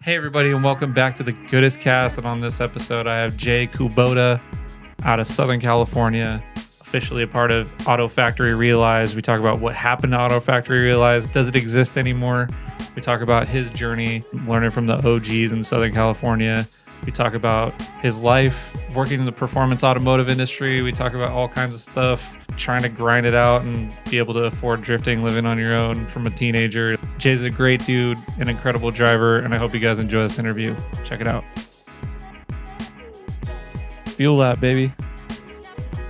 Hey everybody, and welcome back to the Goodest cast. And on this episode, I have Jay Kubota out of Southern California, officially a part of Auto Factory Realiz. We talk about what happened to Auto Factory Realiz. Does it exist anymore? We talk about his journey, learning from the OGs in Southern California. We talk about his life working in the performance automotive industry. We talk about all kinds of stuff, trying to grind it out and be able to afford drifting, living on your own from a teenager. Jay's a great dude, an incredible driver, and I hope you guys enjoy this interview. Check it out. Fuel Lab, baby.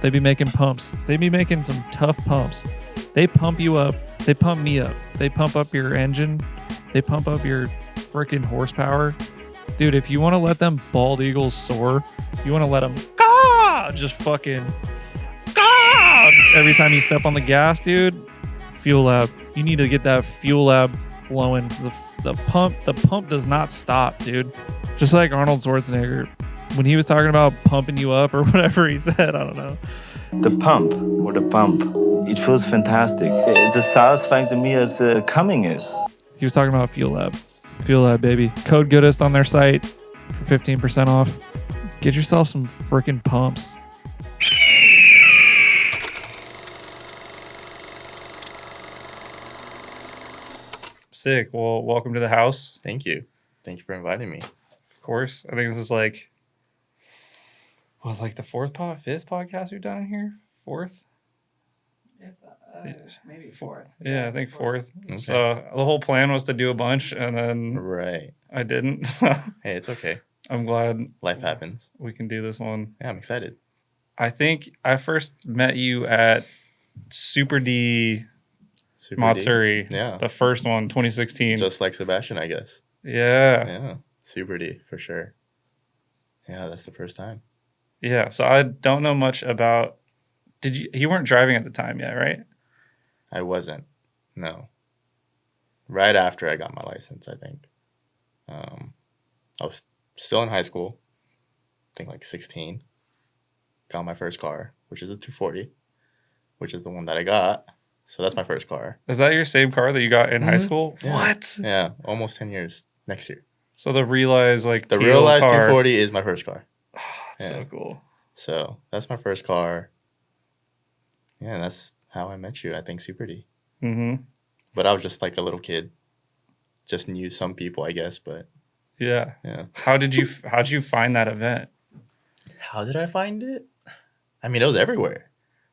They be making pumps. They be making some tough pumps. They pump you up. They pump me up. They pump up your engine. They pump up your freaking horsepower. Dude, if you want to let them bald eagles soar, you want to let them just fucking every time you step on the gas, dude. Fuel Lab. You need to get that Fuel Lab flowing. The pump does not stop, dude. Just like Arnold Schwarzenegger when he was talking about pumping you up or whatever he said. I don't know. The pump. It feels fantastic. It's as satisfying to me as coming is. He was talking about Fuel Lab. Fuel Lab, baby. Code Goodest on their site for 15% off. Get yourself some freaking pumps. Sick. Well, welcome to the house. Thank you. Thank you for inviting me. Of course. I think this is the fifth podcast we've done here? Fourth? Maybe fourth. Yeah, I think fourth. Okay. So the whole plan was to do a bunch, and then Right. I didn't. Hey, it's okay. I'm glad Life happens. we can do this one. Yeah, I'm excited. I think I first met you at Super D Super Matsuri. D. Yeah. The first one, 2016. Just like Sebastian, I guess. Yeah. Yeah. Super D, for sure. Yeah, that's the first time. Yeah. So I don't know much about... You weren't driving at the time yet, right? I wasn't. No. Right after I got my license, I think. I was still in high school. I think 16. Got my first car, which is a 240, which is the one that I got. So that's my first car. Is that your same car that you got in high school? Yeah. What? Yeah, almost 10 years next year. So the Realiz The teal Realiz car. 240 is my first car. That's Yeah. so cool. So that's my first car. Yeah, and that's how I met you, I think, Super D. Mm-hmm. But I was just like a little kid. Just knew some people, I guess, but Yeah. yeah. How'd you find that event? How did I find it? I mean, it was everywhere.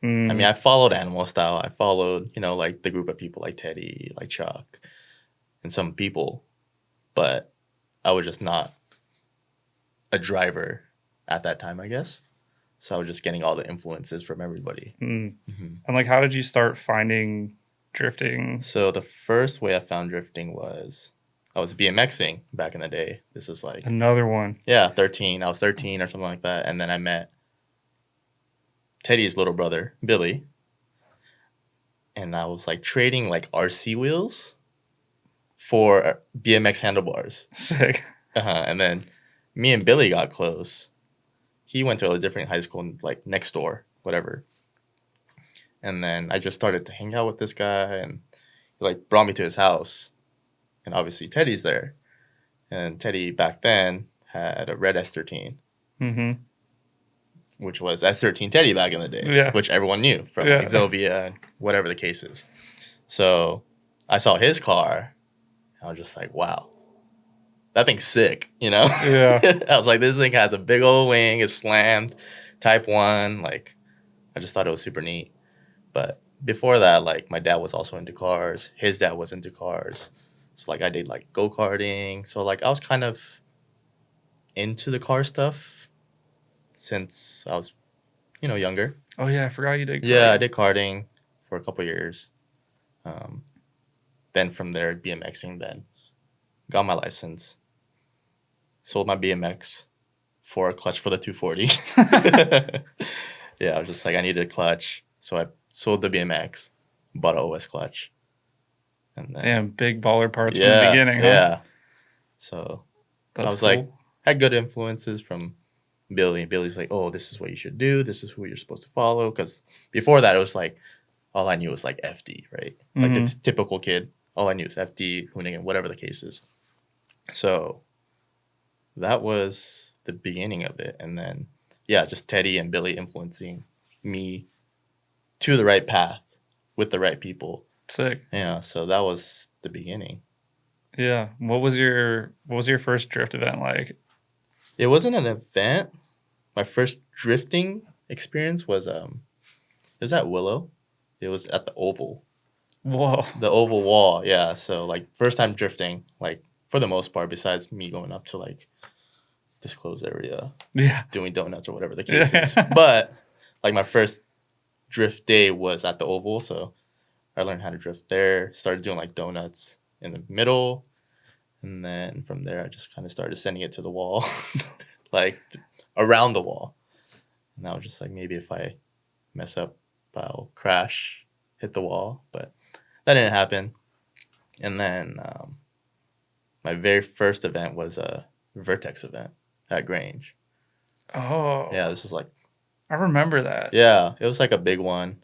Mm. I mean, I followed Animal Style. I followed, the group of people like Teddy, like Chuck, and some people. But I was just not a driver at that time, I guess. So I was just getting all the influences from everybody. Mm. Mm-hmm. And how did you start finding drifting? So the first way I found drifting was I was BMXing back in the day. This was Another one. 13. I was 13 or something like that. And then I met Teddy's little brother, Billy. And I was trading RC wheels for BMX handlebars. Sick. And then me and Billy got close. He went to a different high school next door, whatever. And then I just started to hang out with this guy, and he brought me to his house. And obviously Teddy's there. And Teddy back then had a red S13. Mm-hmm. Which was S13 Teddy back in the day, Yeah. which everyone knew from Yeah. Xovia and whatever the case is. So I saw his car, and I was just like, wow, that thing's sick, Yeah. I was like, this thing has a big old wing, it's slammed, Type 1, I just thought it was super neat. But before that, my dad was also into cars, his dad was into cars. So I did go-karting. So I was kind of into the car stuff since I was, younger. Oh yeah, I forgot you did. Yeah, I did karting for a couple years. Then from there, BMXing. Then got my license. Sold my BMX for a clutch for the 240. Yeah, I was just I needed a clutch, so I sold the BMX, bought an OS clutch, and then Damn, big baller parts from the beginning, huh? Yeah. So That's I was cool. had good influences from Billy. Billy's oh, this is what you should do. This is who you're supposed to follow. Because before that, it was all I knew was FD, right? The typical kid. All I knew is FD, hooligan, whatever the case is. So that was the beginning of it. And then, yeah, just Teddy and Billy influencing me to the right path with the right people. Sick. Yeah, so that was the beginning. Yeah. What was your first drift event like? It wasn't an event. My first drifting experience was it was at Willow. It was at the Oval. Whoa. The Oval Wall, yeah. So like first time drifting, like for the most part, besides me going up to like this closed area, Yeah. doing donuts or whatever the case is. But like my first drift day was at the Oval, so I learned how to drift there. Started doing like donuts in the middle, and then from there I just kind of started sending it to the wall, like around the wall. And I was just like, maybe if I mess up, I'll crash, hit the wall, but that didn't happen. And then my very first event was a Vertex event at Grange. Oh. Yeah, this was like, I remember that. yeah, it was like a big one.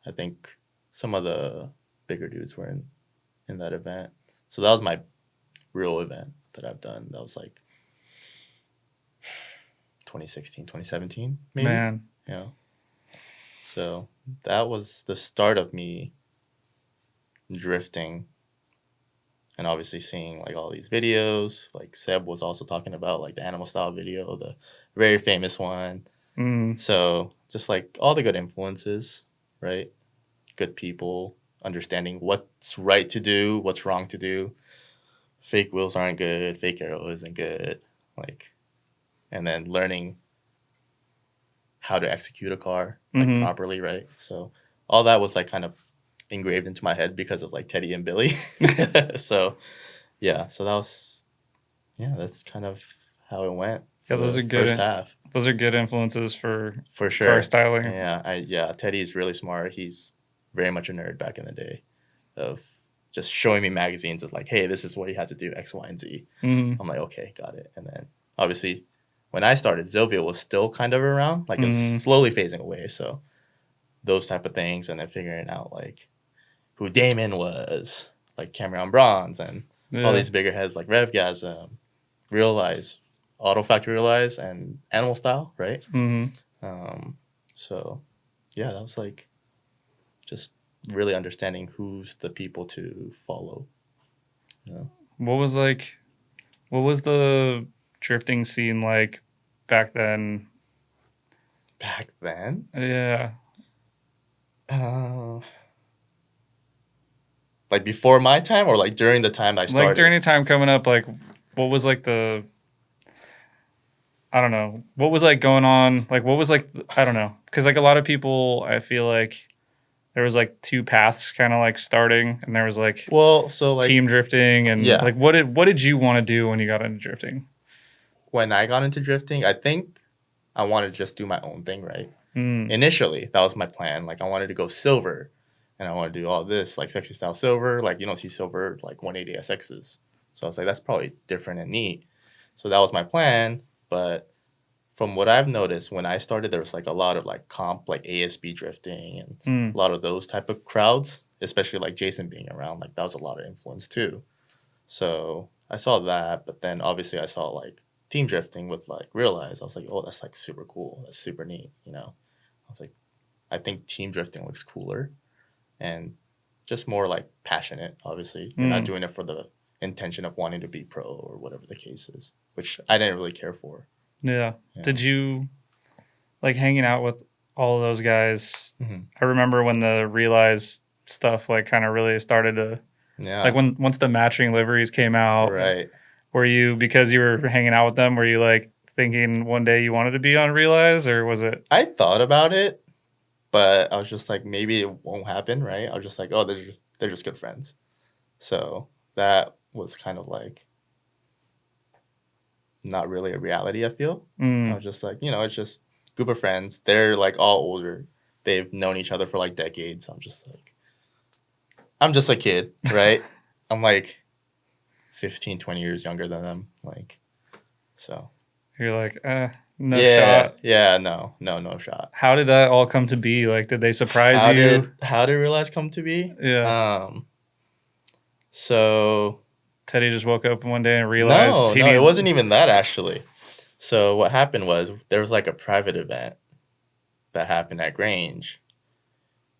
I think some of the bigger dudes were in that event. So that was my real event that I've done. That was like 2016, 2017, maybe. Man. Yeah. So that was the start of me drifting, and obviously seeing like all these videos. Like Seb was also talking about like the animal style video, the very famous one. Mm. So just like all the good influences, right? Good people, understanding what's right to do, what's wrong to do. Fake wheels aren't good, fake arrow isn't good. Like, and then learning how to execute a car like properly, right? So all that was like kind of engraved into my head because of like Teddy and Billy. So yeah, so that's kind of how it went. Yeah, those are good. First half. Those are good influences for sure. car styling. Yeah, Teddy's really smart. He's very much a nerd back in the day of just showing me magazines of like, hey, this is what you had to do, X, Y, and Z. I'm like, okay, got it. And then obviously when I started, Zilvia was still kind of around, like it was slowly phasing away. So those type of things, and then figuring out like who Damon was, like Cameron Bronze, and all these bigger heads like Revgasm, Realize, Autofact Realize, and Animal Style, right? So yeah, that was like just really understanding who's the people to follow. You know? What was the drifting scene like back then? Back then? Yeah. Like before my time, or like during the time I started? Like during the time coming up, like what was like the, I don't know, what was like going on? Like what was like, I don't know. Because like a lot of people, I feel like there was like two paths kind of like starting, and there was like, well, so like team drifting, and like what did you want to do when you got into drifting? When I got into drifting, I think I wanted to just do my own thing, right? Initially, that was my plan. Like I wanted to go silver, and I wanted to do all this, like sexy style silver. Like you don't see silver like 180 SXs. So I was like, that's probably different and neat. So that was my plan. But from what I've noticed, when I started, there was like a lot of like comp, like ASB drifting, and a lot of those type of crowds, especially like Jason being around. Like that was a lot of influence too. So I saw that, but then obviously I saw like team drifting with like Realize. I was like, oh, that's like super cool. That's super neat, you know? I was like, I think team drifting looks cooler and just more like passionate, obviously. You're not doing it for the intention of wanting to be pro or whatever the case is, which I didn't really care for. Yeah. Did you like hanging out with all of those guys? I remember when the Realize stuff like kind of really started to, like once the matching liveries came out, right? Were you, because you were hanging out with them, were you like thinking one day you wanted to be on Realize, or was it? I thought about it, but I was just like, maybe it won't happen, right? I was just like, oh, they're just good friends. So that was kind of like not really a reality, I feel. I was just like, it's just a group of friends. They're like all older. They've known each other for like decades. I'm just a kid, right? I'm like 15, 20 years younger than them. Like, so. You're like, no shot. Yeah, no shot. How did that all come to be? Like, did they surprise you? How did Realize come to be? Yeah. So Teddy just woke up one day and realized No, it wasn't even that actually. So what happened was there was like a private event that happened at Grange,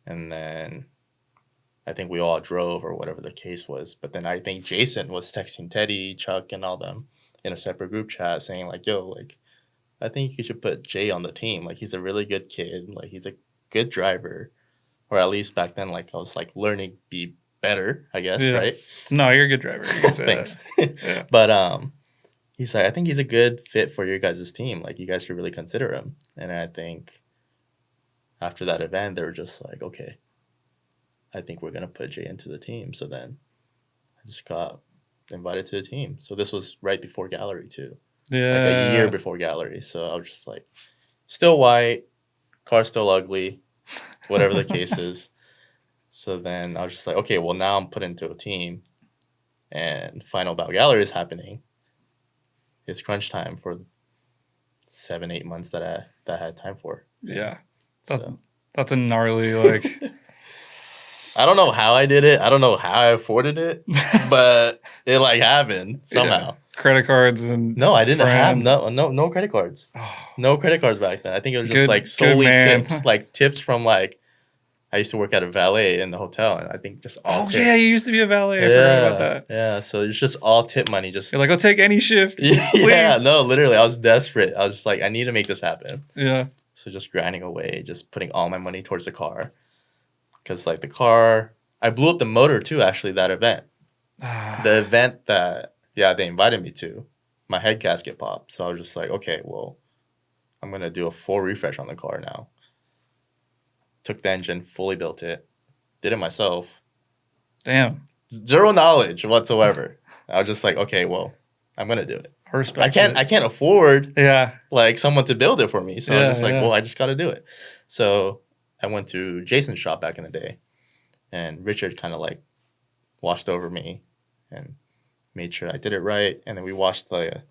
and then I think we all drove or whatever the case was. But then I think Jason was texting Teddy, Chuck, and all them in a separate group chat saying like, "Yo, like, I think you should put Jay on the team. Like, he's a really good kid. Like, he's a good driver." Or at least back then, like, I was, like, learning to be better, I guess, right? No, you're a good driver. You can say Thanks. Yeah. But he's like, I think he's a good fit for your guys' team. Like, you guys should really consider him. And I think after that event, they were just like, okay, I think we're going to put Jay into the team. So then I just got invited to the team. So this was right before Gallery, too. Yeah. Like a year before Gallery. So I was just like, still white, car still ugly, whatever the case is. So then I was just like, okay, well, now I'm put into a team and final bout Gallery is happening. It's crunch time for 7-8 months that I had time for. Yeah. So. That's a gnarly, like... I don't know how I did it. I don't know how I afforded it, but it like happened somehow. Yeah. Credit cards and no, I didn't friends. have no credit cards. Oh. No credit cards back then. I think it was just like solely tips, like tips from like I used to work at a valet in the hotel, and I think just all tips. Yeah, you used to be a valet. I forgot about that. Yeah, so it's just all tip money. Just you're like, I'll take any shift. Yeah, no, literally, I was desperate. I was just like, I need to make this happen. Yeah. So just grinding away, just putting all my money towards the car, because like the car, I blew up the motor too. Actually, that event, the event that they invited me to, my head gasket popped. So I was just like, okay, well, I'm gonna do a full refresh on the car now. Took the engine, fully built it, did it myself. Damn. Zero knowledge whatsoever. I was just like, okay, well, I'm gonna do it. I can't afford like someone to build it for me. So I was just like, well, I just gotta do it. So I went to Jason's shop back in the day, and Richard kind of like watched over me and made sure I did it right. And then we watched the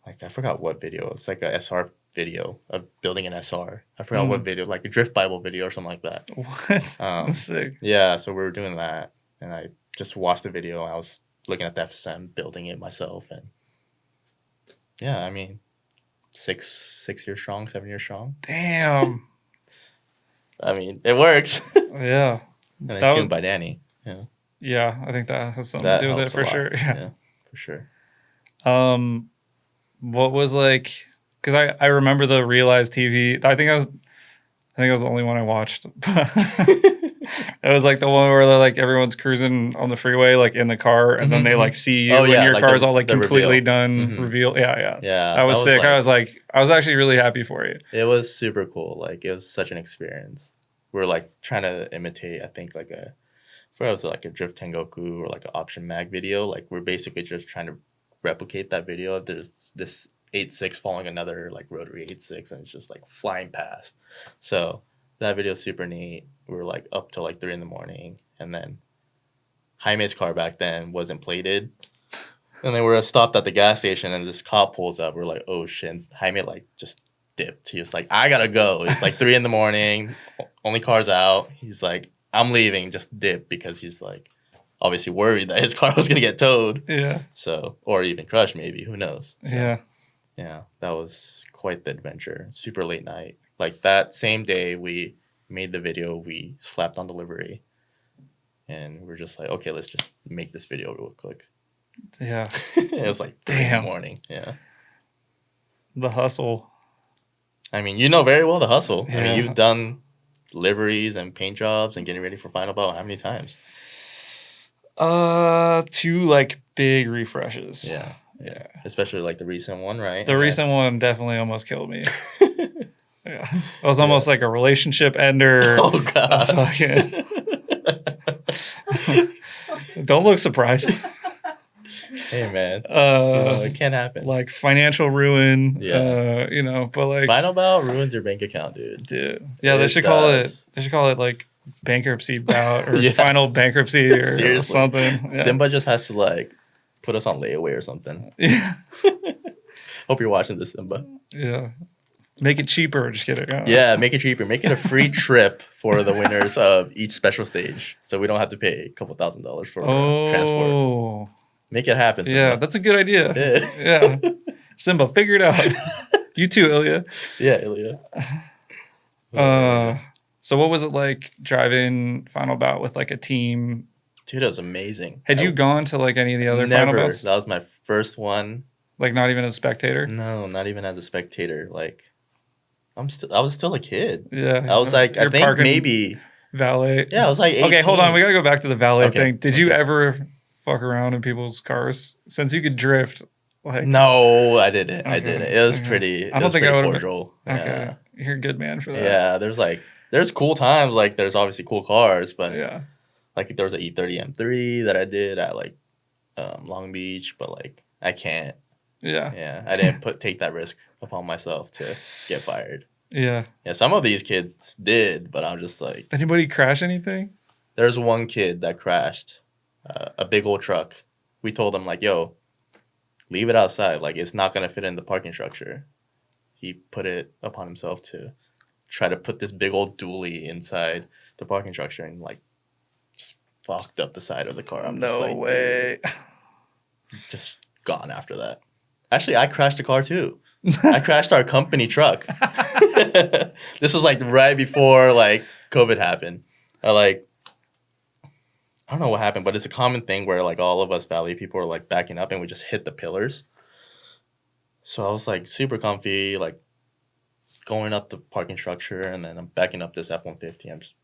I forgot what video. It's like a SR video of building an SR. I forgot what video, like a Drift Bible video or something like that. What? That's sick. Yeah, so we were doing that, and I just watched the video. I was looking at the FSM, building it myself, and yeah, I mean, 6 years strong, 7 years strong. Damn. I mean, it works. Yeah. And then tuned by Danny. Yeah. Yeah, I think that has something to do with it for sure. Yeah, for sure. What was like? Because I remember the Realiz TV. I think I was the only one I watched. It was like the one where like everyone's cruising on the freeway, like in the car, and then they like see you when your car's all like completely done, reveal. Yeah. That was sick. Like, I was actually really happy for you. It was super cool. Like, it was such an experience. We were like trying to imitate, I think, like it was like a Drift Tengoku or like an Option Mag video. Like, we're basically just trying to replicate that video. There's this 8.6 following another like rotary 8.6, and it's just like flying past. So that video is super neat. We were like up till like 3 a.m, and then Jaime's car back then wasn't plated, and then we were stopped at the gas station, and this cop pulls up. We're like, oh shit! Jaime like just dipped. He was like, I gotta go. It's like 3 a.m, only cars out. He's like, I'm leaving. Just dip, because he's like obviously worried that his car was gonna get towed. Yeah. So, or even crushed, maybe. Who knows? So, yeah, that was quite the adventure. Super late night. Like that same day we made the video, we slept on delivery, and we're just like, okay, let's just make this video real quick. Yeah. It was like 3 a.m. Yeah. The hustle. I mean, you know very well the hustle. Yeah. I mean, you've done liveries and paint jobs and getting ready for Final Bout how many times? 2 like big refreshes. Yeah. Especially like the recent one, right? The recent one definitely almost killed me. Yeah. It was almost like a relationship ender. Oh god. Don't look surprised. Hey man. It can't happen. Like financial ruin. Yeah. But like Final Bout ruins your bank account, dude. Yeah, they should call it like bankruptcy bout or final bankruptcy or seriously. Something. Yeah. Simba just has to like put us on layaway or something. Yeah. Hope you're watching this, Simba. Yeah. Make it cheaper. Just kidding. Yeah, make it cheaper. Make it a free trip for the winners of each special stage, so we don't have to pay a couple $1,000s for transport. Make it happen. Simba. Yeah, that's a good idea. Yeah. Yeah. Simba, figure it out. You too, Ilya. Yeah, Ilya. So what was it like driving Final Bout with like a team? Dude, it was amazing. Had you gone to like any of the other Final Never. Bouts? That was my first one. Like not even as a spectator? No, not even as a spectator. Like, I was still a kid. Yeah. I was like, I You're think parking maybe. Valet. Yeah, I was like 18. Okay, hold on. We gotta go back to the Valet Okay, thing. Did you okay. ever fuck around in people's cars? Since you could drift, like No, I didn't. I Okay, didn't. It was okay. pretty. I don't think I pretty would've cordial. okay. Yeah. You're a good man for that. Yeah, there's cool times. Like, there's obviously cool cars, but Yeah. like there was an E30 M3 that I did at like Long Beach, but like I can't. Yeah. Yeah, I didn't take that risk upon myself to get fired. Yeah. Yeah, some of these kids did, but I'm just like, Did anybody crash anything? there's one kid that crashed a big old truck. We told him like, yo, leave it outside. Like, it's not gonna fit in the parking structure. He put it upon himself to try to put this big old dually inside the parking structure and like just fucked up the side of the car. I'm just No like, way. dude, just gone after that. Actually, I crashed the car too. I crashed our company truck. This was like right before like COVID happened. I don't know what happened, but it's a common thing where like all of us Valley people are like backing up and we just hit the pillars. So I was like super comfy, like going up the parking structure, and then I'm backing up this F-150. I'm just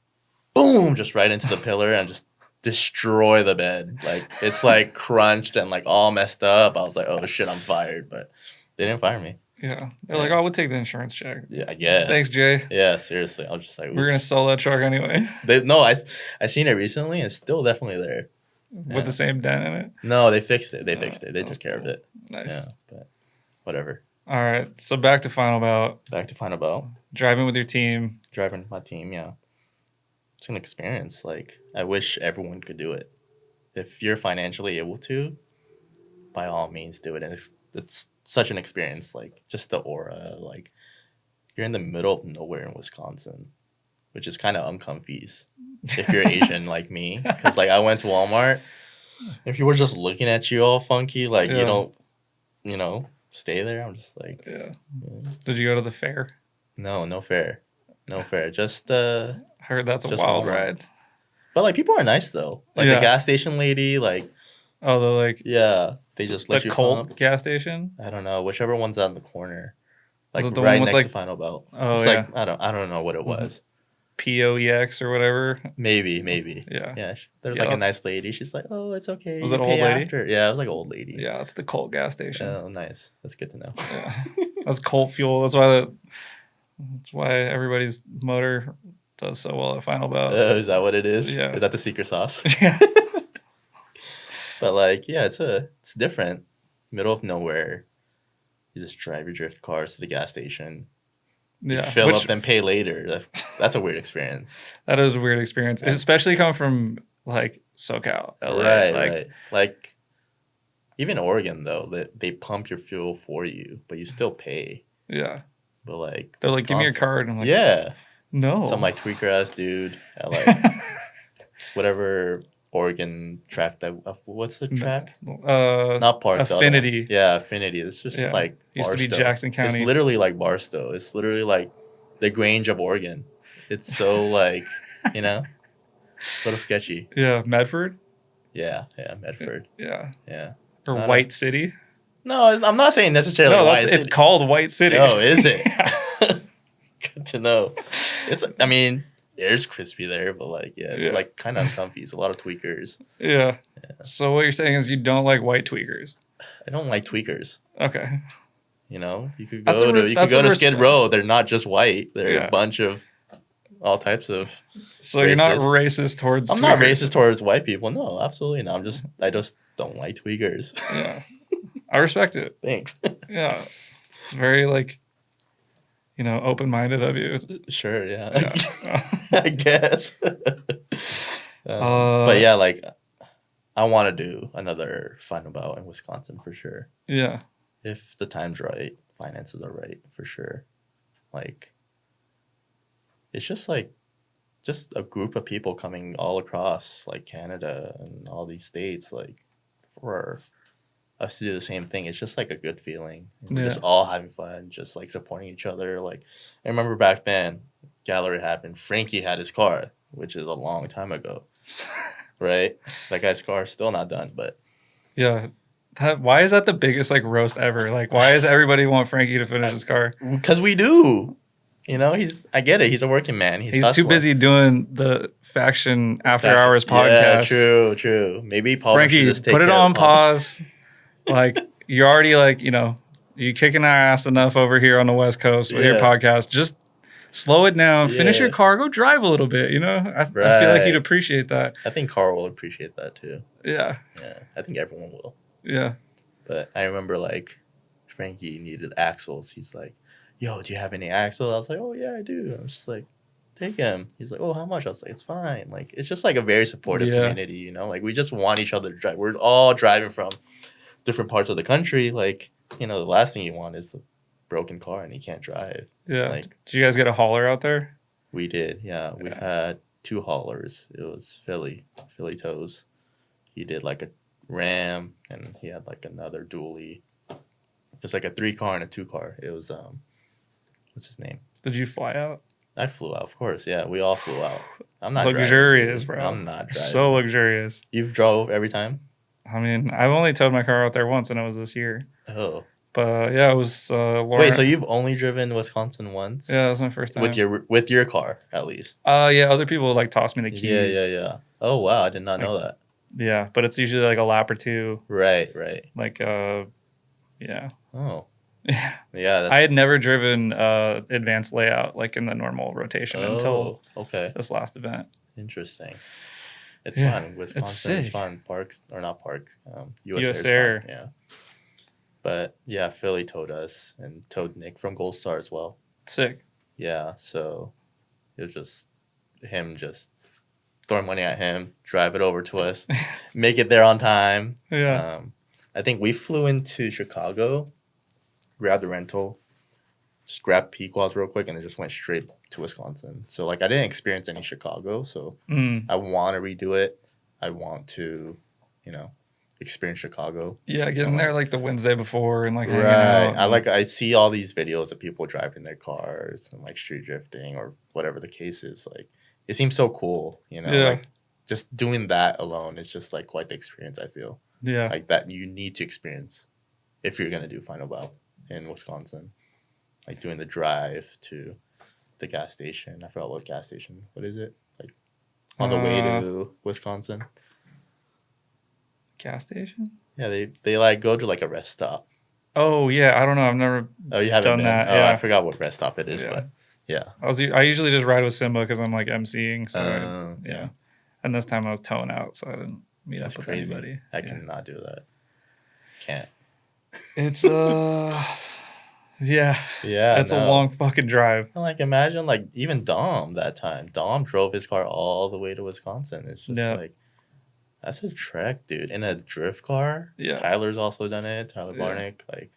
boom, just right into the pillar and just destroy the bed. Like, it's like crunched and like all messed up. I was like, oh shit, I'm fired. But they didn't fire me. Yeah. They're like, oh, we'll take the insurance check. Yeah, I guess. Thanks, Jay. Yeah, seriously. I was just like, We're gonna oops. sell that truck anyway. I seen it recently. It's still definitely there. With the same dent in it. No, they fixed it. They fixed it. They took care of it. Nice. Yeah, but whatever. All right. So back to Final Bout. Back to Final Bout. Driving with your team. Driving my team, yeah. It's an experience. Like, I wish everyone could do it. If you're financially able to, by all means do it. And it's such an experience. Like, just the aura. Like, you're in the middle of nowhere in Wisconsin, which is kind of uncomfy if you're Asian like me. Because, like, I went to Walmart. If you were just looking at you all funky, like, Yeah. you don't, stay there. I'm just like, Yeah. Did you go to the fair? no fair. No fair. Just, I heard that's a Just wild Walmart. ride. but, like, people are nice, though. Like, Yeah. the gas station lady, like, Oh, the like yeah, they just let the you Colt pump. gas station? I don't know, whichever one's on the corner. Like, Was it the right one with, next like- to Final Belt. Oh, It's yeah. like, I don't know what it was. POEX or whatever. Maybe. Yeah. Yeah, there's Yeah, like a that's- nice lady. She's like, oh, it's okay. Was you it an pay old lady? after. Yeah, it was like an old lady. Yeah, that's the Colt gas station. Oh, nice. That's good to know. Yeah. That's Colt fuel. That's why everybody's motor does so well at Final Bout. Is that what it is? Yeah. Is that the secret sauce? Yeah. But like, yeah, it's different. Middle of nowhere. You just drive your drift cars to the gas station. You Yeah. fill Which- up, then pay later. That's a weird experience. That is a weird experience, especially coming from like SoCal, LA. Right. Like, even Oregon though, they pump your fuel for you, but you still pay. Yeah. But like, They're like, give me your Wisconsin- card. And I'm like, Yeah. no. Some like tweaker ass dude at like whatever Oregon track what's the track? Not park. the other one. Affinity. Yeah, Affinity. It's just Yeah. like Used to be Barstow. Jackson It's County. literally like Barstow. It's literally like the Grange of Oregon. It's so like, a little sketchy. Yeah. Medford. Yeah, Medford. Yeah. Yeah. Or Not White City. No, I'm not saying necessarily. No, White it's City. called White City. Oh, is it? Yeah. Good to know. There's crispy there, but like, it's Yeah. like kind of uncomfy. It's a lot of tweakers. Yeah. So what you're saying is you don't like white tweakers. I don't like tweakers. Okay. You could That's go a re- that's a to Skid resp- Row. They're not just white. They're Yeah. a bunch of all types of. So you're not Racist. racist towards I'm not tweakers. racist towards white people. No, absolutely not. I just don't like tweakers. Yeah. I respect it. Thanks. Yeah. It's very like, open-minded of you. Sure. Yeah. Yeah. I guess. But yeah, like, I want to do another Final Bout in Wisconsin for sure. Yeah. If the time's right, finances are right, for sure. Like, it's just a group of people coming all across like Canada and all these states, like, for us to do the same thing, it's just like a good feeling. And we're Yeah. just all having fun, just like supporting each other. Like I remember back then, gallery happened. Frankie had his car, which is a long time ago, right? That guy's car is still not done, but Yeah. Why is that the biggest like roast ever? Like, why does everybody want Frankie to finish his car? because we do. You know, I get it. He's a working man. He's too hustling. busy doing the Faction After Fashion. Hours podcast. Yeah, true. Maybe Paul should Frankie, just take put it care of on Paul. pause. Like, you're already like, you kicking our ass enough over here on the West Coast with your Yeah. podcast. Just slow it down. Finish Yeah. your car. Go drive a little bit. I feel like you'd appreciate that. I think Carl will appreciate that too. Yeah. Yeah, I think everyone will. Yeah. But I remember like Frankie needed axles. He's like, yo, do you have any axles? I was like, oh yeah, I do. I was just like, take him. He's like, oh, how much? I was like, it's fine. Like, it's just like a very supportive community, Like we just want each other to drive. We're all driving from different parts of the country. Like, the last thing you want is a broken car and you can't drive. Yeah. Like, did you guys get a hauler out there? We did, yeah. We had 2 haulers. It was Philly tows. He did like a Ram and he had like another dually. It's like a 3-car and a 2-car. It was what's his name? Did you fly out? I flew out, of course. Yeah, we all flew out. I'm not luxurious, driving, bro. I'm not driving. So luxurious. You've drove every time? I mean, I've only towed my car out there once, and it was this year. Oh. But yeah, it was. Wait, so you've only driven Wisconsin once? Yeah, that was my first time. With your car, at least. Yeah, other people like toss me the keys. Yeah. Oh wow, I did not know that. Yeah, but it's usually like a lap or two. Right. Like yeah. Oh. Yeah. I had never driven advanced layout like in the normal rotation until this last event. Interesting. It's fun. Wisconsin is fun. Parks or not parks. US Air. Yeah. But yeah, Philly towed us and towed Nick from Gold Star as well. Sick. Yeah, so it was just him just throwing money at him, drive it over to us, make it there on time. Yeah. I think we flew into Chicago, grabbed the rental, just grabbed Pequod's real quick, and then just went straight to Wisconsin. So, like, I didn't experience any Chicago, so I want to redo it. I want to, experience Chicago. Yeah, getting there, like, the Wednesday before and, like, hanging out. I see all these videos of people driving their cars and, like, street drifting or whatever the case is. Like, it seems so cool, Yeah. Like, just doing that alone is just, like, quite the experience, I feel. Yeah. Like, that you need to experience if you're going to do Final Bout in Wisconsin. Like, doing the drive to the gas station. I forgot what gas station. What is it? Like, on the way to Wisconsin. Gas station? Yeah, they like, go to, like, a rest stop. Oh, yeah. I don't know. I've never you haven't done been? that. Oh, Yeah. I forgot what rest stop it is, but, yeah. I usually just ride with Simba because I'm, like, emceeing. So, yeah. And this time I was towing out, so I didn't meet That's up with crazy. anybody. I cannot do that. Can't. It's yeah. Yeah. It's a long fucking drive. And like imagine like even Dom that time. Dom drove his car all the way to Wisconsin. It's just like that's a trek, dude. In a drift car. Yeah. Tyler's also done it. Tyler Barnick. Like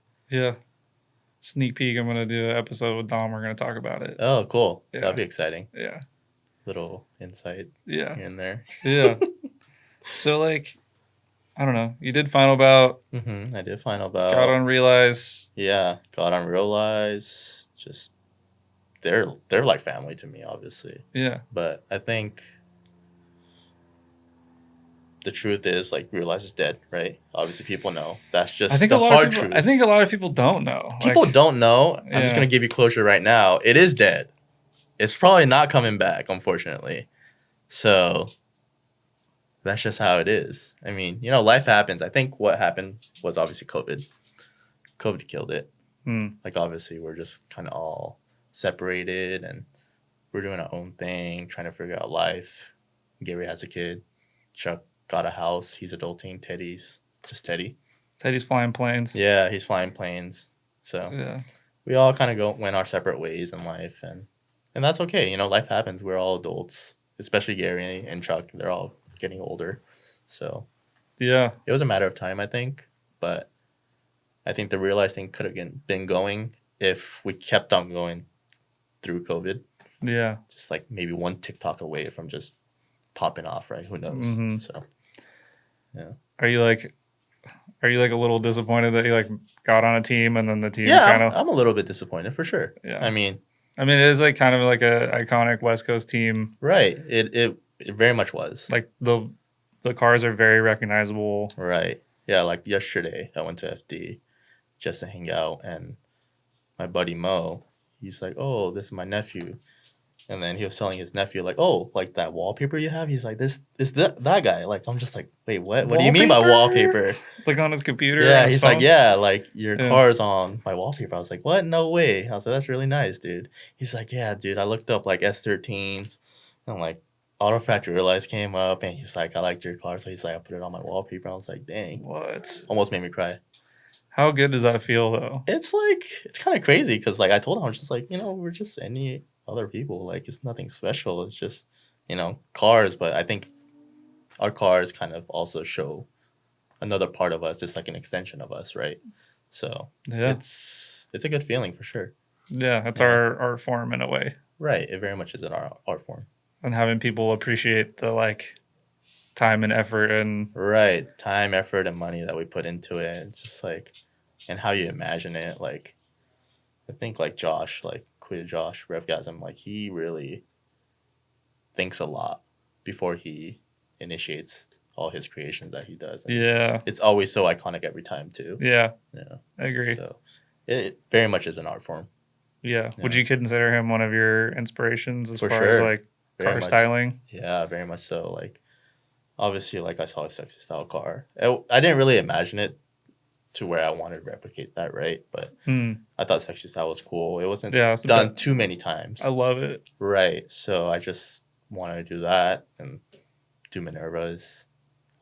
sneak peek, I'm gonna do an episode with Dom. We're gonna talk about it. Oh, cool. Yeah. That'd be exciting. Yeah. Little insight here and there. Yeah. So like I don't know. You did Final Bout. I did Final Bout. Got on Realiz. Yeah, got on Realiz. Just they're like family to me, obviously. Yeah. But I think the truth is like Realiz is dead, right? Obviously, people know. That's just the hard truth. I think a lot of people don't know. People don't know. I'm just gonna give you closure right now. It is dead. It's probably not coming back, unfortunately. So that's just how it is. I mean, life happens. I think what happened was obviously COVID. COVID killed it. Like, obviously, we're just kind of all separated and we're doing our own thing, trying to figure out life. Gary has a kid. Chuck got a house. He's adulting. Teddy's just Teddy. Teddy's flying planes. Yeah, he's flying planes. So we all kind of went our separate ways in life. And that's okay. Life happens. We're all adults, especially Gary and Chuck. They're all getting older, so it was a matter of time, I think. But I think the Realiz thing could have been going if we kept on going through COVID. Yeah, just like maybe one TikTok away from just popping off, right? Who knows? So, yeah. Are you like Are you like a little disappointed that you like got on a team and then the team Yeah, kind of? I'm a little bit disappointed for sure. Yeah. I mean, it is like kind of like a iconic West Coast team. right. It very much was. Like the cars are very recognizable. Right. Yeah, like yesterday I went to FD just to hang out, and my buddy Mo, he's like, "Oh, this is my nephew." And then he was telling his nephew, like, "Oh, like that wallpaper you have?" He's like, "This is that guy." Like, I'm just like, "Wait, what? What do you mean by wallpaper?" Like on his computer? Yeah, his he's phone? like, "Yeah, like your car's on my wallpaper." I was like, "What? No way." I was like, "That's really nice, dude." He's like, "Yeah, dude, I looked up like S13s and like autofact Realiz came up, and he's like, I liked your car." So he's like, I put it on my wallpaper. I was like, dang. What? Almost made me cry. How good does that feel though? It's like, it's kind of crazy because like I told him, I was just like, we're just any other people. Like, it's nothing special. It's just, cars. But I think our cars kind of also show another part of us. It's like an extension of us, right? So Yeah, it's a good feeling for sure. Yeah, it's our form in a way. Right. It very much is in our art form. And having people appreciate the like time and effort and right, time, effort, and money that we put into it. It's just like, and how you imagine it. Like, I think like Josh, like Quita Josh, Revgasm, like he really thinks a lot before he initiates all his creations that he does. And yeah, it's always so iconic every time too. Yeah, Yeah, I agree. So it very much is an art form. Yeah. Would you consider him one of your inspirations as For far as sure. like Very car much. styling? Yeah, very much so. Like, obviously, like I saw a sexy style car. I didn't really imagine it to where I wanted to replicate that, right? But I thought sexy style was cool. It wasn't done too many times. I love it. Right. So I just wanted to do that and do Minervas.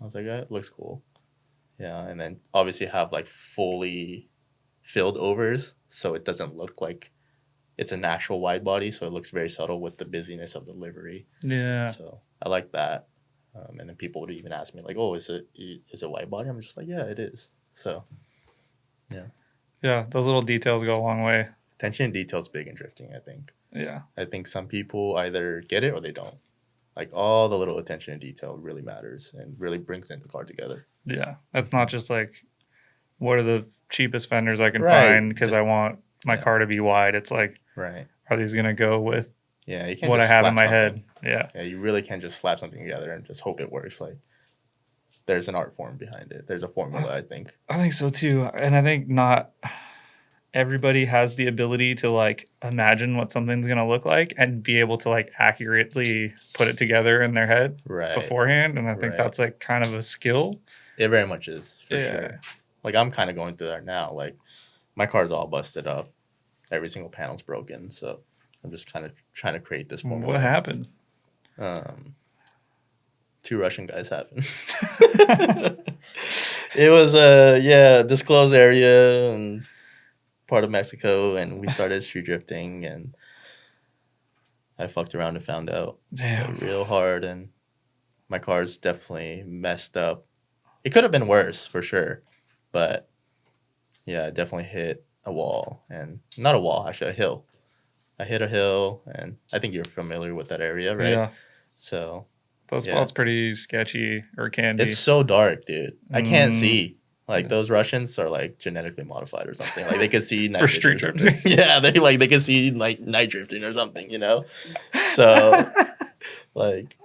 I was like, yeah, it looks cool. Yeah, and then obviously have like fully filled overs, so it doesn't look like it's a natural wide body, so it looks very subtle with the busyness of the livery. Yeah. So I like that. And then people would even ask me like, "Oh, is it wide body?" I'm just like, "Yeah, it is." So, yeah. Yeah, those little details go a long way. Attention to detail is big in drifting, I think. Yeah. I think some people either get it or they don't. Like, all the little attention to detail really matters and really brings in the car together. Yeah. That's not just like, what are the cheapest fenders I can find because I want my car to be wide. It's like, are these going to go with you can't what just I have slap in my something. head? Yeah, you really can't just slap something together and just hope it works. Like, there's an art form behind it. There's a formula, I think. I think so too. And I think not everybody has the ability to like imagine what something's going to look like and be able to like accurately put it together in their head beforehand. And I think that's like kind of a skill. It very much is, for sure. Like, I'm kind of going through that now. Like, my car's all busted up. Every single panel's broken. So I'm just kind of trying to create this formula. What happened? 2 Russian guys happened. It was disclosed area and part of Mexico, and we started street drifting, and I fucked around and found out real hard, and my car's definitely messed up. It could have been worse for sure, but yeah, I definitely hit a wall, and not a wall, actually a hill. I hit a hill, and I think you're familiar with that area, right? Yeah. So that spot's pretty sketchy, or can be. It's so dark, dude. I can't see. Like, those Russians are like genetically modified or something. Like, they could see night for street drifting. Yeah, they could see like night drifting or something, So like,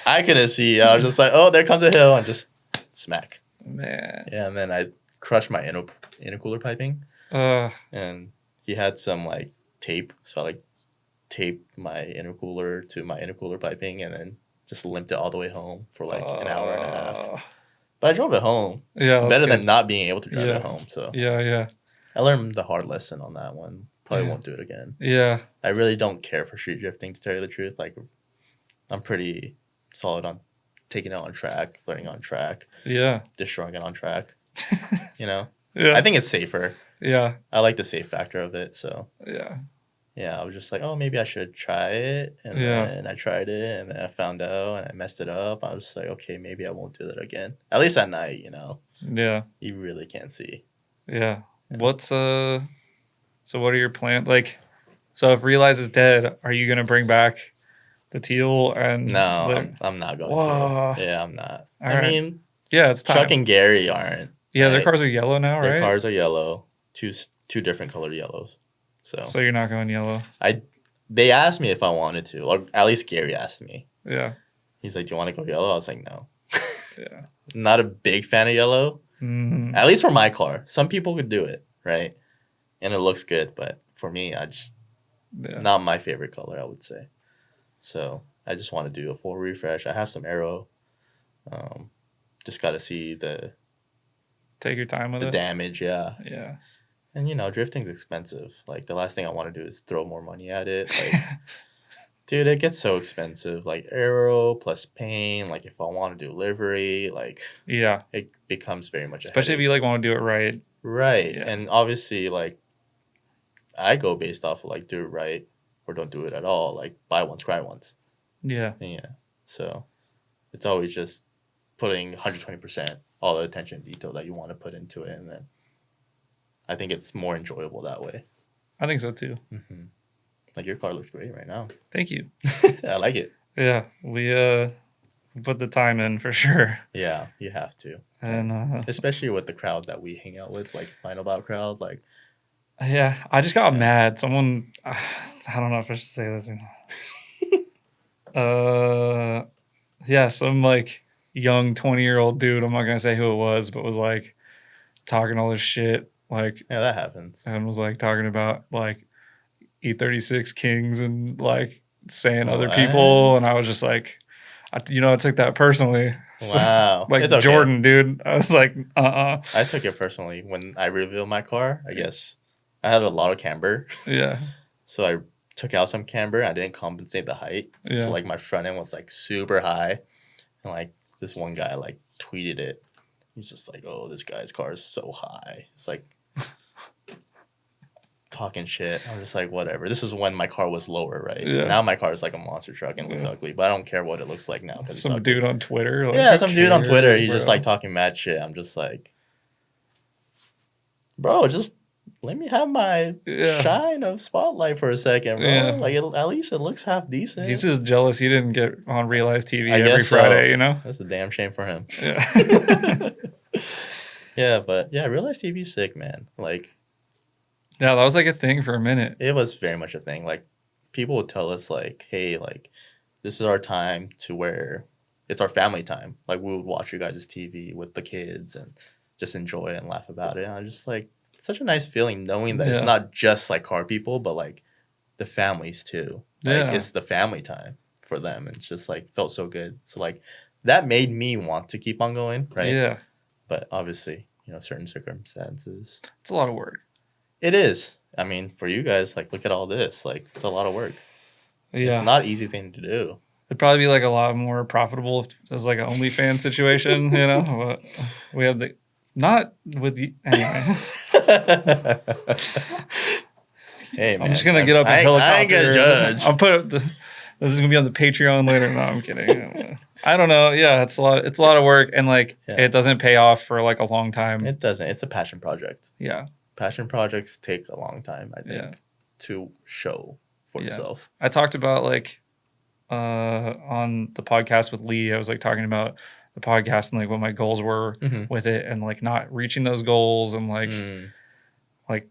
I couldn't see. I was just like, oh, there comes a hill, and just smack. Man. Yeah, and then I crushed my intercooler piping. And he had some like tape, so I like taped my intercooler to my intercooler piping, and then just limped it all the way home for like an hour and a half. But I drove it home. Yeah, better than not being able to drive it home. So yeah, I learned the hard lesson on that one. Probably won't do it again. Yeah, I really don't care for street drifting, to tell you the truth. Like, I'm pretty solid on taking it on track, learning on track, destroying it on track. Yeah, I think it's safer. Yeah, I like the safe factor of it. So yeah, I was just like, oh, maybe I should try it. And then I tried it, and then I found out, and I messed it up. I was just like, okay, maybe I won't do that again. At least at night, Yeah. You really can't see. Yeah. What's so what are your plans? Like, so if Realiz is dead, are you gonna bring back the teal and No, I'm not going to. Yeah, I'm not. I mean, it's time. Chuck and Gary aren't. Yeah, their right? cars are yellow now, Their right? cars are yellow, two different colored yellows. So you're not going yellow. They asked me if I wanted to, or at least Gary asked me. Yeah. He's like, "Do you want to go yellow?" I was like, "No." Yeah. I'm not a big fan of yellow. Mm-hmm. At least for my car. Some people could do it, right? And it looks good, but for me, not my favorite color, I would say. So I just want to do a full refresh. I have some aero. Just got to see Take your time with the it. damage, yeah. Yeah. And drifting's expensive. Like the last thing I want to do is throw more money at it. Like, dude, it gets so expensive. Like aero plus paint. Like if I want to do livery, like yeah, it becomes very much. Especially if you like want to do it right. Right, Yeah. and obviously, like I go based off of like do it right or don't do it at all. Like buy once, cry once. Yeah. Yeah. So it's always just putting 120% all the attention and detail that you want to put into it, and then I think it's more enjoyable that way. I think so too. Mm-hmm. Like your car looks great right now. Thank you. I like it. Yeah, we put the time in for sure. Yeah, you have to, and especially with the crowd that we hang out with, like Final Bout crowd. Like, yeah, I just got mad. Someone, I don't know if I should say this or not. Yeah, some like young 20-year-old dude. I'm not gonna say who it was, but was like talking all this shit. Like, yeah, that happens. And was like talking about like E36 Kings and like saying other people, and I was just like, I took that personally. Wow. So, like it's okay. Jordan, dude. I was like, I took it personally when I revealed my car. I guess I had a lot of camber. Yeah. So I took out some camber. I didn't compensate the height. Yeah. So like my front end was like super high, and like this one guy like tweeted it. He's just like, "Oh, this guy's car is so high." It's like talking shit. I'm just like, whatever. This is when my car was lower, right? Yeah. Now my car is like a monster truck and looks ugly, but I don't care what it looks like now. Some dude on Twitter. Like, yeah, some dude on Twitter. He's just like talking mad shit. I'm just like, bro, just let me have my shine of spotlight for a second, bro. Yeah. Like at least it looks half decent. He's just jealous he didn't get on Realiz TV every Friday, That's a damn shame for him. Yeah. Yeah, but yeah, Realiz TV is sick, man. Like, yeah, that was like a thing for a minute. It was very much a thing. Like, people would tell us, like, hey, like, this is our time to where it's our family time. Like, we would watch you guys' TV with the kids and just enjoy it and laugh about it. And I was just like, it's such a nice feeling knowing that it's not just like car people, but like the families too. Like, it's the family time for them. And it's just like felt so good. So, like, that made me want to keep on going, right? Yeah. But obviously, certain circumstances. It's a lot of work. It is. I mean, for you guys, like, look at all this. Like, it's a lot of work. Yeah. It's not an easy thing to do. It'd probably be, like, a lot more profitable if it was, like, an OnlyFans situation, But we have the... Not with the... Anyway. Hey, man. I'm just going to get up and helicopter. I ain't going to judge. I'll put up the... This is going to be on the Patreon later. No, I'm kidding. I don't know. Yeah, it's a lot of work, and, like, it doesn't pay off for, like, a long time. It doesn't. It's a passion project. Yeah. Passion projects take a long time, I think, to show for itself. I talked about, like, on the podcast with Lee, I was, like, talking about the podcast and, like, what my goals were with it and, like, not reaching those goals and, like, like,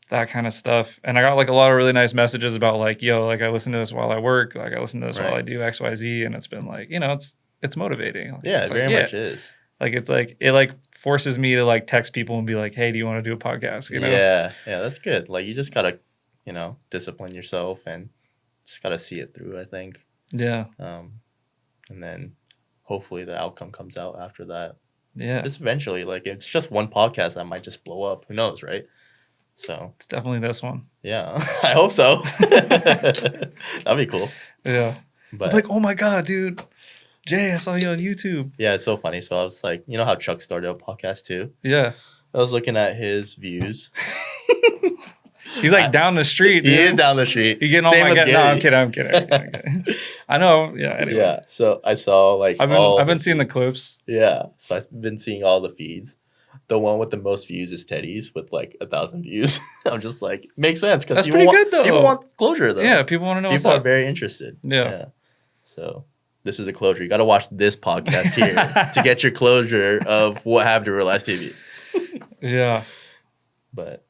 that kind of stuff. And I got, like, a lot of really nice messages about, like, yo, like, I listen to this while I work. Like, I listen to this while I do X, Y, Z. And it's been, like, it's motivating. Like, yeah, it very much is. Like, it's, like, it, like, forces me to, like, text people and be like, hey, do you want to do a podcast? Yeah, that's good. Like, you just got to, discipline yourself and just got to see it through, I think. Yeah. And then hopefully the outcome comes out after that. Yeah. Just eventually, like, it's just one podcast that might just blow up. Who knows, right? So it's definitely this one. Yeah, I hope so. That'd be cool. Yeah. But I'm like, oh my God, dude. Jay, I saw you on YouTube. Yeah, it's so funny. So I was like, you know how Chuck started a podcast too? Yeah. I was looking at his views. He's like down the street, dude. He is down the street. You getting all my guys? No, I'm kidding. I know. Yeah. Anyway. Yeah. So I saw like I've been seeing the clips. Yeah. So I've been seeing all the feeds. The one with the most views is Teddy's with like 1,000 views. I'm just like, makes sense because pretty good though. People want closure though. Yeah, people want to know. People are very interested. Yeah. So this is the closure. You got to watch this podcast here to get your closure of what happened to Realiz TV. Yeah. But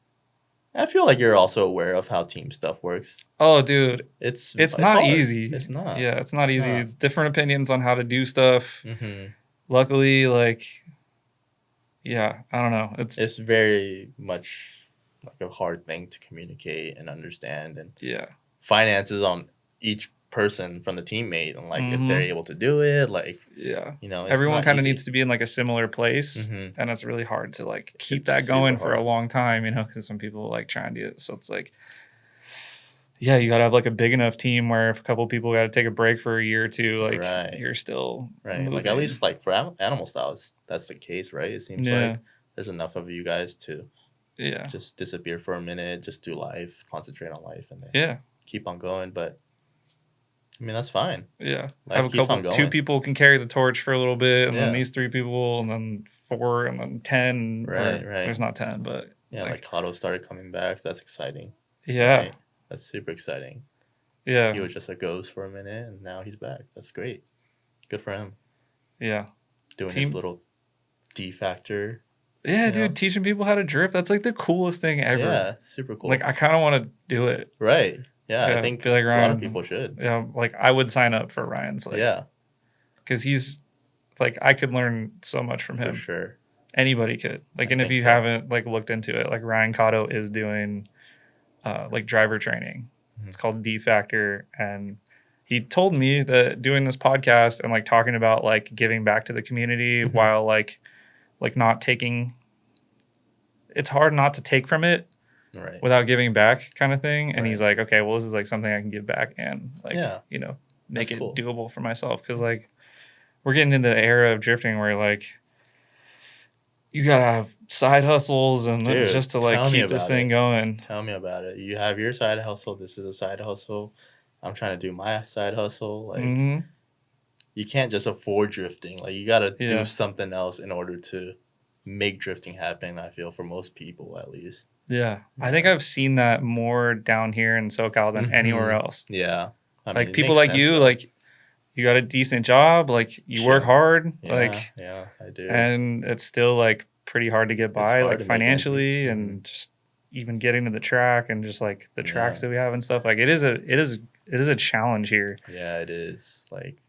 I feel like you're also aware of how team stuff works. Oh, dude. It's not hard. Easy. It's not. Yeah, it's not easy. It's different opinions on how to do stuff. Mm-hmm. Luckily, like, yeah, I don't know. It's very much like a hard thing to communicate and understand, and finances on each person from the teammate, and like if they're able to do it, like everyone kind of needs to be in like a similar place, and it's really hard to like keep that going for a long time, because some people like trying to do it. So it's like, yeah, you gotta have like a big enough team where if a couple people got to take a break for a year or two, like you're still moving. Like at least like for animal styles, that's the case, right? It seems like there's enough of you guys to just disappear for a minute, just do life, concentrate on life, and then keep on going. But I mean, that's fine. Yeah. Have a couple, 2 people can carry the torch for a little bit, and then these 3 people, and then 4, and then 10. Right. There's not 10, but like Kato started coming back. So that's exciting. Yeah. Right? That's super exciting. Yeah. He was just a ghost for a minute, and now he's back. That's great. Good for him. Yeah. Doing his little D factor. Yeah, dude, teaching people how to drift. That's like the coolest thing ever. Yeah, super cool. Like, I kind of want to do it. Right. Yeah, I think like Ryan, a lot of people should. Yeah, like I would sign up for Ryan's. Like, because he's like, I could learn so much from him. For sure. Anybody could. Like, and if you haven't like looked into it, like Ryan Cotto is doing like driver training. It's called D Factor, and he told me that doing this podcast and like talking about like giving back to the community while like not taking. It's hard not to take from it. Right. Without giving back kind of thing. And he's like, okay, well, this is like something I can give back and like, make it doable for myself. Cause like we're getting into the era of drifting where like you gotta have side hustles and just to like keep this thing going. Tell me about it. You have your side hustle. This is a side hustle. I'm trying to do my side hustle. Like you can't just afford drifting. Like you gotta do something else in order to make drifting happen. I feel for most people, at least. Yeah. I think I've seen that more down here in SoCal than anywhere else. Yeah. I mean, like people like you, like you got a decent job, like you work hard, like I do. And it's still like pretty hard to get by, like financially and just even getting to the track and just like the tracks that we have and stuff. Like it is a challenge here. Yeah, it is. Like,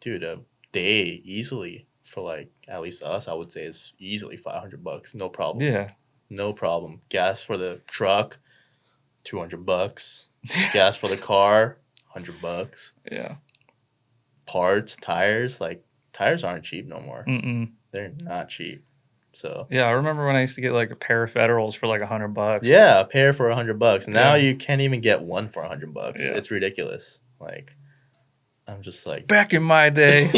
dude, a day easily for like at least us, I would say it's easily $500, no problem. Yeah. No problem. Gas for the truck, $200. Gas for the car, $100. Yeah. Parts, tires, like tires aren't cheap no more. Mm-mm. They're not cheap. So yeah, I remember when I used to get like a pair of Federals for like $100. Yeah, a pair for $100. Now you can't even get one for $100. Yeah. It's ridiculous. Like, I'm just like, back in my day,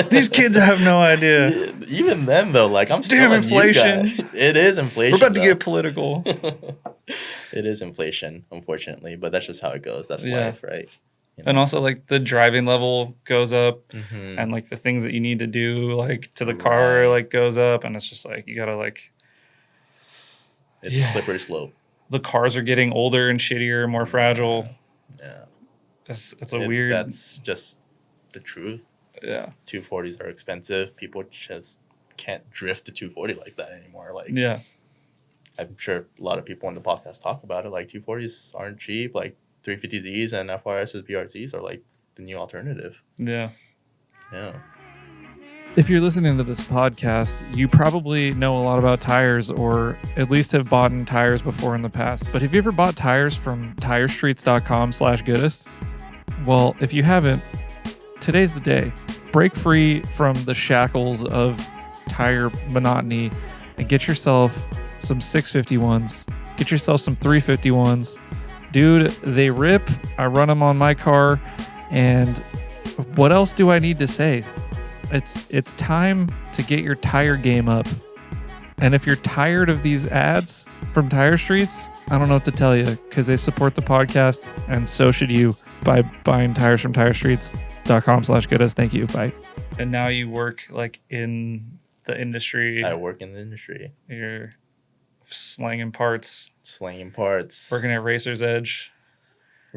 these kids have no idea. Even then, though, like I'm still inflation. It is inflation. We're about to get political. It is inflation, unfortunately, but that's just how it goes. That's life, right? And also, like the driving level goes up, and like the things that you need to do, like to the car, like goes up, and it's just like you gotta like. It's a slippery slope. The cars are getting older and shittier, more fragile. Yeah. It's a weird. That's just the truth. Yeah. 240s are expensive. People just can't drift to 240 like that anymore. Like, I'm sure a lot of people on the podcast talk about it. Like 240s aren't cheap. Like 350Zs and FRS's BRTs are like the new alternative. Yeah. Yeah. If you're listening to this podcast, you probably know a lot about tires or at least have bought tires before in the past. But have you ever bought tires from tirestreets.com/goodest? Well, if you haven't, today's the day. Break free from the shackles of tire monotony and get yourself some 651s. Get yourself some 351s. Dude, they rip. I run them on my car. And what else do I need to say? It's time to get your tire game up. And if you're tired of these ads from Tire Streets, I don't know what to tell you because they support the podcast and so should you by buying tires from tirestreets.com/goodest. Thank you. Bye. And now you work like in the industry. I work in the industry. You're slanging parts. Slanging parts. Working at Racer's Edge.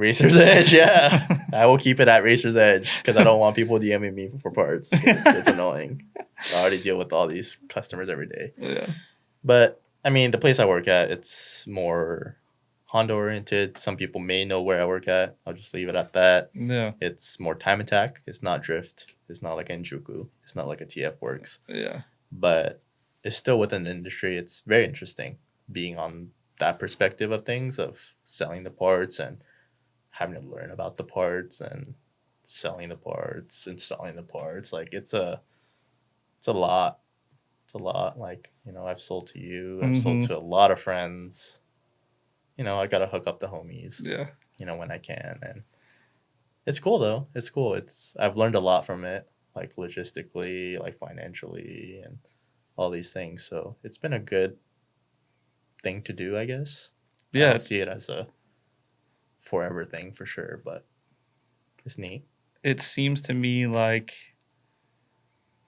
Racer's Edge, yeah. I will keep it at Racer's Edge because I don't want people DMing me for parts. It's annoying. I already deal with all these customers every day. Yeah. But, I mean, the place I work at, it's more Honda-oriented. Some people may know where I work at. I'll just leave it at that. Yeah. It's more time attack. It's not drift. It's not like Enjuku. It's not like a TF Works. Yeah. But it's still within the industry. It's very interesting being on that perspective of things, of selling the parts and having to learn about the parts and selling the parts, installing the parts. Like it's a lot. It's a lot. Like, you know, I've sold to you. I've sold to a lot of friends. You know, I got to hook up the homies. Yeah. You know, when I can. And it's cool though. It's cool. I've learned a lot from it, like logistically, like financially and all these things. So it's been a good thing to do, I guess. Yeah. I don't see it as a forever thing for sure, but it's neat. It seems to me like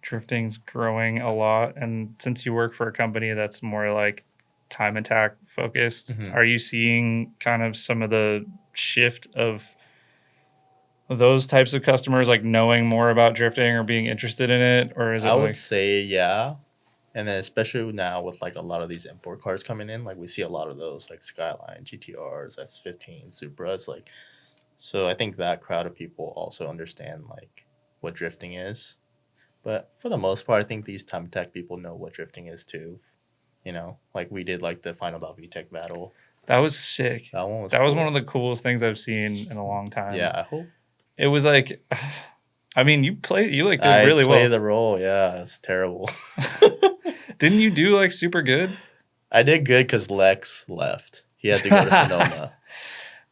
drifting's growing a lot, and since you work for a company that's more like time attack focused, are you seeing kind of some of the shift of those types of customers like knowing more about drifting or being interested in it? Or is it I would say yeah. And then especially now with like a lot of these import cars coming in, like we see a lot of those like Skyline, GTRs, S15, Supras, like, so I think that crowd of people also understand like what drifting is. But for the most part, I think these time attack people know what drifting is too. You know, like we did like the Final Bout VTEC battle. That was sick. That one was that was cool. one of the coolest things I've seen in a long time. Yeah, I hope. It was like, I mean, you did really I well. played the role, yeah. It's terrible. Didn't you do like super good? I did good because Lex left. He had to go to Sonoma.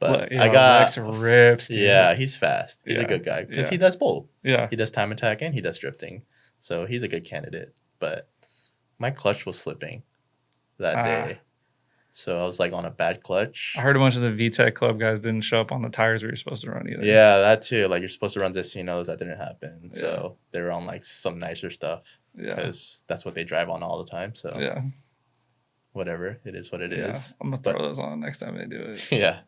But I got Lex rips, dude. Yeah, he's fast. He's Yeah. a good guy because Yeah. he does both. Yeah. He does time attack and he does drifting. So he's a good candidate. But my clutch was slipping that day. So I was like on a bad clutch. I heard a bunch of the VTEC club guys didn't show up on the tires we were supposed to run either. Yeah, that too. Like you're supposed to run Zestinos. That didn't happen. So they were on like some nicer stuff. Yeah. Because that's what they drive on all the time. So Yeah. whatever. It is what it is. I'm going to throw those on next time they do it. Yeah.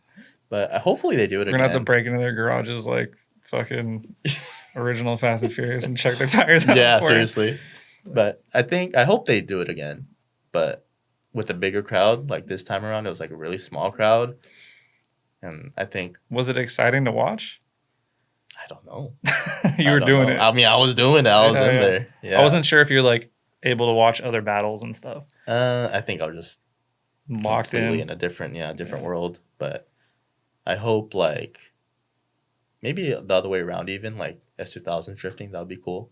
But hopefully they do it We're again. going to have to break into their garages like fucking original Fast and Furious and check their tires out. Yeah, for it. seriously. But I hope they do it again. But with a bigger crowd, like this time around, it was like a really small crowd. And I think... Was it exciting to watch? I don't know. You were doing it. I mean, I was doing it. I was in there. Yeah. I wasn't sure if you're like able to watch other battles and stuff. I think I was just Locked completely in a different world. But I hope like maybe the other way around, even like S2000 drifting, that would be cool.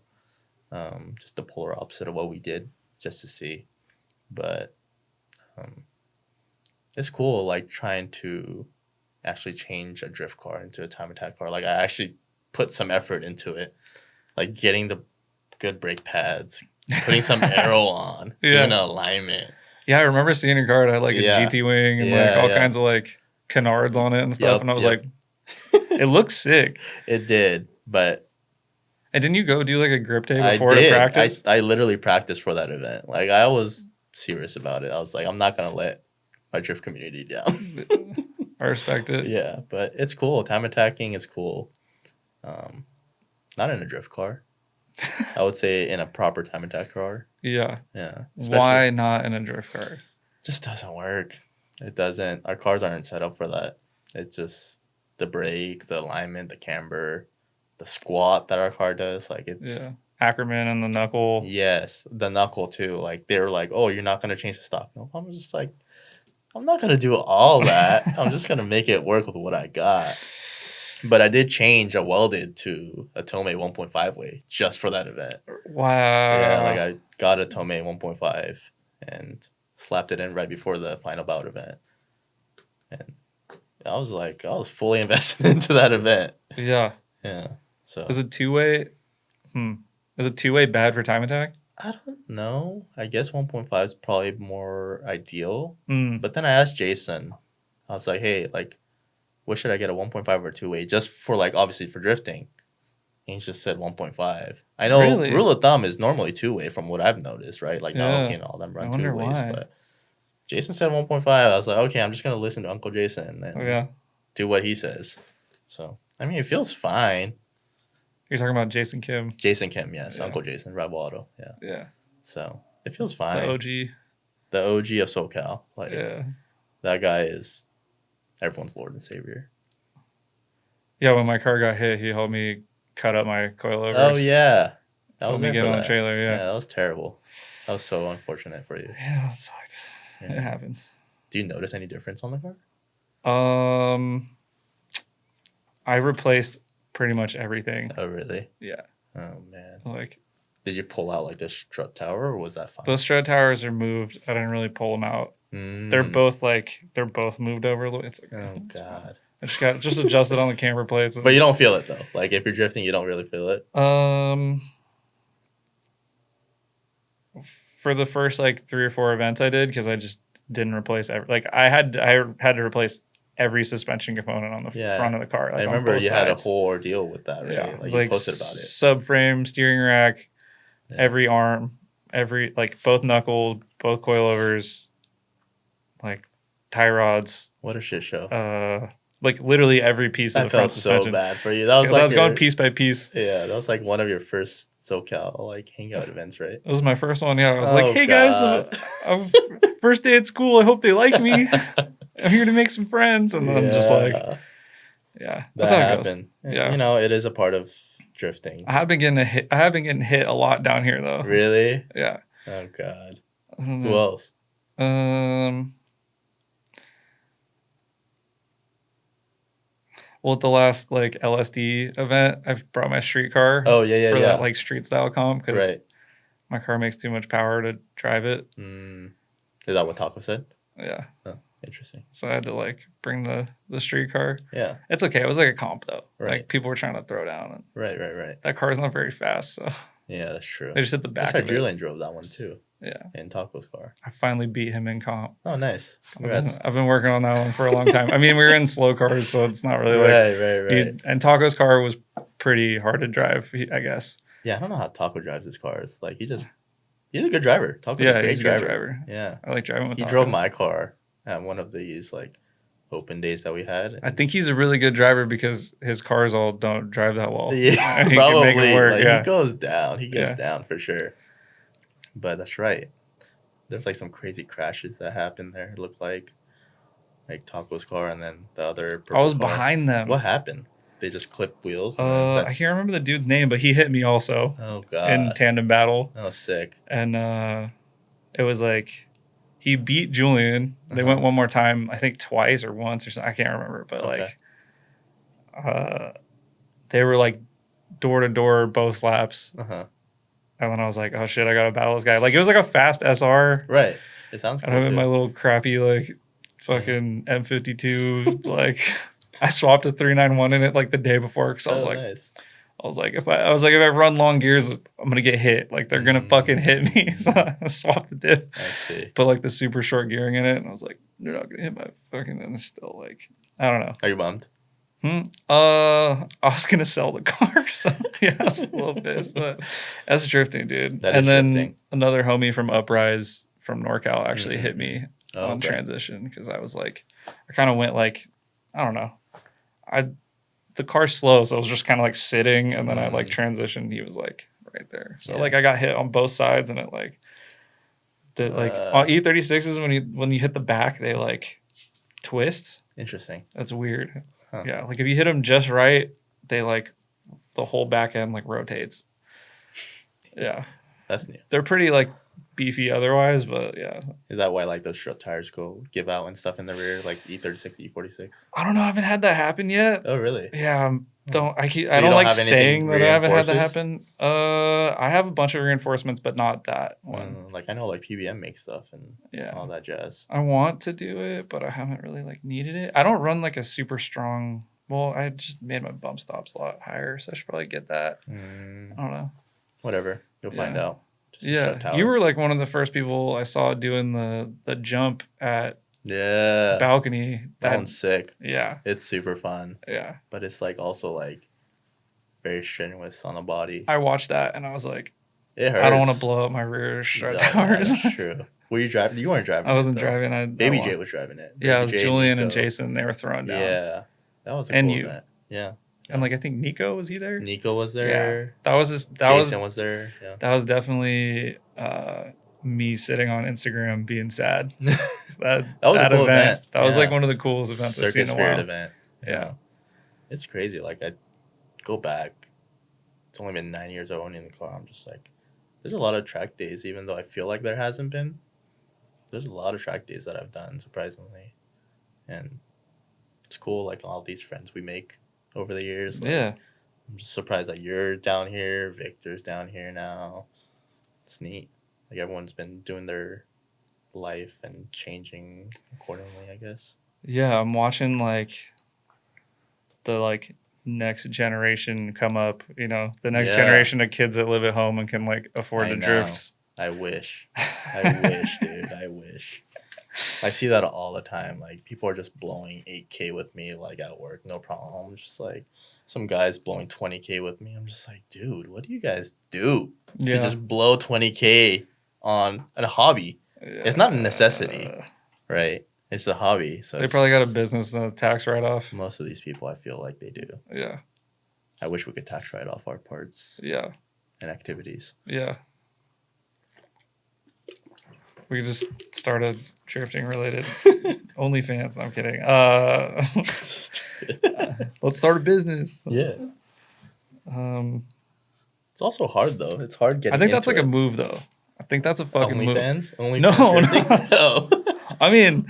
Just the polar opposite of what we did, just to see. But it's cool, like trying to actually change a drift car into a time attack car. Like I actually put some effort into it, like getting the good brake pads, putting some aero on, doing an alignment. Yeah, I remember seeing your car. It had like a GT wing and like all kinds of like canards on it and stuff. And I was like, it looks sick. It did, but. And didn't you go do like a grip day before to practice? I literally practiced for that event. Like I was serious about it. I was like, I'm not gonna let my drift community down. I respect it. Yeah, but it's cool. Time attacking is cool. Not in a drift car. I would say in a proper time attack car. Yeah. Yeah. Why not in a drift car? Just doesn't work. It doesn't. Our cars aren't set up for that. It's just the brakes, the alignment, the camber, the squat that our car does. Like it's Ackerman and the knuckle. Yes, the knuckle too. Like they were like, "Oh, you're not gonna change the stock." No, I'm just like, I'm not gonna do all that. I'm just gonna make it work with what I got. But I did change a welded to a Tomei 1.5 way just for that event. Wow. Yeah, like I got a Tomei 1.5 and slapped it in right before the final bout event. And I was fully invested into that event. Yeah. Yeah. So is it two-way? Is it two-way bad for time attack? I don't know. I guess 1.5 is probably more ideal. Mm. But then I asked Jason. I was like, hey, like, what should I get, a 1.5 or two-way? Just for, like, obviously for drifting. And he just said 1.5. I know rule of thumb is normally two-way from what I've noticed, right? Like, Naoki and all them run two ways. But Jason said 1.5. I was like, okay, I'm just going to listen to Uncle Jason and do what he says. So, I mean, it feels fine. You're talking about Jason Kim. Jason Kim, yes. Yeah. Uncle Jason, Rebel Auto. Yeah. Yeah. So, it feels fine. The OG. The OG of SoCal. Like, Yeah. that guy is everyone's Lord and Savior. Yeah, when my car got hit, he helped me cut up my coilovers. Oh, yeah. That Helped was me there get for on the that. trailer, yeah. Yeah, that was terrible. That was so unfortunate for you. Yeah, it sucked. Yeah. It happens. Do you notice any difference on the car? I replaced pretty much everything. Oh, really? Yeah. Oh, man. Like, Did you pull out like the strut tower, or was that fine? those strut towers are moved. I didn't really pull them out. They're both moved over a little. It's like, Oh, God. I just adjusted on the camber plates. But you don't feel it though. Like if you're drifting, you don't really feel it. For the first like 3 or 4 events I did, because I just didn't replace I had to replace every suspension component on the front of the car. Like I remember you had a whole ordeal with that, right? Yeah, Like you posted about it. Subframe, steering rack, every arm, both knuckles, both coilovers, like tie rods. What a shit show. Like literally every piece of the front suspension. So bad for you. That was I was going piece by piece. Yeah, that was like one of your first SoCal like hangout events, right? It was my first one. Yeah, I was like, "Hey guys, first day at school. I hope they like me. I'm here to make some friends." And then just like, yeah, that's how it goes. Yeah, you know, it is a part of drifting. I have been getting hit a lot down here though. Really? Yeah. Oh God. I don't know. Who else? Well, at the last like LSD event, I brought my street car. Oh yeah, for that like street style comp because right. my car makes too much power to drive it. Is that what Taco said? Yeah. Oh, interesting. So I had to like bring the street car. Yeah. It's okay. It was like a comp though. Right. Like people were trying to throw down. And right. that car's not very fast, so yeah, that's true. they just hit the back. That's why Julian drove that one too. Yeah. In Taco's car. I finally beat him in comp. Oh, nice. Congrats. I've been working on that one for a long time. I mean, we were in slow cars, so it's not really like right. And Taco's car was pretty hard to drive, I guess. Yeah, I don't know how Taco drives his cars. Like he's a good driver. Taco's a great driver. Yeah. I like driving with Taco. He drove my car at one of these like open days that we had. I think he's a really good driver because his cars all don't drive that well. Yeah, he probably. Can make it work. Like, he goes down. He gets down for sure. But that's right. There's like some crazy crashes that happened there. It looked like Taco's car and then the other. I was car. behind them. What happened? They just clipped wheels. I can't remember the dude's name, but he hit me also. Oh God! In tandem battle. That was sick. And it was like he beat Julian. They went one more time, I think twice or once or something. I can't remember, but like, they were like door to door both laps. And then I was like, oh shit, I gotta battle this guy. Like it was like a fast SR. Right. It sounds cool. And I'm in my little crappy like fucking M52. Like I swapped a 391 in it like the day before because I was nice. I was like, if I run long gears, I'm gonna get hit. Like they're gonna fucking hit me. So I swapped the diff. I see. Put like the super short gearing in it, and I was like, they're not gonna hit my fucking. And it's still like, I don't know. Are you bummed? I was gonna sell the car, so yeah, I was a little pissed, but that's drifting, dude. That is drifting. Another homie from Uprise from NorCal actually hit me on transition because I was like, I kind of went like, I don't know, the car's slow, so I was just kind of like sitting, and then I like transitioned. He was like right there, so like I got hit on both sides, and it like, on E36s when you hit the back, they like twist. Interesting. That's weird. Huh. Yeah, like if you hit them just right, they like the whole back end like rotates. Yeah, that's new. They're pretty like beefy otherwise, but yeah. Is that why like those strut tires give out and stuff in the rear, like E36, E46? I don't know. I haven't had that happen yet. Oh really? Yeah. I don't like saying that I haven't had that happen. I have a bunch of reinforcements, but not that one. Like I know like PBM makes stuff and all that jazz. I want to do it, but I haven't really like needed it. I don't run like a super strong. Well, I just made my bump stops a lot higher, so I should probably get that. I don't know. Whatever, you'll find out. Just you were like one of the first people I saw doing the jump at balcony. That one's sick. Yeah, it's super fun. Yeah, but it's like also like very strenuous on the body. I watched that and I was like, it hurts. I don't want to blow up my rear strut towers. That's true. Were you driving? You weren't driving. I wasn't driving. Baby J was driving it. Yeah, it was Julian and Jason. They were throwing down. Yeah, that was a and cool you. event. Yeah. And like I think Nico, was he there? Nico was Yeah, there. that was just Jason was there. Yeah. that was definitely me sitting on Instagram being sad. That was a cool event. That was Yeah. like one of the coolest events I've seen Circus in a while. Spirit event. Yeah. It's crazy. Like, I go back. It's only been 9 years of owning the car. I'm just like, there's a lot of track days, even though I feel like there hasn't been. There's a lot of track days that I've done, surprisingly. And it's cool, like, all these friends we make over the years. Like, Yeah. I'm just surprised that you're down here. Victor's down here now. It's neat. Like, everyone's been doing their life and changing accordingly, I guess. Yeah, I'm watching like the like next generation come up, you know, the next generation of kids that live at home and can like afford to drift. I wish. I wish, dude. I wish. I see that all the time. Like, people are just blowing 8K with me, like, at work, no problem. I'm just like, some guys blowing 20K with me. I'm just like, dude, what do you guys do to just blow 20K on a hobby? Yeah. It's not a necessity, right? It's a hobby. So they probably got a business and a tax write-off. Most of these people, I feel like they do. Yeah. I wish we could tax write off our parts. Yeah. And activities. Yeah. We could just start a drifting related OnlyFans. I'm kidding. Let's start a business. Yeah. It's also hard though. It's hard getting. I think that's like a move though. I think that's a fucking move. OnlyFans? No. I mean,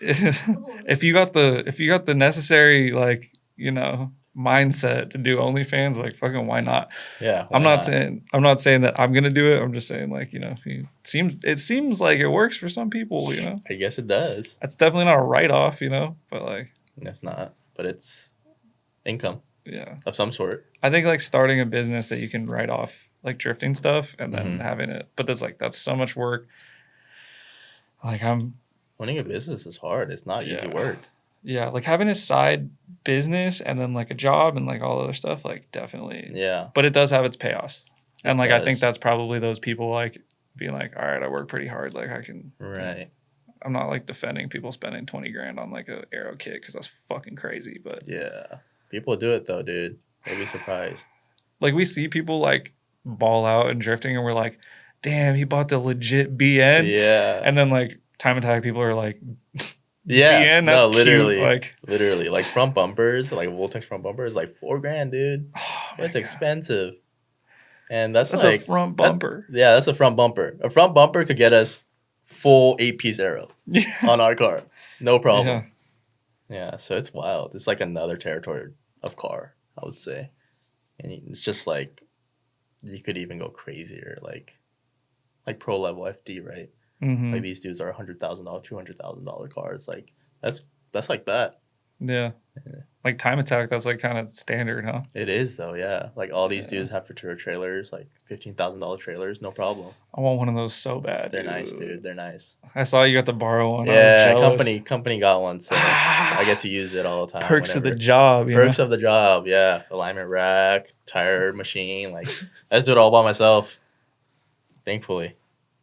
if you got the necessary, like, you know, mindset to do OnlyFans, like, fucking why not? Yeah. I'm not saying that I'm gonna do it. I'm just saying, like, you know, it seems like it works for some people, you know. I guess it does. That's definitely not a write-off, you know, but like, it's not. But it's income. Yeah. Of some sort. I think like starting a business that you can write off, like drifting stuff, and then having it, but that's so much work. Like, owning a business is hard. It's not easy work. Yeah, like having a side business and then like a job and like all other stuff, like, definitely. Yeah. But it does have its payoffs. And like, I think that's probably those people like being like, all right, I work pretty hard. Like, I can. Right. I'm not like defending people spending 20 grand on like a aero kit because that's fucking crazy. But yeah, people do it though, dude. They'd be surprised. Like, we see people like ball out and drifting and we're like, damn, he bought the legit BN. Yeah. And then like time attack people are like, yeah, BN, that's literally, cute. literally, like front bumpers, like Voltex front bumper is like $4 grand, dude. Oh, it's expensive, and that's like a front bumper. That's a front bumper. A front bumper could get us full 8-piece aero on our car, no problem. Yeah, so it's wild. It's like another territory of car, I would say, and it's just like you could even go crazier, like pro level FD, right? Mm-hmm. Like, these dudes are $100,000, $200,000 cars. Like, that's like that. Yeah. Like time attack, that's like kind of standard, huh? It is though, yeah. Like, all these dudes have Futura trailers, like $15,000 trailers, no problem. I want one of those so bad. They're nice, dude. They're nice. I saw you got to borrow one. Yeah, company got one, so I get to use it all the time. Perks of the job. Perks of the job, yeah. Alignment rack, tire machine, like, I just do it all by myself. Thankfully.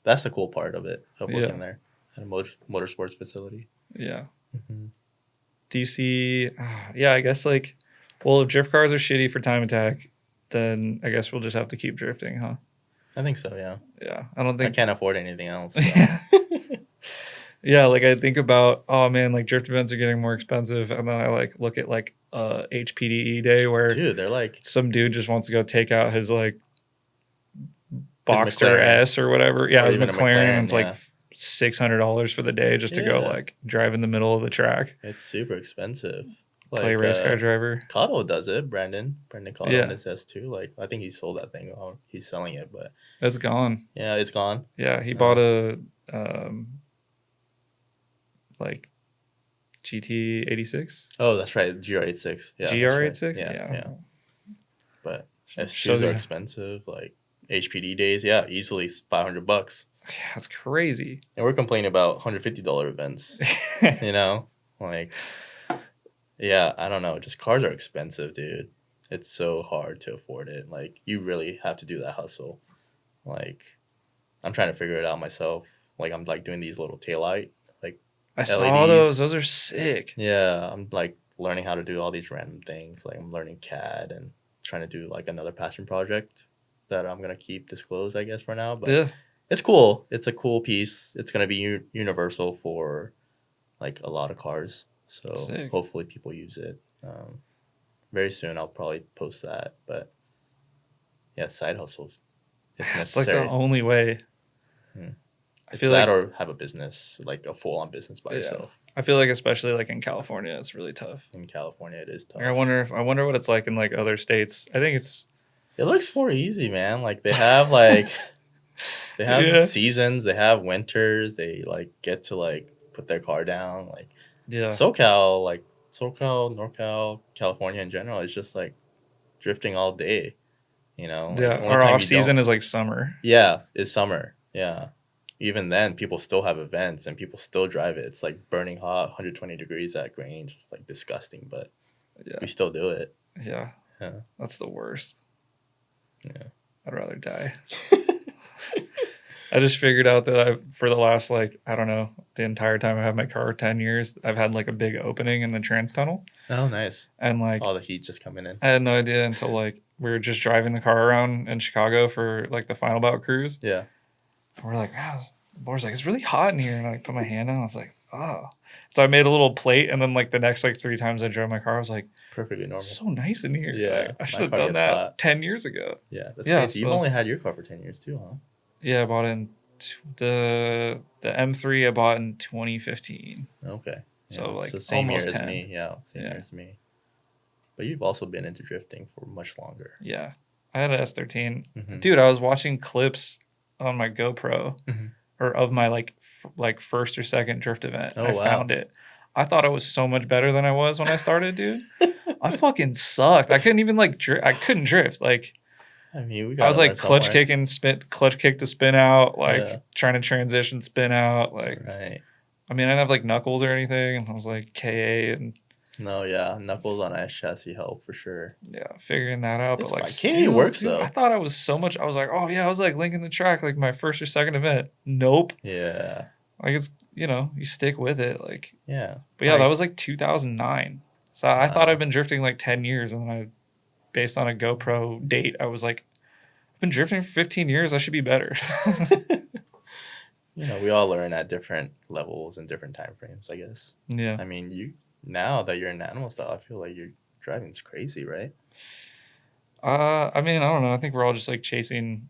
That's the cool part of it, of working there at a motorsports facility. Yeah. Mm-hmm. Do you see, I guess, like, well, if drift cars are shitty for time attack, then I guess we'll just have to keep drifting, huh? I think so, yeah. Yeah. I can't afford anything else. So. Yeah, like, I think about, oh, man, like, drift events are getting more expensive, and then I, like, look at, like, HPDE day where dude, they're like, some dude just wants to go take out his, like, Boxster S or whatever. Yeah, it was McLaren. It's like $600 for the day just to go like drive in the middle of the track. It's super expensive. Like, play race car driver. Cotto does it. Brandon Cotto on his S2. Like, I think he sold that thing. Oh, he's selling it, but it's gone. Yeah, it's gone. Yeah, he bought a like GT86. Oh, that's right, GR86. Yeah, GR86. Right. Yeah. But S2s are expensive. Like, HPD days, easily $500. Yeah, that's crazy. And we're complaining about $150 events. You know, like, yeah, I don't know. Just cars are expensive, dude. It's so hard to afford it. Like, you really have to do that hustle. Like, I'm trying to figure it out myself. Like, I'm like doing these little taillight, like, I LEDs. saw those. Those are sick. Yeah, I'm like learning how to do all these random things. Like I'm learning CAD and trying to do like another passion project that I'm gonna keep disclosed, I guess, for now. But Yeah. it's cool. It's a cool piece. It's gonna be universal for like a lot of cars. So Sick. hopefully people use it. Very soon I'll probably post that. But yeah, side hustles. It's It's like necessary. the only way. I It's feel that like or have a business, like a full on business by Yeah. yourself. I feel like especially like in California, it's really tough. In California, it is tough. Like, I wonder what it's like in like other states. I think it's It looks more easy, man. Like they have like they have Yeah. seasons, they have winters, they like get to like put their car down. Like yeah. SoCal, NorCal, California in general is just like drifting all day. You know? Like, Yeah. only Our time off you season don't- is like summer. Yeah, it's summer. Yeah. Even then, people still have events and people still drive it. It's like burning hot, 120 degrees at Grange. It's like disgusting, but Yeah. we still do it. Yeah. Yeah. That's the worst. Yeah. I'd rather die. I just figured out that for the last, like, I don't know, the entire time I've had my car, 10 years, I've had like a big opening in the trans tunnel. Oh, nice. And like, All the heat just coming in. I had no idea until like we were just driving the car around in Chicago for like the final bout cruise. Yeah. And we're like, wow, Laura's like, it's really hot in here. And I like, put my hand on, I was like, oh. So I made a little plate. And then like the next like 3 times I drove my car, I was like, Perfectly normal. it's so nice in here. Yeah, Like, I my should have car done gets that hot. 10 years ago. Yeah, that's Yeah, crazy. You've so- only had your car for 10 years too, huh? Yeah, I bought it in the M3 I bought in 2015. Okay. So, like, same year almost as 10. me. Yeah, same year Yeah. as me. But you've also been into drifting for much longer. Yeah. I had an S13. Mhm. Dude, I was watching clips on my GoPro Mhm. or of my like first or second drift event. Oh, I wow. found it. I thought I was so much better than I was when I started, dude. I fucking sucked. I couldn't even like I couldn't drift. Like I mean, we I got was like clutch kick to spin out, like Yeah. trying to transition spin out. Like Right. I mean, I didn't have like knuckles or anything, and I was like KA and No, yeah. Knuckles on ice chassis help for sure. yeah, figuring that out. It's But like, fine. KA still, works, dude, though. I thought I was so much. I was like, oh yeah, I was like linking the track like my first or second event. Nope. Yeah. Like it's you stick with it. Like, Yeah. but yeah, Like- that was like 2009. So I thought Wow. I'd been drifting like 10 years, and then based on a GoPro date, I was like, I've been drifting for 15 years. I should be better. We all learn at different levels and different time frames, I guess. yeah. I mean, now that you're in animal style, I feel like your driving's crazy, right? I mean, I don't know. I think we're all just like chasing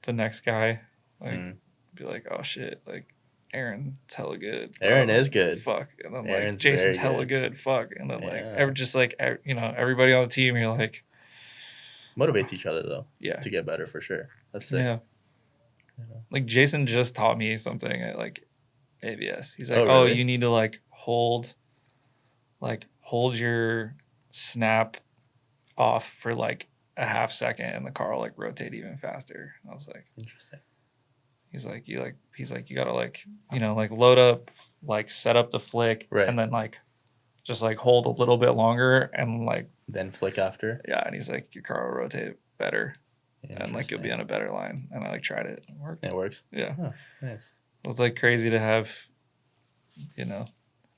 the next guy. Like, Mm. be like, oh shit, like Aaron's hella good. Aaron Oh, is good. Fuck. And then like Aaron's Jason's very hella good. Fuck. And then Yeah. everybody on the team, you're like, Motivates each other though yeah. to get better for sure. That's sick. Yeah. Yeah. Like Jason just taught me something at like ABS. He's like, Oh, oh, really? you need to hold your snap off for like a half second and the car will like rotate even faster. I was like, Interesting. he's like, you gotta like, load up, like set up the flick Right. and then like just like hold a little bit longer and like, Then flick after. yeah. And he's like, your car will rotate better and like you'll be on a better line. And I like tried it. It worked. It works. Yeah. Oh, nice. It's like crazy to have,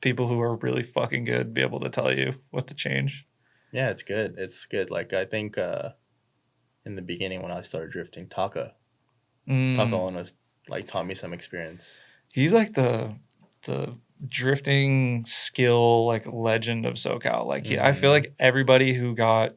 people who are really fucking good be able to tell you what to change. Yeah, it's good. It's good. Like I think in the beginning when I started drifting, Taka Owen was like taught me some experience. He's like the drifting skill like legend of SoCal. Like I feel like everybody who got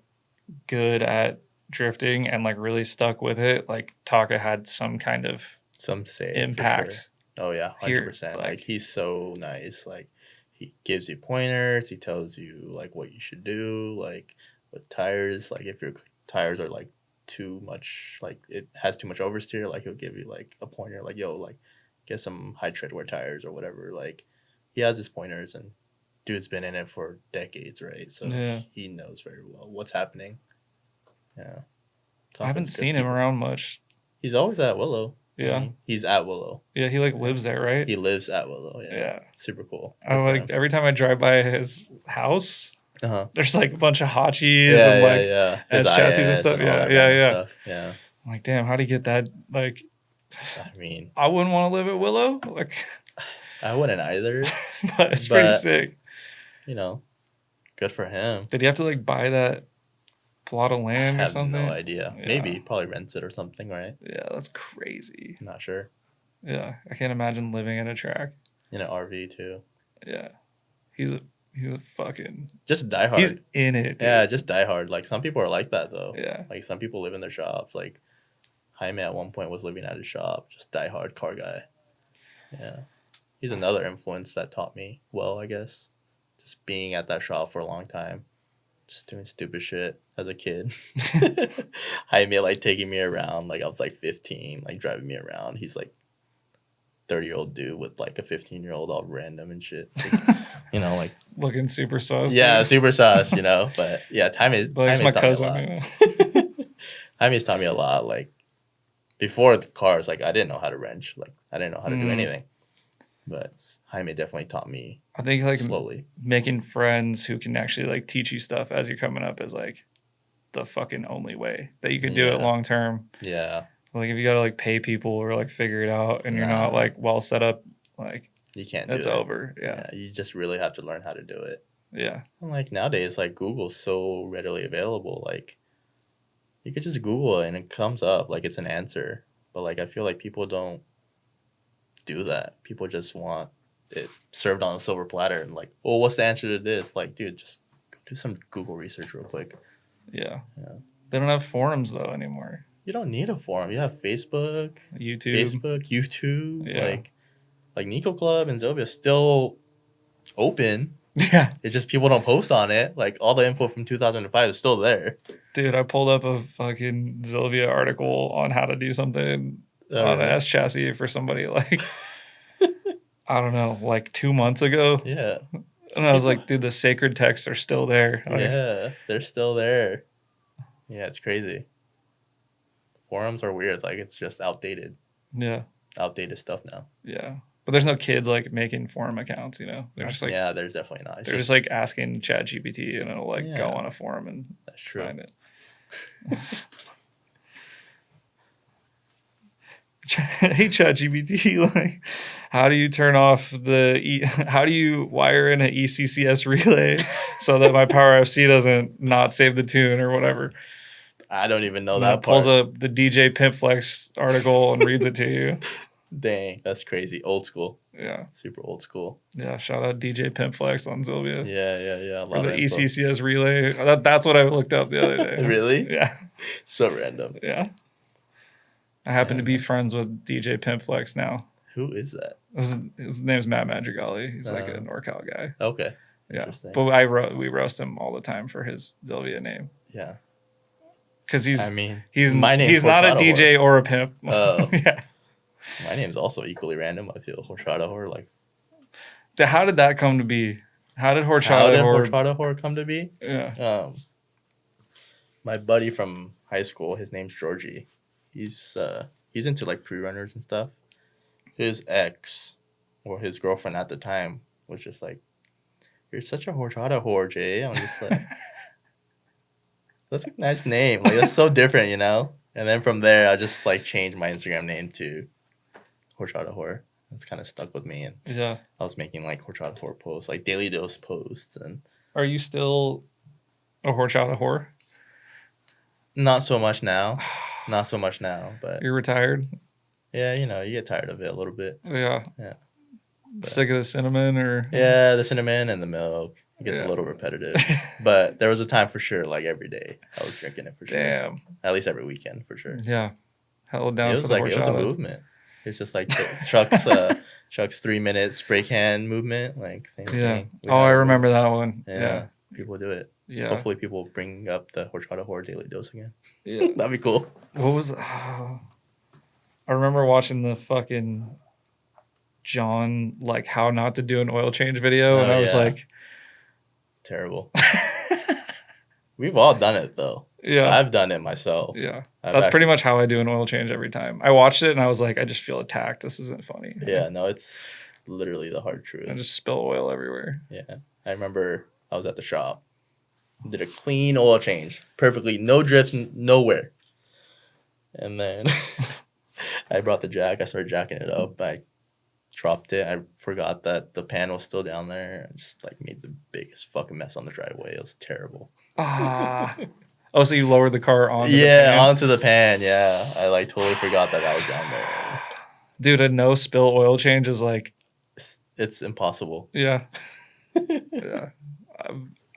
good at drifting and like really stuck with it, like Taka had some kind of Some say impact. For sure. Oh yeah, Here, 100%. like- Like he's so nice. Like he gives you pointers. He tells you like what you should do. Like with tires. Like if your tires are like too much, like it has too much oversteer. Like he'll give you like a pointer. Like yo, like get some high tread wear tires or whatever. Like he has his pointers and dude's been in it for decades, right? So Yeah. he knows very well what's happening. Yeah. I haven't Taka's good seen him people. around much. He's always at Willow. Yeah. He's at Willow. Yeah, he like lives there, right? He lives at Willow. Yeah. Yeah. Super cool. I like every time I drive by his house, Uh-huh. there's like a bunch of hotchies Yeah, and like yeah. and His chassis and IS stuff. all Yeah, that yeah, random yeah. stuff. Yeah. I'm like, damn, how'd he get that? Like, I mean, I wouldn't want to live at Willow. Like, I wouldn't either. but it's pretty But- sick. Good for him. Did he have to like buy that plot of I land or have something? no idea. Yeah. Maybe probably rents it or something, right? Yeah, that's crazy. I'm not sure. Yeah, I can't imagine living in a track. In an RV too. Yeah, he's a fucking. Just die hard. He's in it. Dude. Yeah, just die hard. Like some people are like that though. Yeah. Like some people live in their shops. Like Jaime at one point was living at his shop. Just die hard car guy. Yeah. He's another influence that taught me well, I guess. Just being at that shop for a long time. Just doing stupid shit as a kid. Jaime like taking me around. Like I was like 15, like driving me around. He's like 30-year-old dude with like a 15-year-old all random and shit. Like, you know, like looking super sus. yeah, dude. super sus, you know. But yeah, Jaime's Like, it's my taught me a cousin. lot. You know? Jaime's taught me a lot. Like before the cars, like I didn't know how to wrench. Like I didn't know how to do anything. But Jaime definitely taught me. I think like slowly making friends who can actually like teach you stuff as you're coming up is like the fucking only way that you could do it long term. Yeah. Like if you gotta like pay people or like figure it out and you're not like well set up, like you can't do it. It's over. Yeah. You just really have to learn how to do it. Yeah. And like nowadays, like Google's so readily available. Like you could just Google it and it comes up like it's an answer. But like I feel like people don't do that. People just want it served on a silver platter and like, oh, what's the answer to this? Like, dude, just go do some Google research real quick. Yeah. They don't have forums though anymore. You don't need a forum. You have Facebook, YouTube. Yeah. Like Nico Club and Zovia still open. Yeah. It's just people don't post on it. Like all the info from 2005 is still there. Dude, I pulled up a fucking Zilvia article on how to do something on an S chassis for somebody like I don't know, like 2 months ago. Yeah. And I was like, dude, the sacred texts are still there. Like, yeah, they're still there. Yeah, it's crazy. Forums are weird. Like it's just outdated. Yeah. Outdated stuff now. Yeah. But there's no kids like making forum accounts, you know? They're just like yeah, there's definitely not. They're just like asking ChatGPT and it'll like go on a forum and that's true. Find it. Hey ChatGPT, like, how do you turn off how do you wire in an ECCS relay so that my Power FC doesn't not save the tune or whatever? I don't even know and that it pulls part. up the DJ Pimpflex article and reads it to you. Dang, that's crazy. Old school. Yeah. Super old school. Yeah, shout out DJ Pimpflex on Zilvia. Yeah. Or the ECCS relay. That's what I looked up the other day. Really? Yeah. So random. Yeah. I happen to be friends with DJ Pimpflex now. Who is that? His name's Matt Madrigali. He's like a NorCal guy. Okay. Yeah. But we roast him all the time for his Zilvia name. Yeah. Because he's my name's he's not a DJ or a pimp. Oh. Yeah. My name's also equally random. I feel Horchata Whore. Like, how did that come to be? How did Horchata Whore come to be? Yeah. My buddy from high school, his name's Georgie. He's into like pre-runners and stuff. His ex, or his girlfriend at the time, was just like, "You're such a Horchata Whore, Jay." I'm just like, that's a nice name. Like that's so different, you know. And then from there, I just like changed my Instagram name to Horchata Whore. It's kind of stuck with me, and I was making like Horchata Whore posts, like daily dose posts. And are you still a Horchata Whore? Not so much now, but you're retired. Yeah, you know, you get tired of it a little bit. Yeah. Sick of the cinnamon, or the cinnamon and the milk. It gets a little repetitive, but there was a time for sure, like every day, I was drinking it for sure. Damn. At least every weekend for sure. Yeah. Held down. It was like it was a movement. It's just like Chuck's 3-minute spray can movement, like same thing. I remember that one. Yeah. People do it. Yeah. Hopefully people bring up the Horchata Whore daily dose again. Yeah. That'd be cool. What was I remember watching the fucking John, like, how not to do an oil change video, and I was like, terrible. We've all done it though. Yeah. I've done it myself. Yeah. That's pretty much how I do an oil change every time. I watched it and I was like, I just feel attacked. This isn't funny. Yeah, no, it's literally the hard truth. I just spill oil everywhere. Yeah. I remember I was at the shop. Did a clean oil change. Perfectly. No drips, nowhere. And then I brought the jack. I started jacking it up. I dropped it. I forgot that the pan was still down there. I just like made the biggest fucking mess on the driveway. It was terrible. Ah. Oh, so you lowered the car onto the Yeah, pan? onto the pan. Yeah, I like totally forgot that was down there. Dude, a no spill oil change is like, It's impossible. yeah. Yeah.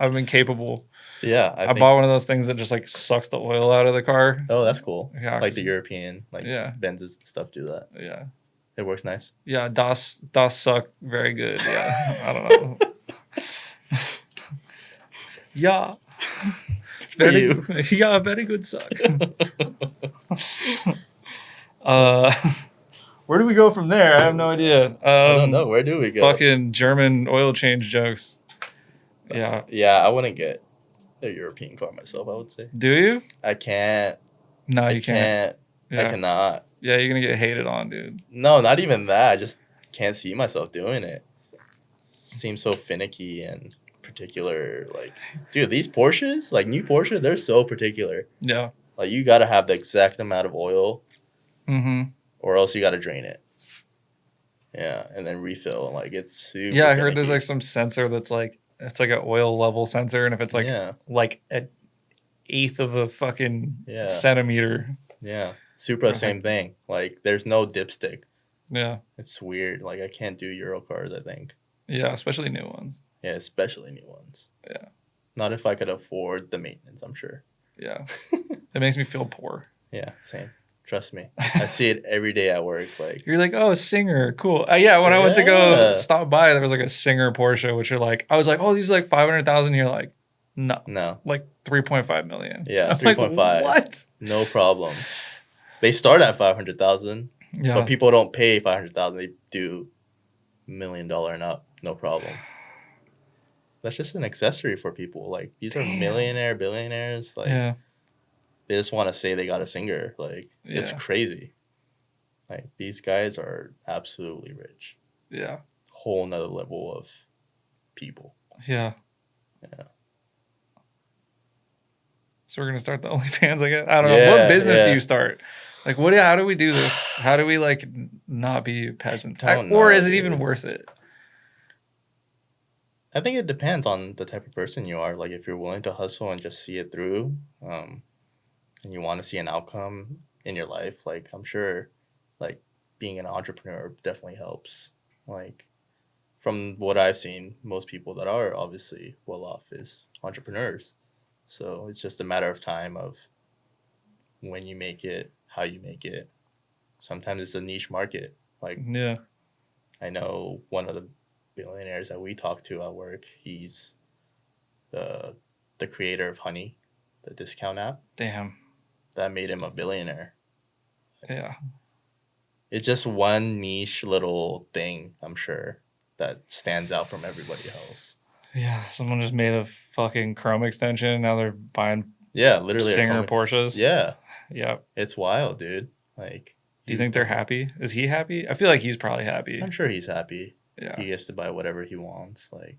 I've been capable. Yeah, I bought one of those things that just like sucks the oil out of the car. Oh, that's cool. Yeah, Like the European, like Benzes and stuff do that. Yeah. It works nice. Yeah, Das suck very good. Yeah. I don't know. Yeah. Very good. Yeah, very good suck. Where do we go from there? I have no idea. I don't know. Where do we go? Fucking German oil change jokes. Yeah. Yeah, I wouldn't get a European car myself, I would say. Do you? I can't. No, you can't. Yeah. I cannot. Yeah, you're going to get hated on, dude. No, not even that. I just can't see myself doing it. Seems so finicky and particular. Like, dude, these Porsches, like new Porsche, they're so particular. Yeah. Like, you got to have the exact amount of oil. Mm-hmm. Or else you got to drain it. Yeah, and then refill. Like, it's super Yeah, I heard finicky. there's like some sensor that's like, it's like an oil level sensor. And if it's like, like an eighth of a fucking centimeter. Yeah. Supra, same thing. Like, there's no dipstick. Yeah. It's weird. Like, I can't do Euro cars, I think. Yeah, especially new ones. Yeah, especially new ones. Yeah. Not if I could afford the maintenance, I'm sure. Yeah. It makes me feel poor. Yeah, same. Trust me. I see it every day at work. Like, you're like, oh, Singer, cool. Yeah, when I went to go stop by, there was like a Singer Porsche, which are like, I was like, oh, these are like 500,000. You're like, no, like 3.5 million. Yeah, 3.5. Like, what? No problem. They start at 500,000. Yeah. But people don't pay 500,000. They do $1 million and up. No problem. That's just an accessory for people. Like, these are millionaire, billionaires. Like, they just want to say they got a Singer. Like, it's crazy. Like, these guys are absolutely rich. Yeah. Whole nother level of people. Yeah. Yeah. So we're going to start the OnlyFans, I guess? I don't know. What business do you start? Like, how do we do this? How do we, like, not be peasants? Or is it even worth it? I think it depends on the type of person you are. Like, if you're willing to hustle and just see it through, and you want to see an outcome in your life, like, I'm sure, like, being an entrepreneur definitely helps. Like, from what I've seen, most people that are obviously well off is entrepreneurs. So it's just a matter of time of when you make it, how you make it. Sometimes it's a niche market. Like, I know one of the billionaires that we talk to at work, he's the creator of Honey, the discount app. Damn. That made him a billionaire. Yeah. It's just one niche little thing, I'm sure, that stands out from everybody else. Yeah, someone just made a fucking Chrome extension. Now they're buying literally Singer Porsches. Yeah. Yeah. It's wild, dude. Like, do you think they're happy? Is he happy? I feel like he's probably happy. I'm sure he's happy. Yeah. He gets to buy whatever he wants. Like,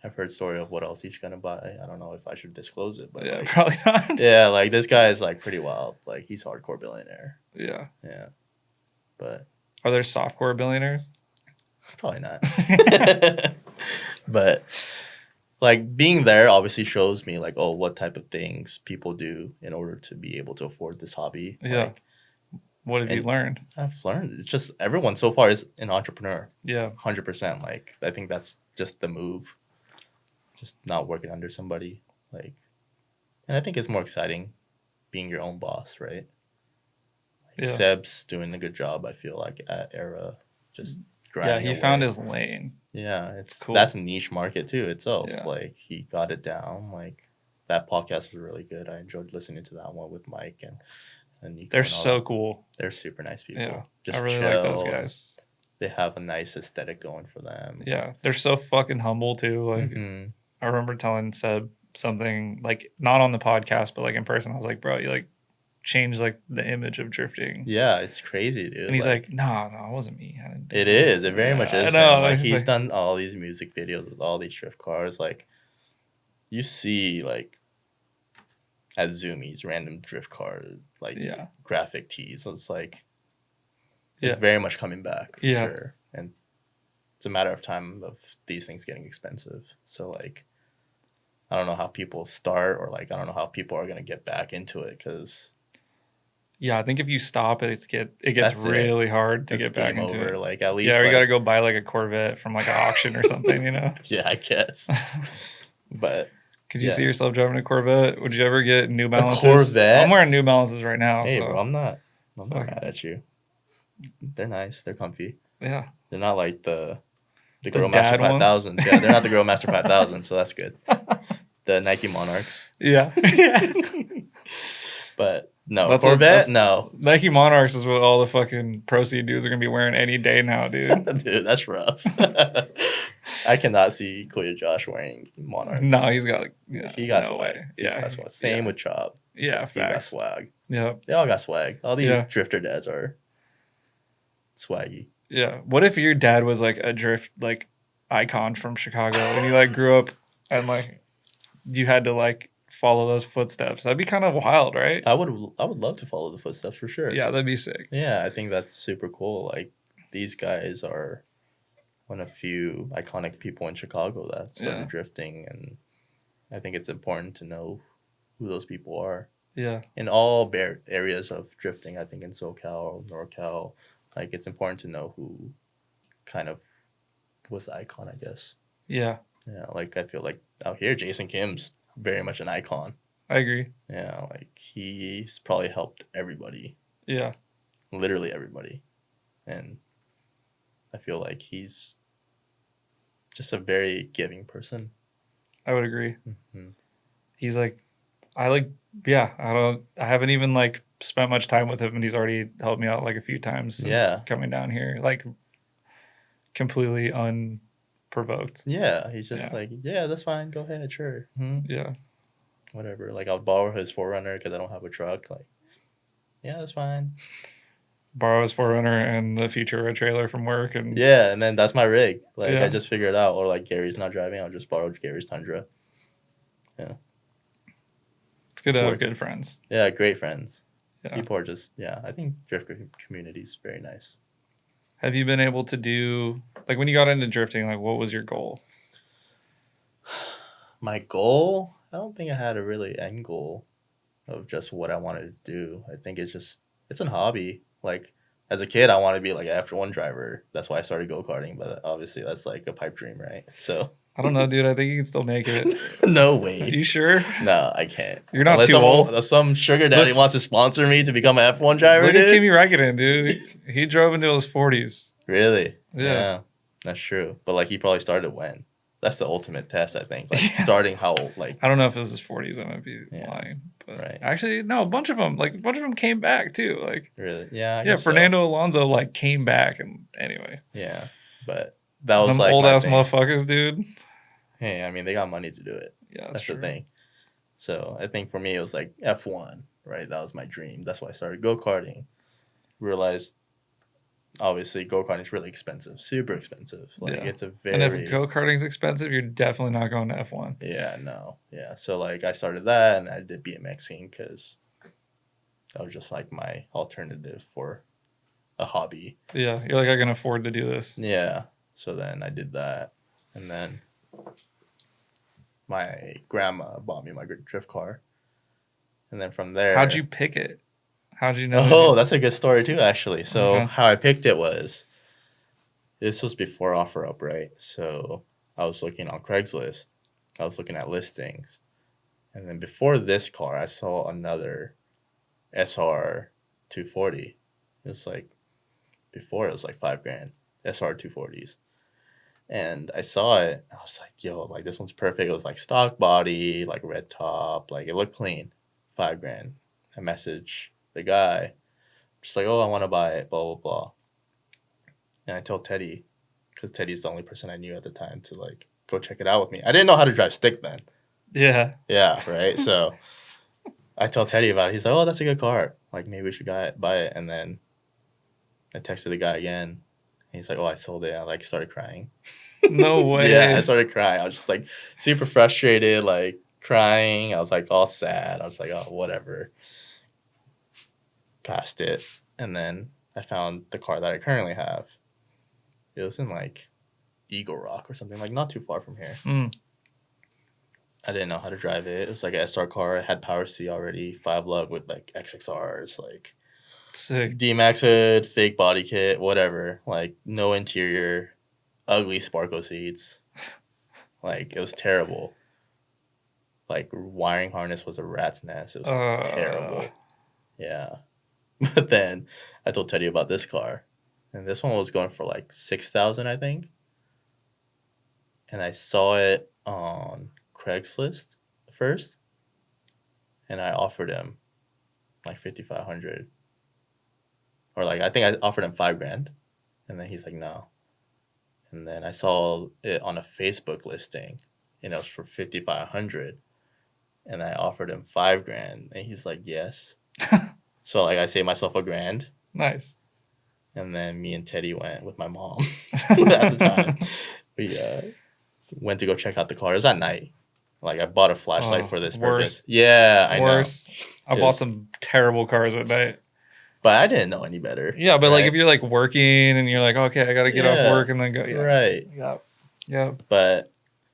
I've heard story of what else he's gonna buy. I don't know if I should disclose it, but like, probably not. Yeah, like this guy is like pretty wild. Like, he's hardcore billionaire. Yeah. Yeah. But are there softcore billionaires? Probably not. But like, being there obviously shows me like, oh, what type of things people do in order to be able to afford this hobby. Yeah. Like, what have you learned? I've learned. It's just everyone so far is an entrepreneur. Yeah. 100%. Like, I think that's just the move. Just not working under somebody. Like, and I think it's more exciting being your own boss, right? Like, Seb's doing a good job, I feel like, at Era. Just grinding he found his lane. Yeah, it's cool. That's a niche market too itself. Yeah. Like, he got it down. Like, that podcast was really good. I enjoyed listening to that one with Mike and Nico. They're so cool. They're super nice people. Yeah, just I really chill. like those guys. They have a nice aesthetic going for them. Yeah, they're so fucking humble too. Like, I remember telling Seb something, like, not on the podcast, but like in person. I was like, bro, you like changed like the image of drifting. Yeah, it's crazy, dude. And he's like, no, it wasn't me. It is. It very much is. I know. Like, he's done all these music videos with all these drift cars. Like, you see, like, at Zoomies, random drift car, like, graphic tees. So it's like, it's very much coming back, for sure. And it's a matter of time of these things getting expensive. So like, I don't know how people start, or like I don't know how people are gonna get back into it, because Yeah, I think if you stop it, it gets That's it. really hard to it's get back game into over. it. Like at least Yeah, or you like, gotta go buy like a Corvette from like an auction or something, you know? yeah, I guess. But Could you yeah. see yourself driving a Corvette? Would you ever get New Balances? Corvette? I'm wearing New Balances right now. Hey, so. bro, I'm not Fuck. mad at you. They're nice. They're comfy. Yeah. They're not like the The Girl dad Master ones? 5000s. Yeah, they're not the Girl Master 5000, so that's good. The Nike Monarchs. Yeah. But no, That's Corvette, no. Nike Monarchs is what all the fucking proceed dudes are gonna be wearing any day now, dude. Dude, that's rough. I cannot see Clear Josh wearing Monarchs. No, he's got He got no swag. way. He's Yeah. got swag. Same with Chop. Yeah, He got facts. swag. Yeah. They all got swag. All these Yeah. drifter dads are swaggy. Yeah. What if your dad was like a drift like icon from Chicago and you like grew up and like you had to like follow those footsteps? That'd be kind of wild, right? I would love to follow the footsteps for sure. Yeah, that'd be sick. Yeah, I think that's super cool. Like, these guys are one of few iconic people in Chicago that started drifting, and I think it's important to know who those people are. Yeah. In all areas of drifting, I think in SoCal, NorCal, like, it's important to know who kind of was the icon, I guess. Yeah. Yeah, like, I feel like out here, Jason Kim's very much an icon. I agree. Yeah, like, he's probably helped everybody. Yeah. Literally everybody. And I feel like he's just a very giving person. I would agree. Mm-hmm. He's like, I haven't even like spent much time with him and he's already helped me out like a few times since coming down here. Like completely unprovoked. Yeah, he's just like, yeah, that's fine. Go ahead, sure. Mm-hmm. Yeah. Whatever. Like, I'll borrow his 4Runner because I don't have a truck. Like, yeah, that's fine. Borrow his 4Runner and the future a trailer from work. And yeah, and then that's my rig. Like, I just figured out, or like Gary's not driving, I'll just borrow Gary's Tundra. Yeah. It's good to have good friends. Yeah, great friends. Yeah. People are just, I think drift community is very nice. Have you been able to do, like when you got into drifting, like what was your goal? My goal? I don't think I had a really end goal of just what I wanted to do. I think it's a hobby. Like, as a kid, I wanted to be like an F1 driver. That's why I started go-karting, but obviously that's like a pipe dream, right? So I don't know, dude. I think you can still make it. No way. Are you sure? No, I can't. You're not too old. Some sugar daddy wants to sponsor me to become an F1 driver, Look dude. at Kimi Räikkönen, dude. He drove into his 40s. Really? Yeah. That's true. But like, he probably started when? That's the ultimate test, I think. Like, starting how old? Like, I don't know if it was his 40s. I might be lying. But actually, no, a bunch of them came back too. Like, really? Yeah. I yeah, guess Fernando Alonso like came back, and anyway. Yeah, but that was them like old ass motherfuckers, dude. Hey, I mean, they got money to do it. Yeah, that's the thing. So I think for me, it was like F1, right? That was my dream. That's why I started go-karting. Realized, obviously, go-karting is really expensive, super expensive. Like, it's a very... And if go-karting is expensive, you're definitely not going to F1. Yeah, no. Yeah, so, like, I started that, and I did BMXing because that was just, like, my alternative for a hobby. Yeah, you're like, I can afford to do this. Yeah, so then I did that, and then my grandma bought me my drift car. And then from there... How'd you pick it? How'd you know? Oh, that's a good story too, actually. So how I picked it was, this was before OfferUp, right? So I was looking on Craigslist. I was looking at listings. And then before this car, I saw another SR 240. It was like, before it was like $5,000, SR 240s. And I saw it. I was like, yo, like, this one's perfect. It was like stock body, like red top, like it looked clean. $5,000. I messaged the guy, just like, oh, I want to buy it, blah, blah, blah. And I told Teddy, because Teddy's the only person I knew at the time, to like go check it out with me. I didn't know how to drive stick then. Yeah. Yeah, right? So I told Teddy about it. He's like, oh, that's a good car. Like, maybe we should buy it. And then I texted the guy again. And he's like, oh, I sold it. I like started crying. No way. Yeah, I started crying. I was just like super frustrated, like crying. I was like all sad. I was like, oh, whatever. Passed it. And then I found the car that I currently have. It was in like Eagle Rock or something, like not too far from here. Mm. I didn't know how to drive it. It was like an SR car. It had power C already, 5 lug with like XXRs, like Sick. D-Max hood, fake body kit, whatever. Like no interior, ugly Sparko seats. Like it was terrible. Like wiring harness was a rat's nest. It was terrible. Yeah. But then I told Teddy about this car, and this one was going for like 6,000, I think. And I saw it on Craigslist first, and I offered him like 5,500, or like I think I offered him $5,000, and then he's like no. And then I saw it on a Facebook listing, and it was for 5,500, and I offered him $5,000, and he's like yes. So like I saved myself $1,000. Nice. And then me and Teddy went with my mom at the time. We went to go check out the car. It was at night. Like I bought a flashlight for this purpose. Yeah, I know. I bought some terrible cars at night. But I didn't know any better. Yeah, but right? like if you're like working and you're like, okay, I gotta get off work and then go. Yeah. Right. Yeah. Yeah. But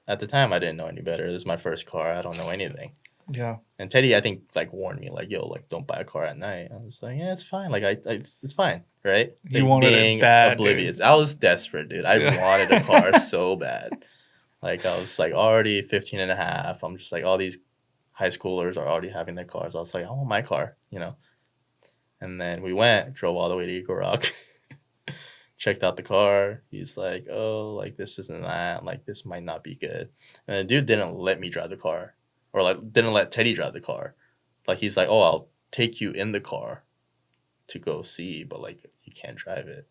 at the time, I didn't know any better. This is my first car. I don't know anything. Yeah. And Teddy, I think, like warned me, like, yo, like don't buy a car at night. I was like, yeah, it's fine. Like it's fine, right? You wanted it bad, oblivious. dude. I was desperate, dude. I wanted a car so bad. Like I was like already 15 and a half. I'm just like, all these high schoolers are already having their cars. I was like, I want my car, you know? And then we drove all the way to Eagle Rock, checked out the car. He's like, oh, like this isn't that. Like this might not be good. And the dude didn't let me drive the car, or like didn't let Teddy drive the car. Like he's like, oh, I'll take you in the car to go see, but like you can't drive it.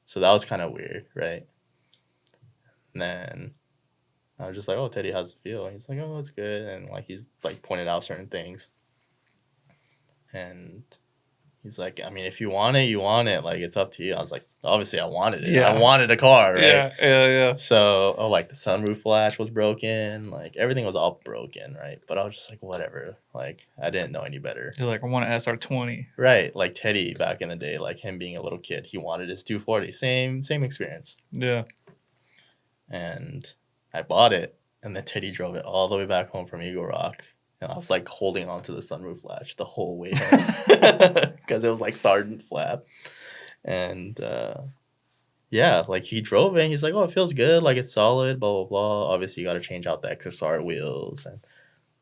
So that was kind of weird, right? And then I was just like, oh, Teddy, how's it feel? And he's like, oh, it's good. And like he's like pointed out certain things. And he's like, I mean, if you want it, you want it. Like, it's up to you. I was like, obviously, I wanted it. Yeah. I wanted a car, right? Yeah. So, like, the sunroof latch was broken. Like, everything was all broken, right? But I was just like, whatever. Like, I didn't know any better. You're like, I want an SR20. Right. Like, Teddy, back in the day, like, him being a little kid, he wanted his 240. Same experience. Yeah. And I bought it. And then Teddy drove it all the way back home from Eagle Rock. And I was like holding onto the sunroof latch the whole way home because it was like starting to flap. And yeah, like he drove it and he's like, oh, it feels good. Like it's solid, blah, blah, blah. Obviously, you got to change out the XSR wheels and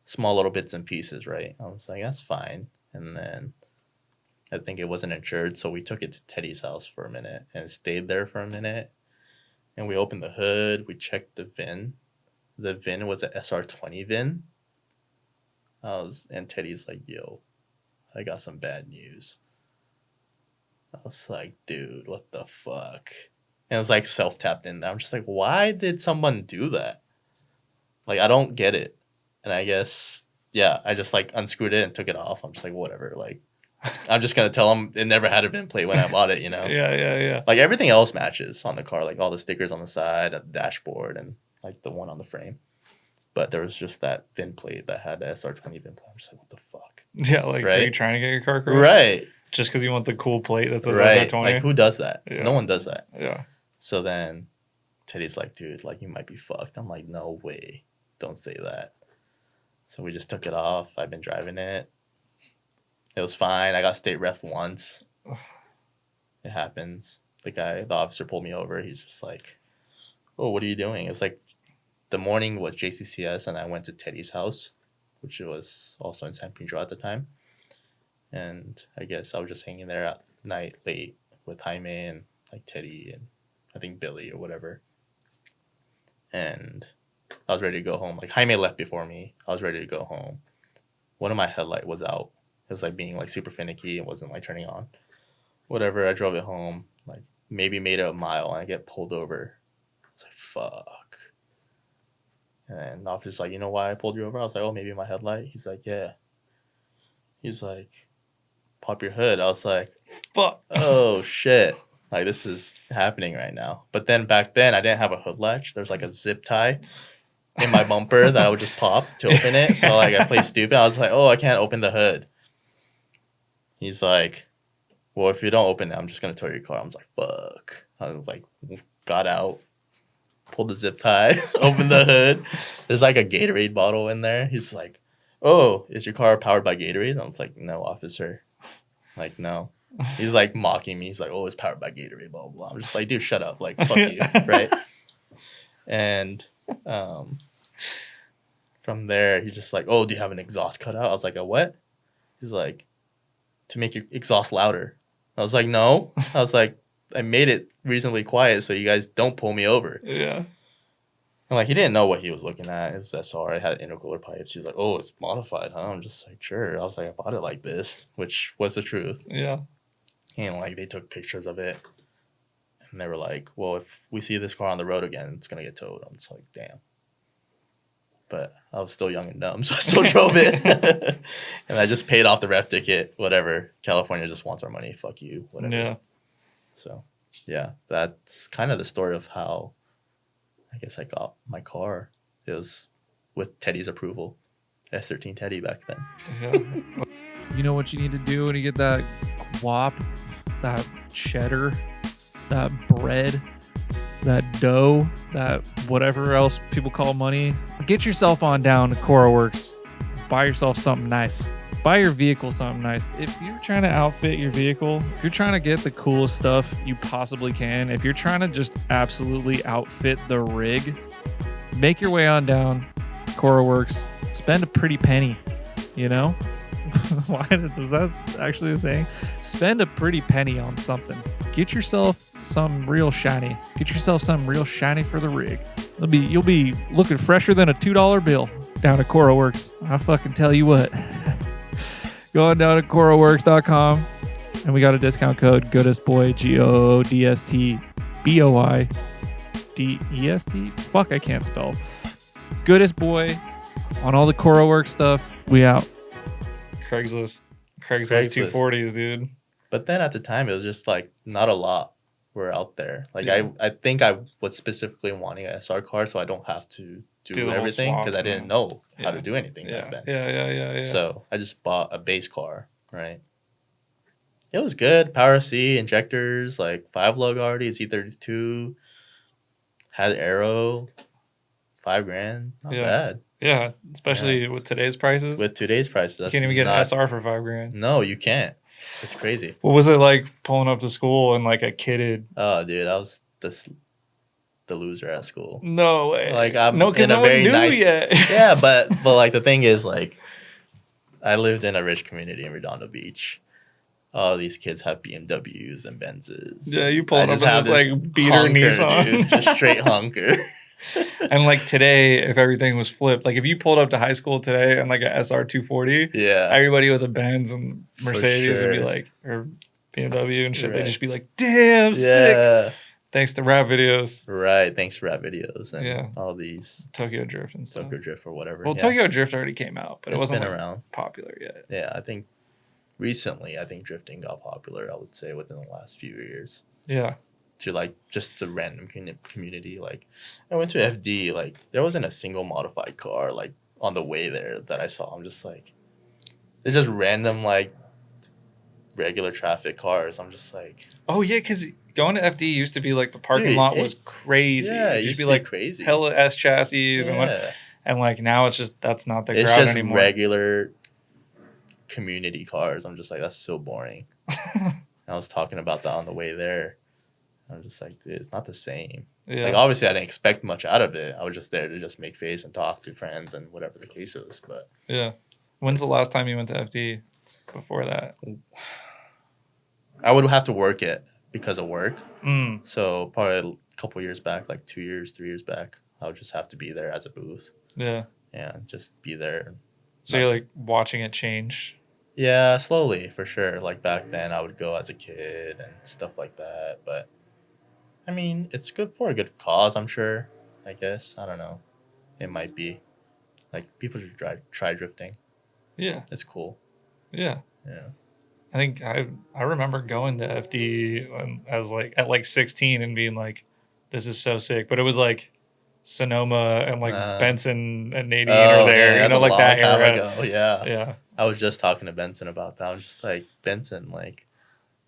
small little bits and pieces, right? I was like, that's fine. And then I think it wasn't insured. So we took it to Teddy's house for a minute and it stayed there for a minute. And we opened the hood. We checked the VIN. The VIN was an SR20 VIN. And Teddy's like, yo, I got some bad news. I was like, dude, what the fuck? And it was like self-tapped in there. I'm just like, why did someone do that? Like, I don't get it. And I guess, yeah, I just like unscrewed it and took it off. I'm just like, whatever. Like, I'm just going to tell him it never had a VIN plate when I bought it, you know? Yeah. Like, everything else matches on the car. Like, all the stickers on the side, the dashboard, and like the one on the frame. But there was just that VIN plate that had the SR20 VIN plate. I'm just like, what the fuck? Yeah, like, right? Are you trying to get your car crushed? Right. Just because you want the cool plate that says right. SR20? Like, who does that? Yeah. No one does that. Yeah. So then Teddy's like, dude, like, you might be fucked. I'm like, no way. Don't say that. So we just took it off. I've been driving it. It was fine. I got state ref once. It happens. The officer pulled me over. He's just like, oh, what are you doing? It was like, the morning was JCCS, and I went to Teddy's house, which was also in San Pedro at the time. And I guess I was just hanging there at night late with Jaime and like Teddy and I think Billy or whatever. And I was ready to go home. Like Jaime left before me. I was ready to go home. One of my headlight was out. It was like being like super finicky and wasn't like turning on. Whatever, I drove it home. Like maybe made it a mile and I get pulled over. I was like, fuck. And the officer's like, you know why I pulled you over? I was like, oh, maybe my headlight. He's like, yeah. He's like, pop your hood. I was like, fuck. Oh, shit. Like, this is happening right now. But then back then, I didn't have a hood latch. There's like a zip tie in my bumper that I would just pop to open it. So, like, I played stupid. I was like, oh, I can't open the hood. He's like, well, if you don't open it, I'm just going to tow your car. I was like, fuck. I was like, got out. pulled the zip tie, opened the hood. There's like a Gatorade bottle in there. He's like, "Oh, is your car powered by Gatorade?" And I was like, "No, officer." Like, no. He's like mocking me. He's like, "Oh, it's powered by Gatorade, blah, blah, blah." I'm just like, dude, shut up. Like, fuck you, right? And from there, he's just like, "Oh, do you have an exhaust cutout?" I was like, "A what?" He's like, "To make your exhaust louder." I was like, "No." I was like, "I made it reasonably quiet so you guys don't pull me over." Yeah. And like, he didn't know what he was looking at. His SR, it had intercooler pipes. He's like, "Oh, it's modified, huh?" I'm just like, "Sure." I was like, "I bought it like this," which was the truth. Yeah. And like, they took pictures of it. And they were like, "Well, if we see this car on the road again, it's going to get towed." I'm just like, damn. But I was still young and dumb, so I still drove it. And I just paid off the ref ticket, whatever. California just wants our money. Fuck you, whatever. Yeah. So, yeah, that's kind of the story of how I guess I got my car. It was with Teddy's approval. S13 Teddy back then. Yeah. You know what you need to do when you get that guap, that cheddar, that bread, that dough, that whatever else people call money? Get yourself on down to CoraWorks. Buy yourself something nice. Buy your vehicle something nice. If you're trying to outfit your vehicle, if you're trying to get the coolest stuff you possibly can, if you're trying to just absolutely outfit the rig, make your way on down CoraWorks. Spend a pretty penny, you know? Why was that actually a saying? Spend a pretty penny on something. Get yourself something real shiny. Get yourself something real shiny for the rig. You'll be looking fresher than a $2 bill down at CoraWorks. I fucking tell you what. Go on down to CoraWorks.com and we got a discount code GoodestBoy, GODST. Fuck, I can't spell. Goodest Boy on all the CoraWorks stuff. We out. Craigslist 240s, dude. But then at the time, it was just like not a lot were out there. Like, Yeah. I think I was specifically wanting an SR car so I don't have to Do do the whole everything swap, because I didn't know how to do anything Yeah. back then. Yeah. So I just bought a base car, right? It was good. Power C, injectors, like 5 lug already, Z32, had aero, $5,000. Not Yeah. bad. Yeah, especially with today's prices. With today's prices, You that's can't even get an not, SR for $5,000. No, you can't. It's crazy. What was it like pulling up to school and like a kidded? Oh, dude, I was the loser at school. No way. Like, I'm no, because in a no one very knew nice. yet. Yeah, but like the thing is, like, I lived in a rich community in Redondo Beach. All these kids have BMWs and Benzes. Yeah, you pulled up in have this like beater hunker, Nissan. dude, just straight hunker. And like today, if everything was flipped, like if you pulled up to high school today and like a SR 240, Yeah, everybody with a Benz and Mercedes would be sure. like, or BMW and shit, Right. they'd just be like, damn, sick. Yeah, Thanks to rap videos, right. Thanks for rap videos and Yeah. all these Tokyo Drift and stuff. Tokyo Drift or whatever. Well, yeah. Tokyo Drift already came out, but it It's wasn't been like, around. popular yet. Yeah, I think recently, drifting got popular. I would say within the last few years. Yeah. To like just the random community. Like, I went to FD, like there wasn't a single modified car like on the way there that I saw. I'm just like, they're just random like regular traffic cars. I'm just like, Oh yeah, because going to FD used to be like the parking Dude, lot it- was crazy. yeah, It it used used to to be be like crazy. hella S chassis Yeah. and like now it's just that's not the It's crowd just anymore. regular community cars. I'm just like, that's so boring. I was talking about that on the way there. I'm just like, dude, it's not the same. Yeah. Like, obviously, I didn't expect much out of it. I was just there to just make face and talk to friends and whatever the case is. But Yeah. When's the last time you went to FD before that? I would have to work it because of work. Mm. So probably a couple years back, like 2 years, 3 years back, I would just have to be there as a booth Yeah. and just be there. So you're like watching it change. Yeah, slowly, for sure. Like back then, I would go as a kid and stuff like that. But I mean, it's good for a good cause, I'm sure. I guess. I don't know. It might be. Like, people should try drifting. Yeah. It's cool. Yeah. Yeah. I think I remember going to FD as like at like 16 and being like, this is so sick. But it was like Sonoma and like Benson and Nadine are there. yeah, You know, like that era. Ago. Yeah. Yeah. I was just talking to Benson about that. I was just like, Benson, like,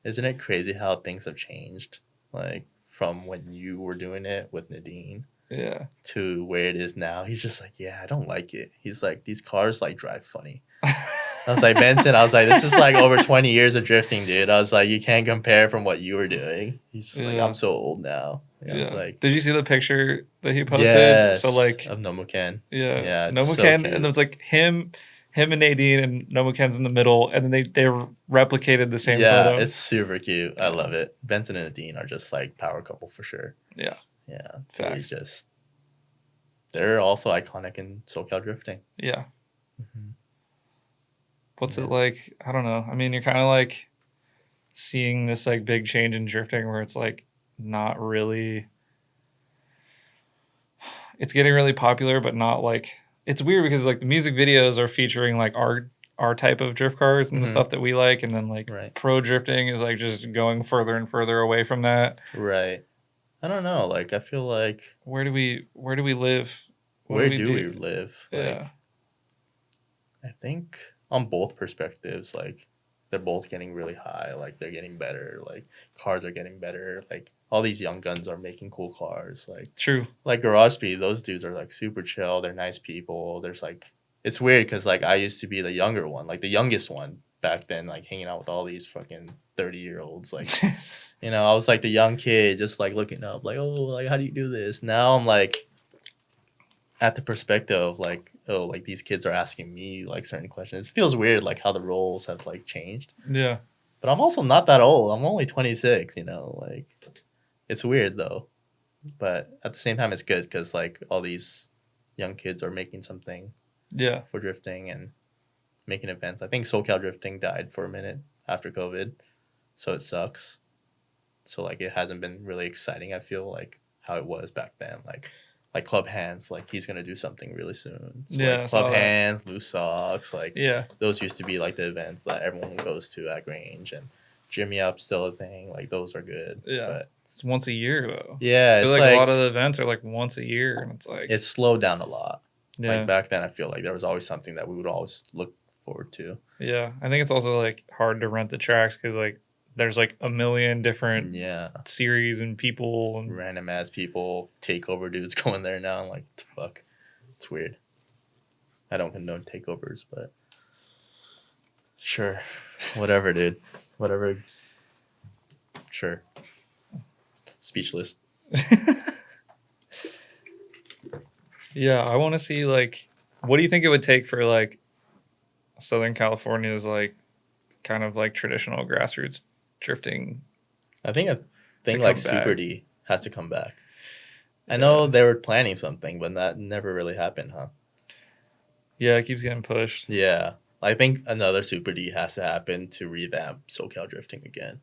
isn't it crazy how things have changed? Like, from when you were doing it with Nadine Yeah. to where it is now. He's just like, yeah, I don't like it. He's like, these cars like drive funny. I was like, Benson, I was like, this is like over 20 years of drifting, dude. I was like, you can't compare from what you were doing. He's just like, I'm so old now. And I was like, did you see the picture that he posted? yes, So like of Nomuken. yeah, Yeah, it's Nomuken, so and cute. there was like him and Nadine, and Nomuken's in the middle, and then they replicated the same Yeah, photo. it's super cute. I love it. Benson and Nadine are just like power couple for sure. Yeah. Yeah. Facts. They're also iconic in SoCal drifting. Yeah. Mm-hmm. What's it like? I don't know. I mean, you're kind of like seeing this like big change in drifting where it's like not really, it's getting really popular, but not like, it's weird because like the music videos are featuring like our type of drift cars and the stuff that we like, and then like pro drifting is like just going further and further away from that. Right. I don't know. Like I feel like where do we live? Where do we live? Yeah. Like, I think on both perspectives, like they're both getting really high. Like they're getting better. Like cars are getting better. Like all these young guns are making cool cars. Like true. Like Garage Speed, those dudes are like super chill. They're nice people. There's like it's weird because like I used to be the younger one, like the youngest one back then, like hanging out with all these fucking 30-year-olds. Like you know, I was like the young kid, just like looking up, like, oh, like how do you do this? Now I'm like at the perspective of like, oh, like these kids are asking me like certain questions. It feels weird, like how the roles have like changed. Yeah. But I'm also not that old. I'm only 26. You know, like it's weird though. But at the same time, it's good because like all these young kids are making something. Yeah. For drifting and making events. I think SoCal drifting died for a minute after COVID, so it sucks. So like it hasn't been really exciting. I feel like how it was back then. Like Club Hands, like he's gonna do something really soon. So yeah. Like Club Hands, Loose Socks, like yeah. Those used to be like the events that everyone goes to at Grange, and Jimmy Up's still a thing. Like those are good. Yeah. But it's once a year though. Yeah. I feel like a lot of the events are like once a year, and it's like it's slowed down a lot. Yeah. Like back then, I feel like there was always something that we would always look forward to. Yeah, I think it's also like hard to rent the tracks because like there's like a million different series and people and random ass people, takeover dudes going there now. I'm like, what the fuck? It's weird. I don't condone takeovers, but sure, whatever, dude, whatever. Sure. Speechless. Yeah, I want to see like, what do you think it would take for like Southern California's like kind of like traditional grassroots drifting? I think a thing like Super D has to come back. I know they were planning something, but that never really happened, huh? Yeah, it keeps getting pushed. Yeah. I think another Super D has to happen to revamp SoCal drifting again.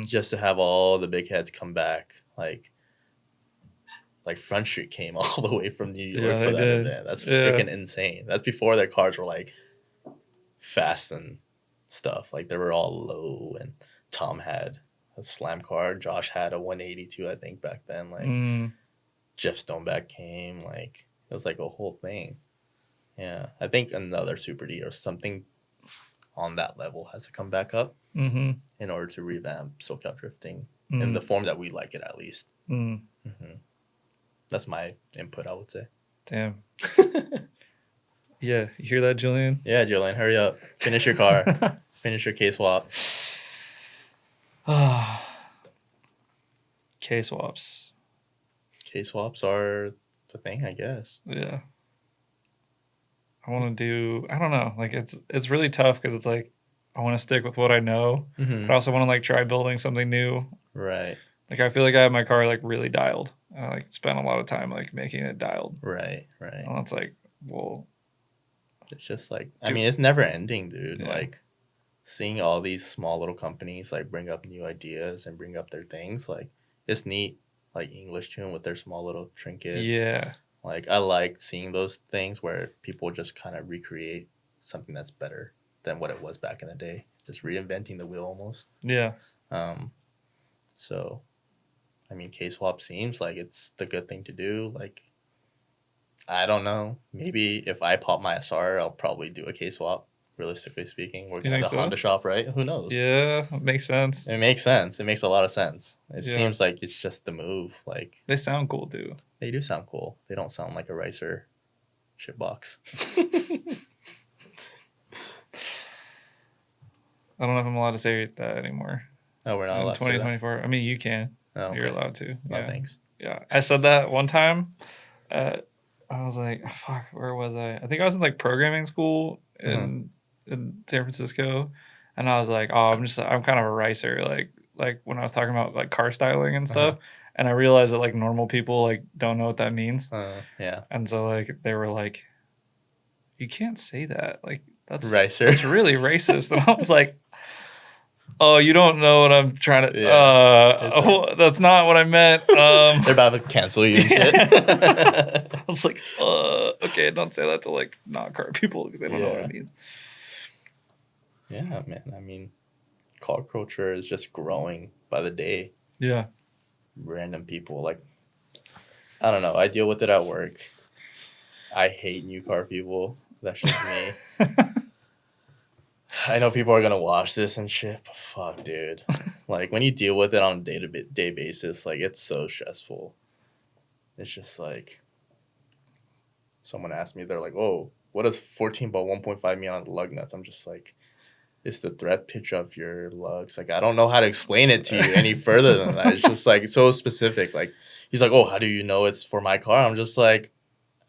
Just to have all the big heads come back. Like Front Street came all the way from New York for that event. That's freaking insane. That's before their cars were like fast and stuff. Like they were all low, and Tom had a slam car. Josh had a 182, I think, back then. Like Jeff Stoneback came. Like it was like a whole thing. Yeah, I think another Super D or something on that level has to come back up in order to revamp SoCal drifting in the form that we like it, at least. That's my input, I would say. Damn. Yeah, you hear that, Julian? Yeah, Julian, hurry up. Finish your car. Finish your K-swap. K-swaps. K-swaps are the thing, I guess. Yeah. I want to do, I don't know, like it's really tough because it's like I want to stick with what I know, but I also want to like try building something new. Right. Like I feel like I have my car like really dialed. I like spent a lot of time like making it dialed. Right. And it's like, well, it's just like, I mean, it's never ending, dude. Yeah. Like seeing all these small little companies like bring up new ideas and bring up their things, like it's neat. Like English Tune with their small little trinkets. Yeah. Like I like seeing those things where people just kind of recreate something that's better than what it was back in the day. Just reinventing the wheel almost. Yeah. So, I mean, K-swap seems like it's the good thing to do. Like, I don't know. Maybe if I pop my SR, I'll probably do a K-swap. realistically speaking. You Working at think the so? Honda shop, right? Who knows? Yeah, it makes sense. It makes sense. It makes a lot of sense. It Yeah. seems like it's just the move. Like, They sound cool too. they do sound cool. They don't sound like a ricer shitbox. I don't know if I'm allowed to say that anymore. No, we're not In allowed to say that. 2024. I mean, you can. Oh, You're okay. allowed to. No, Yeah. thanks. Yeah. I said that one time. I was like, oh, fuck, where was I? I think I was in like programming school in San Francisco. And I was like, oh, I'm kind of a ricer. Like when I was talking about like car styling and stuff. And I realized that like normal people like don't know what that means. Yeah. And so like they were like, you can't say that. Like that's Ricer. That's really racist. And I was like, oh, you don't know what I'm trying to. That's not what I meant. They're about to cancel you and shit. I was like, okay, don't say that to like not car people because they don't know what it means. Yeah, man. I mean, car culture is just growing by the day. Yeah. Random people, like, I don't know. I deal with it at work. I hate new car people. That's just me. I know people are gonna watch this and shit, but fuck, dude. Like, when you deal with it on a day-to-day basis, like, it's so stressful. It's just like, someone asked me, they're like, oh, what does 14 by 1.5 mean on the lug nuts? I'm just like, it's the thread pitch of your lugs. Like, I don't know how to explain it to you any further than that. It's just like, so specific. Like, he's like, oh, how do you know it's for my car? I'm just like,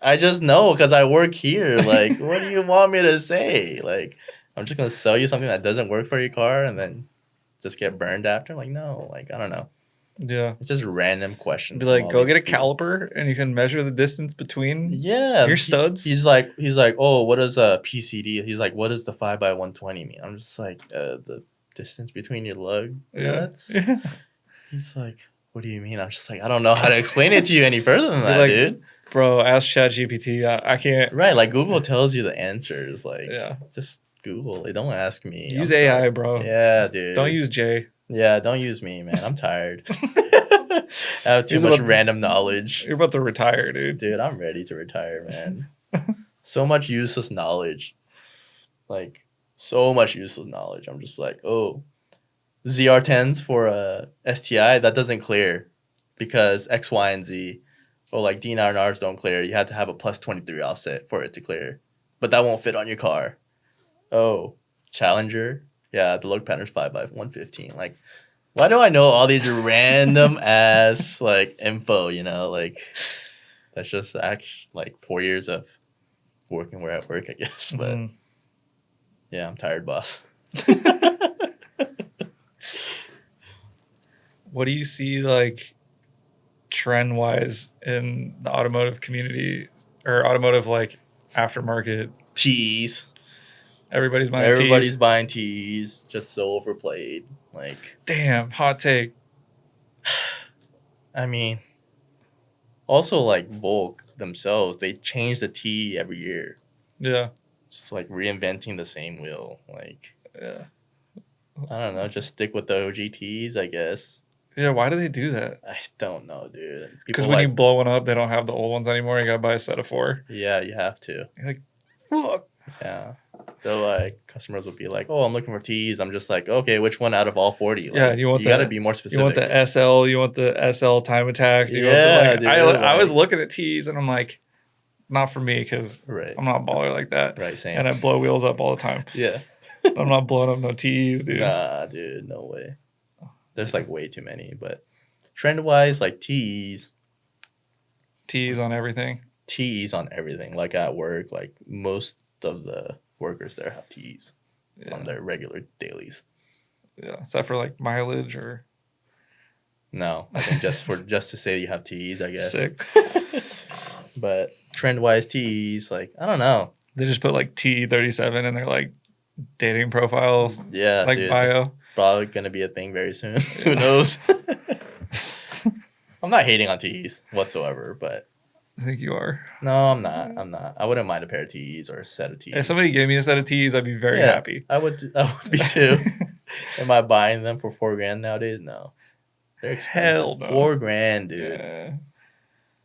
I just know because I work here. Like, what do you want me to say? Like, I'm just going to sell you something that doesn't work for your car and then just get burned after? Like, no. Like, I don't know. Yeah. It's just random questions. Be like, go get a caliper and you can measure the distance between your studs. He's like, oh, what is a PCD? He's like, what does the 5 by 120 mean? I'm just like, the distance between your lug nuts? Yeah. He's like, what do you mean? I'm just like, I don't know how to explain it to you any further than that, like, dude. Bro, ask ChatGPT. I can't. Right, like Google tells you the answers. Like, yeah. Just Google it. Don't ask me. Use AI, bro. Yeah, dude. Don't use J. Yeah, don't use me, man. I'm tired. I have too much random knowledge. You're about to retire, dude. Dude, I'm ready to retire, man. So much useless knowledge. Like, so much useless knowledge. I'm just like, oh, ZR10s for STI, that doesn't clear because X, Y, and Z. Or like D9Rs don't clear. You have to have a plus 23 offset for it to clear. But that won't fit on your car. Oh, Challenger. Yeah, the lug pattern's 5 by 115. Like, why do I know all these random ass like info? You know, like that's just like 4 years of working where I work, I guess. But yeah, I'm tired, boss. What do you see like trend wise in the automotive community or automotive like aftermarket? Tees. Everybody's buying tees. Just so overplayed. Like, damn, hot take. I mean, also like Volk themselves, they change the tee every year. Yeah. Just like reinventing the same wheel. Like, yeah. I don't know. Just stick with the OG tees, I guess. Yeah, why do they do that? I don't know, dude. Because when you blow one up, they don't have the old ones anymore. You gotta buy a set of 4. Yeah, you have to. You're like, fuck. Yeah. So like customers will be like, "Oh, I'm looking for tees." I'm just like, "Okay, which one out of all 40?" Like, you got to be more specific. You want the SL? You want the SL time attack? Dude, I was looking at tees and I'm like, not for me because I'm not a baller like that. Right, same. And I blow wheels up all the time. Yeah. I'm not blowing up no tees, dude. Nah, dude, no way. There's like way too many, but trend wise, like tees on everything. Tees on everything. Like at work, like most of the workers there have tees on their regular dailies. Yeah, except for like mileage or. No, I think just to say you have tees, I guess. Sick. But trend wise, tees, like I don't know. They just put like T37 in their like dating profile. Yeah, like dude, bio. Probably gonna be a thing very soon. Who knows? I'm not hating on tees whatsoever, but I think you are. No, I'm not. I wouldn't mind a pair of tees or a set of tees. If somebody gave me a set of tees, I'd be very happy. I would be too. Am I buying them for $4,000 nowadays? No. They're expensive. Hell no. $4,000, dude. Yeah.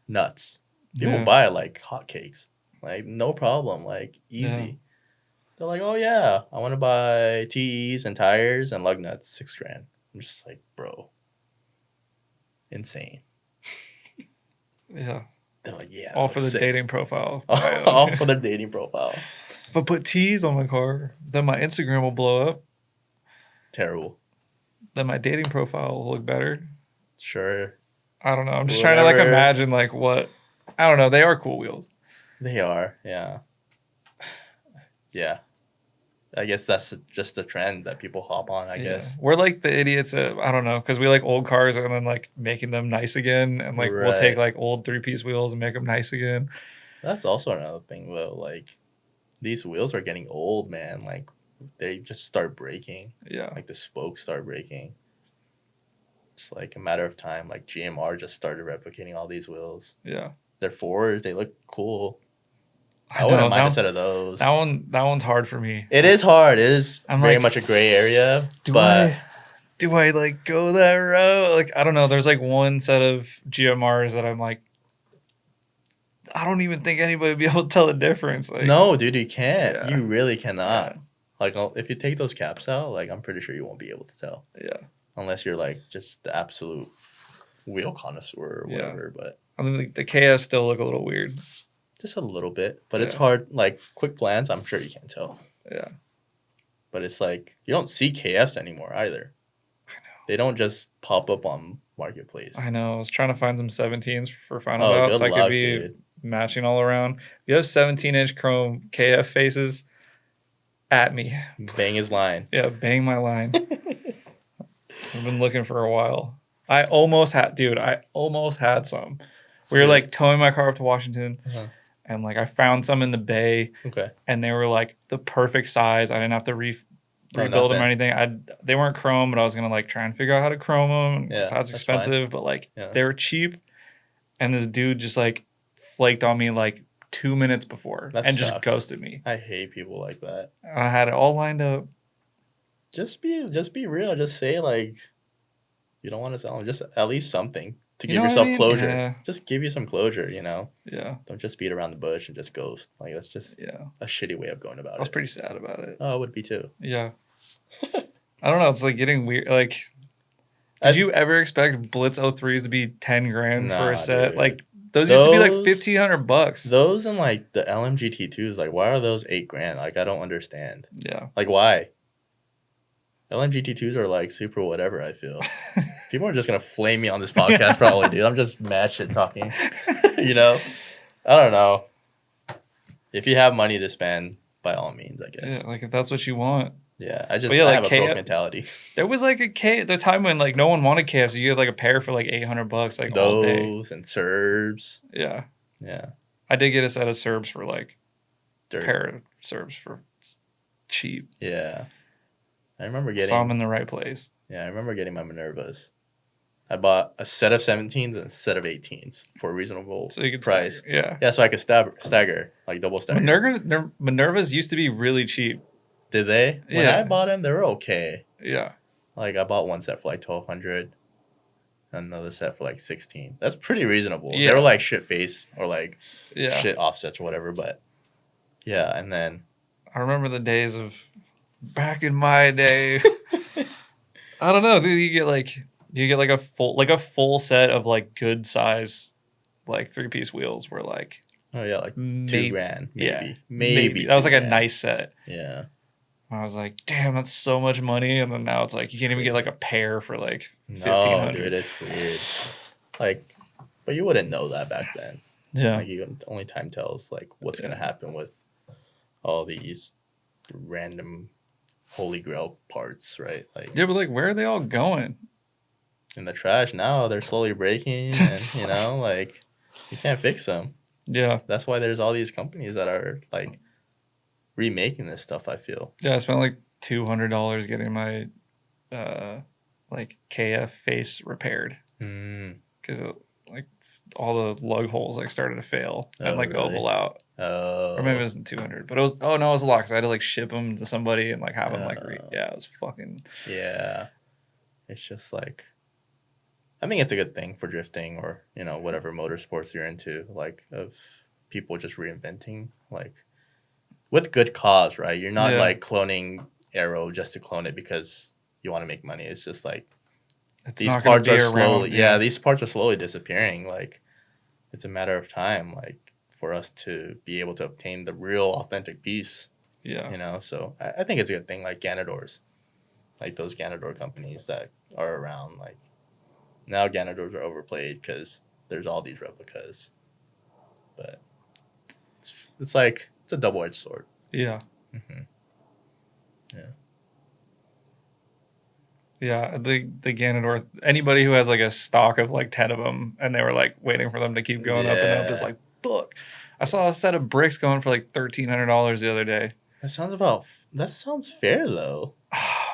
Nuts. People buy like hotcakes. Like no problem. Like easy. They're like, oh yeah, I want to buy TEs and tires and lug nuts, $6,000. I'm just like, bro, insane. Yeah. They're like, yeah, All that for the was sick. dating profile. All for their dating profile. If I put T's on my car, then my Instagram will blow up. Terrible. Then my dating profile will look better. Sure. I don't know. I'm just trying to like Whatever. imagine like what. I don't know. They are cool wheels. They are, yeah. Yeah. I guess that's just a trend that people hop on, I guess. We're like the idiots that, I don't know, because we like old cars and then like making them nice again. And like we'll take Right. like old 3-piece wheels and make them nice again. That's also another thing, though. Like, these wheels are getting old, man. Like, they just start breaking. Yeah. Like, the spokes start breaking. It's like a matter of time. Like, GMR just started replicating all these wheels. Yeah. They're Fords. They look cool. I wouldn't know, mind a set of those. That one's hard for me. It is hard. It is I'm very like, much a gray area. Do but I like go that route? Like, I don't know. There's like one set of GMRs that I'm like, I don't even think anybody would be able to tell the difference. Like, no, dude, you can't. Yeah. You really cannot. Yeah. Like, if you take those caps out, like, I'm pretty sure you won't be able to tell. Yeah. Unless you're, like, just the absolute wheel connoisseur or whatever. But I mean, the KS still look a little weird. just a little bit. But it's Yeah. hard. Like, quick glance, I'm sure you can't tell. Yeah. But it's like, you don't see KFs anymore either. I know. They don't just pop up on Marketplace. I know. I was trying to find some 17s for Final Oh, Bout good so I luck, could be dude. matching all around. If you have 17-inch chrome KF faces, at me. Bang his line. Yeah, bang my line. I've been looking for a while. I almost had some. We were like towing my car up to Washington, and like I found some in the bay, Okay. and they were like the perfect size. I didn't have to rebuild them or nothing. anything. They weren't chrome, but I was gonna like try and figure out how to chrome them. Yeah, That's that's fine. expensive, but like Yeah. they were cheap. And this dude just like flaked on me like 2 minutes before That and just sucks. ghosted me. I hate people like that. I had it all lined up. Just be real. Just say like you don't want to sell them. Just at least something to You give know what I yourself mean? closure. Yeah. Just give you some closure, Yeah. Don't just beat around the bush and just ghost. Like that's just Yeah. a shitty way of going about I was it. pretty sad about it. Oh, it would be too. Yeah. I don't know. It's like getting weird. Like, did you ever expect Blitz 03s to be 10 grand for Nah, a set? dude. Like, those used to be like Those- $1,500. Those and like the LMGT2s, like why are those $8,000? Like I don't understand. Yeah. Like why? LMGT2s are like super whatever, I feel. People are just gonna flame me on this podcast probably, dude. I'm just mad shit talking. I don't know. If you have money to spend, by all means, I guess. Yeah. Like, if that's what you want. Yeah, But I like have a broke mentality. There was like the time when like no one wanted KFs. You get like a pair for like $800 like all day. Those and Serbs. Yeah. Yeah. I did get a set of Serbs for like Dirt. pair of Serbs for cheap. Yeah. I remember Saw them getting in the right place. my Minervas. I bought a set of 17s and a set of 18s for a reasonable So you could price. stagger. Yeah. Yeah, so I could stagger, like double stagger. Minervas used to be really cheap. Did they? When Yeah. I bought them, they were okay. Yeah. Like I bought one set for like $1,200, another set for like $16. That's pretty reasonable. Yeah. They were like shit face or like Yeah. shit offsets or whatever, but yeah. And then I remember the days of back in my day. I don't know, dude. You get like a full set of like good size like 3-piece wheels were like oh yeah, like maybe, $2,000, yeah, maybe. that was like a $2,000. nice set. Yeah. I was like, damn, that's so much money. And then now it's like you can't even get like a pair for like No, $1,500. dude, it's weird. Like, but you wouldn't know that back then. Yeah. Like, only time tells like what's gonna happen with all these random holy grail parts, right? Like, Yeah, but like, where are they all going? in the trash now, they're slowly breaking, and like, you can't fix them. Yeah. That's why there's all these companies that are like remaking this stuff. I feel. Yeah, I spent like $200 getting my like KF face repaired because like all the lug holes like started to fail and like really? oval out. Oh. Or maybe it wasn't 200, but it was. Oh no, it was a lot because I had to like ship them to somebody and like have them like. Yeah, it was fucking. Yeah, it's just like, I think it's a good thing for drifting or whatever motorsports you're into. Like of people just reinventing. Like, with good cause, right? You're not Yeah. like cloning Arrow just to clone it because you want to make money. It's just like It's these not gonna parts be are around, slowly, these parts are slowly disappearing. Like it's a matter of time, like for us to be able to obtain the real authentic piece. Yeah. You know, so I think it's a good thing. Like Ganadors, like those Ganador companies that are around. Like now, Ganadors are overplayed because there's all these replicas, but it's like it's a double-edged sword. Yeah. Mm-hmm. Yeah. Yeah, the Ganondorf. Anybody who has like a stock of like 10 of them, and they were like waiting for them to keep going up and up, is like, fuck. I saw a set of bricks going for like $1,300 the other day. That sounds fair though.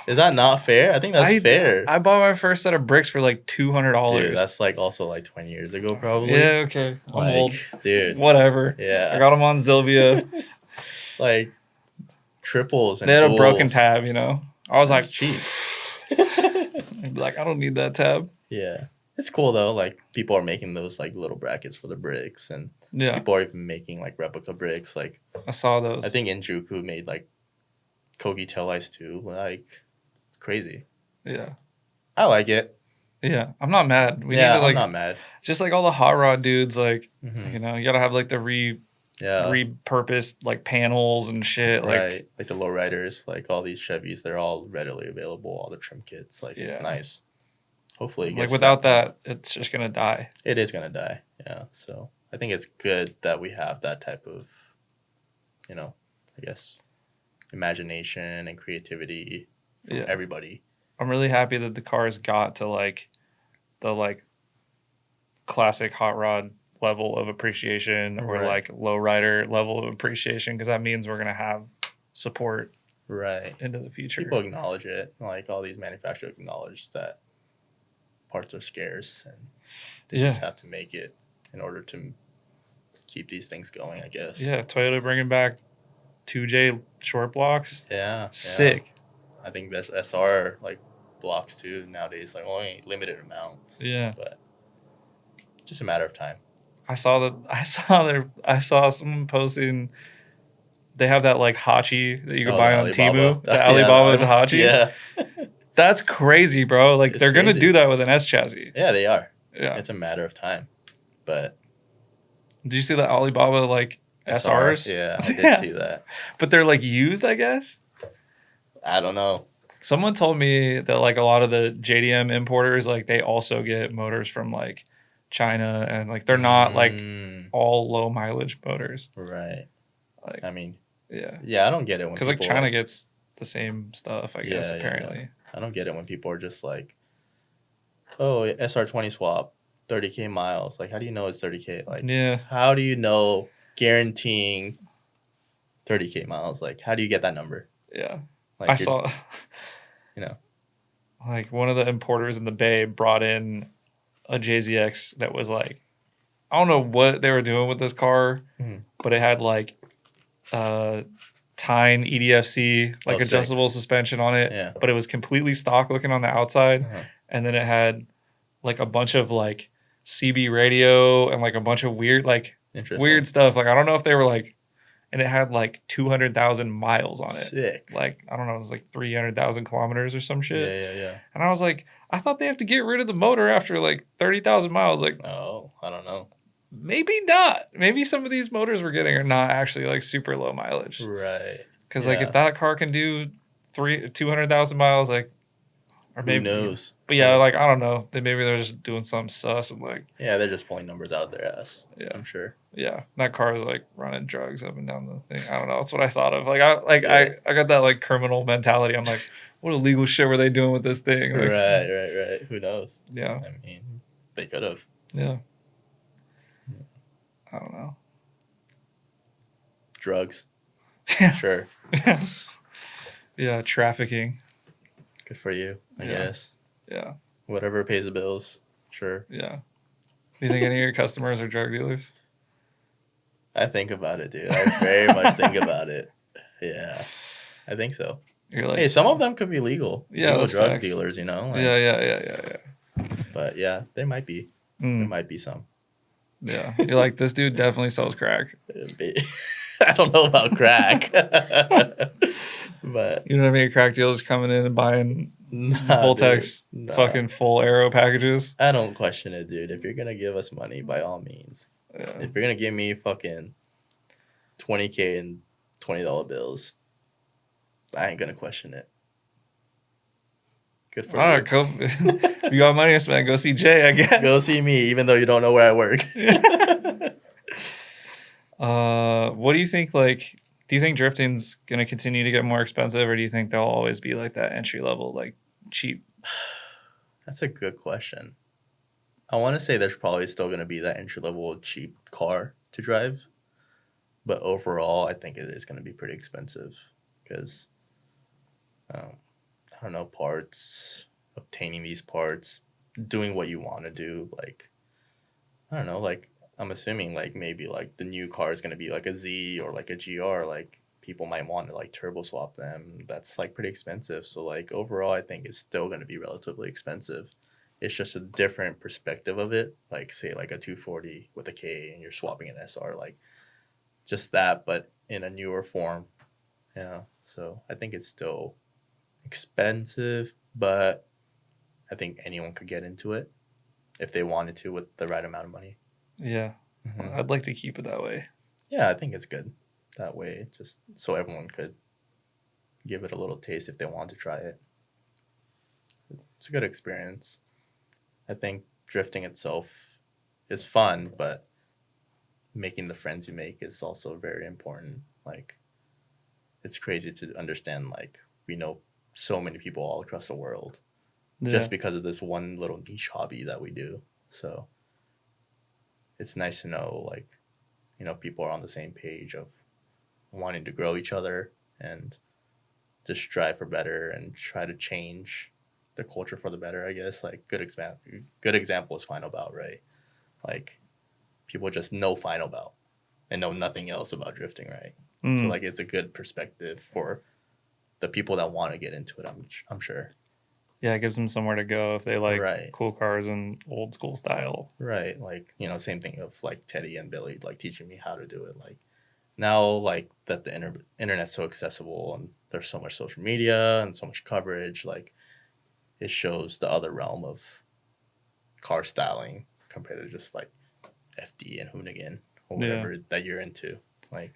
Is that not fair? I think that's fair. I bought my first set of bricks for like $200. Dude, that's like also like 20 years ago, probably. Yeah, okay. I'm like, old. Dude. Whatever. Yeah. I got them on Zilvia. Like triples and they had duals. a broken tab, you know. I was That's like, cheap. I'd be like, I don't need that tab. Yeah. It's cool though. Like people are making those like little brackets for the bricks, and people are even making like replica bricks. Like I saw those. I think Injuku made like Kogi tail lights too. Like it's crazy. Yeah. I like it. Yeah. I'm not mad. I'm not mad. Just like all the hot rod dudes, like you know, you gotta have like the repurposed like panels and shit. Right. Like the lowriders, like all these Chevys, they're all readily available, all the trim kits. Like it's nice. Hopefully it gets like without that, it's just gonna die. It is gonna die. Yeah. So I think it's good that we have that type of, you know, I guess, imagination and creativity from everybody. I'm really happy that the cars got to like the like classic hot rod level of appreciation or like lowrider level of appreciation, because that means we're gonna have support into the future. People acknowledge it. Like all these manufacturers acknowledge that parts are scarce and they just have to make it in order to keep these things going, I guess. Yeah, Toyota bringing back 2J short blocks. Yeah. Sick. I think best SR like blocks too nowadays, like only limited amount. Yeah. But just a matter of time. I saw someone posting they have that like Hachi that you can buy on Temu. The Alibaba with the Hachi. Yeah. That's crazy, bro. Like they're gonna do that with an S chassis. Yeah, they are. Yeah. It's a matter of time. But did you see the Alibaba like SRs? Yeah, I did see that. But they're like used, I guess. I don't know. Someone told me that like a lot of the JDM importers, like they also get motors from like China, and like they're not like all low mileage motors. Right. Like I mean, yeah. Yeah, I don't get it when because like China gets the same stuff, I guess, apparently. Yeah. I don't get it when people are just like, oh, SR20 swap, 30K miles. Like, how do you know it's 30K? Like, how do you know guaranteeing 30K miles? Like, how do you get that number? Yeah. Like, I saw, you know, like one of the importers in the Bay brought in a JZX that was like, I don't know what they were doing with this car, but it had like Tyne EDFC, like adjustable suspension on it, but it was completely stock looking on the outside. And then it had like a bunch of like CB radio and like a bunch of weird stuff. Like, I don't know if they were like, and it had like 200,000 miles on it. Sick. Like, I don't know, it was like 300,000 kilometers or some shit. Yeah. And I was like, I thought they have to get rid of the motor after like 30,000 miles. Like, no, I don't know. Maybe not. Maybe some of these motors we're getting are not actually like super low mileage. Right. Because like if that car can do 200,000 miles, like, or maybe who knows? But yeah, like I don't know. Maybe they're just doing something sus and like. Yeah, they're just pulling numbers out of their ass. Yeah, I'm sure. Yeah, that car is like running drugs up and down the thing. I don't know. That's what I thought of. Like I got that like criminal mentality. I'm like, what illegal shit were they doing with this thing? Like, right. Who knows? Yeah. I mean, they could have. Yeah. I don't know. Drugs. Yeah. Sure. Yeah, trafficking. Good for you, I guess. Yeah. Whatever pays the bills. Sure. Yeah. Do you think any of your customers are drug dealers? I think about it, dude. I very much think about it. Yeah. I think so. You're like, hey, some of them could be legal. Yeah, legal drug facts. dealers, you know? Like, yeah. But yeah, there might be. There might be some. Yeah. You're like, this dude definitely sells crack. I don't know about crack. But You know what I mean? Crack dealers coming in and buying Voltex fucking full arrow packages. I don't question it, dude. If you're gonna give us money, by all means. Yeah. If you're gonna give me fucking $20K and $20 bills, I ain't gonna question it. Good for All you. right, cool. If you got money to spend, go see Jay, I guess. Go see me, even though you don't know where I work. What do you think? Like, do you think drifting's gonna continue to get more expensive, or do you think there'll always be like that entry level, like cheap? That's a good question. I want to say there's probably still going to be that entry level cheap car to drive, but overall, I think it is going to be pretty expensive because, I don't know, parts, obtaining these parts, doing what you want to do. Like, I don't know, like, I'm assuming like maybe like the new car is going to be like a Z or like a GR. Like, people might want to like turbo swap them. That's like pretty expensive. So like overall, I think it's still going to be relatively expensive. It's just a different perspective of it. Like say like a 240 with a K and you're swapping an SR, like just that, but in a newer form. Yeah. So I think it's still expensive, but I think anyone could get into it if they wanted to with the right amount of money. Yeah, I'd like to keep it that way. Yeah, I think it's good that way, just so everyone could give it a little taste if they want to try it. It's a good experience. I think drifting itself is fun, but making the friends you make is also very important. Like, it's crazy to understand, like, we know so many people all across the world just because of this one little niche hobby that we do. So it's nice to know, like, you know, people are on the same page of wanting to grow each other and just strive for better and try to change the culture for the better, I guess. Like, good example is Final Bout, right? Like, people just know Final Bout and know nothing else about drifting, right? So, like, it's a good perspective for the people that want to get into it, I'm sure. Yeah, it gives them somewhere to go if they like Right. cool cars and old school style. Right. Like, you know, same thing of, like, Teddy and Billy, like, teaching me how to do it. Like, now, like, that the internet's so accessible and there's so much social media and so much coverage, like, it shows the other realm of car styling compared to just, like, FD and hoonigan or whatever that you're into. Like,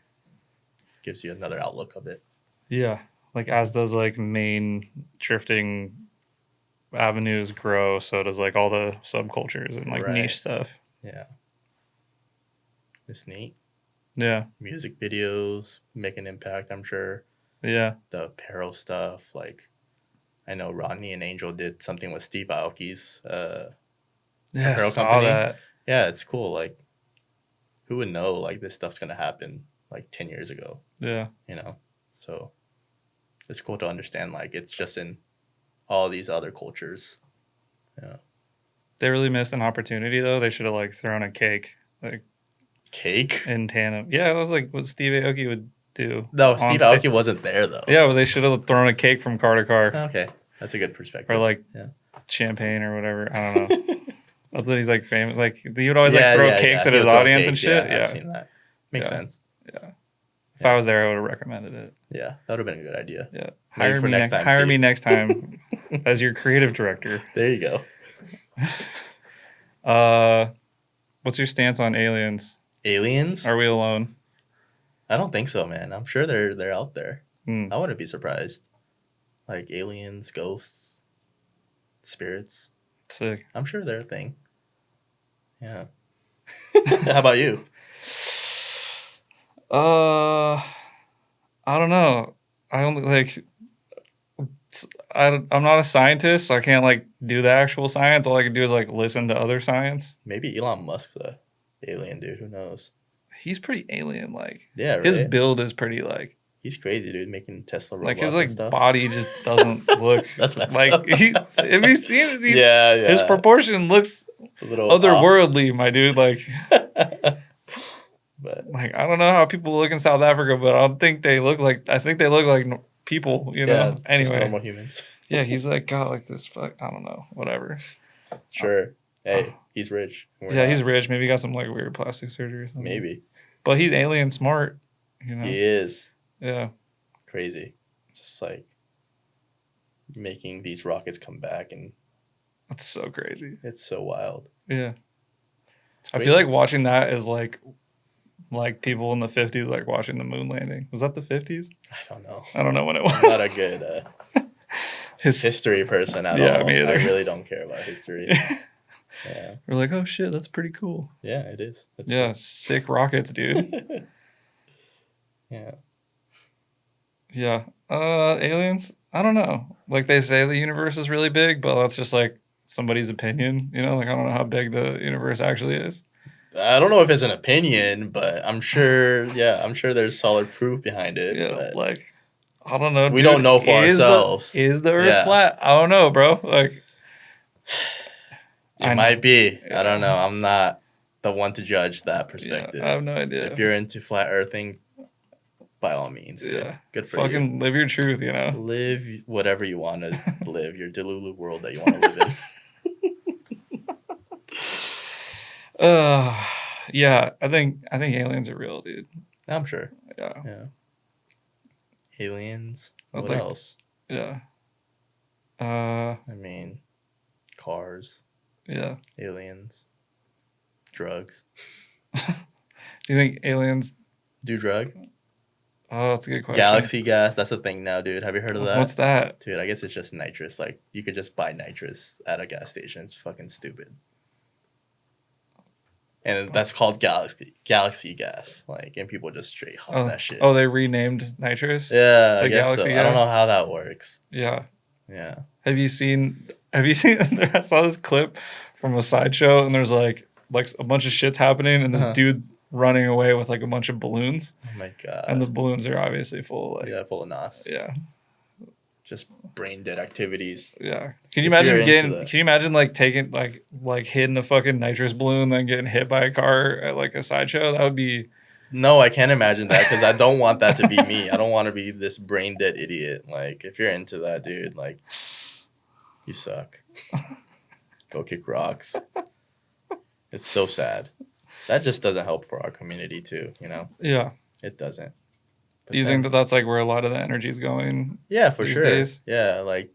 gives you another outlook of it. Yeah. Like, as those, like, main drifting avenues grow, so does, like, all the subcultures and, like, niche stuff. Yeah. It's neat. Yeah. Music videos make an impact, I'm sure. Yeah. The apparel stuff, like, I know Rodney and Angel did something with Steve Aoki's apparel company. That. Yeah, it's cool. Like, who would know, like, this stuff's going to happen, like, 10 years ago? Yeah. You know? So it's cool to understand, like, it's just in all these other cultures. Yeah. They really missed an opportunity, though. They should have, like, thrown a cake. Like, cake? In tandem. Yeah, that was, like, what Steve Aoki would do. No, Steve Aoki wasn't there, though. Yeah, but they should have thrown a cake from car to car. Okay. That's a good perspective. Or, like, champagne or whatever. I don't know. That's what he's, like, famous. Like, he would always, like, throw cakes at his audience and shit. Yeah, I've seen that. Makes sense. Yeah. If I was there, I would have recommended it. Yeah, that would have been a good idea. Yeah. Hire me next time as your creative director. There you go. What's your stance on aliens? Aliens? Are we alone? I don't think so, man. I'm sure they're out there. I wouldn't be surprised. Like aliens, ghosts, spirits. Sick. I'm sure they're a thing. Yeah. How about you? I don't know. I only like. I'm not a scientist, so I can't like do the actual science. All I can do is like listen to other science. Maybe Elon Musk's a alien dude. Who knows? He's pretty alien like. Yeah, right? His build is pretty like. He's crazy, dude. Making Tesla robots. Like his like stuff. body just doesn't look. That's messed like. up. Have you seen it? Yeah. His proportion looks a little otherworldly, my dude. Like. But like I don't know how people look in South Africa, but I think they look like people, you know. Yeah, anyway, normal humans. Yeah, he's like got like this. I don't know, whatever. Sure. Hey, he's rich. Yeah, he's rich. Maybe he got some like weird plastic surgery or something. Maybe. But he's alien smart. You know? He is Yeah. crazy. Just like making these rockets come back, and That's so crazy. it's so wild. Yeah. It's I crazy. feel like watching that is like people in the 50s like watching the moon landing. Was that the 50s? I don't know. I don't know when it was. I'm not a good history person at all. Me either. I really don't care about history. Yeah. We're like, oh shit, that's pretty cool. Yeah, it is. That's Yeah, cool. sick rockets, dude. Yeah. Yeah. Aliens? I don't know. Like they say the universe is really big, but that's just like somebody's opinion. You know, like I don't know how big the universe actually is. I don't know if it's an opinion, but I'm sure there's solid proof behind it. Yeah, But like I don't know. we dude. don't know for ourselves. Is the Earth Yeah. flat? I don't know, bro. Like It might be. I don't know. I'm not the one to judge that perspective. Yeah, I have no idea. If you're into flat earthing, by all means. Yeah. Good for Fucking live your truth, you know? Live whatever you want to live, your Delulu world that you want to live in. Yeah, I think aliens are real, dude. I'm sure. Yeah. Yeah. Aliens. I'd What like- else? Yeah. I mean, cars, Yeah. aliens, drugs. Do you think aliens? Do drug? Oh, that's a good question. Galaxy gas. That's a thing now, dude. Have you heard of that? What's that? Dude, I guess it's just nitrous. Like, you could just buy nitrous at a gas station. It's fucking stupid. And that's called galaxy gas. Like, and people just straight hop that shit. Oh, they renamed nitrous. Yeah, to I guess so. Galaxy I don't gas? know how that works. Yeah. Yeah. Have you seen? I saw this clip from a sideshow, and there's like a bunch of shit's happening, and this dude's running away with like a bunch of balloons, Oh my god. and the balloons are obviously full of like full of nos. yeah. Just brain dead activities. Yeah. Can you If imagine you're into getting? that. Can you imagine like taking like hitting a fucking nitrous balloon, then getting hit by a car at like a sideshow? That would be. No, I can't imagine that because I don't want that to be me. I don't want to be this brain dead idiot. Like, if you're into that, dude, like, you suck. Go kick rocks. It's so sad. That just doesn't help for our community, too, you know? Yeah. It doesn't. But Do you think that that's like where a lot of the energy is going? Yeah, for these sure. days? Yeah, like,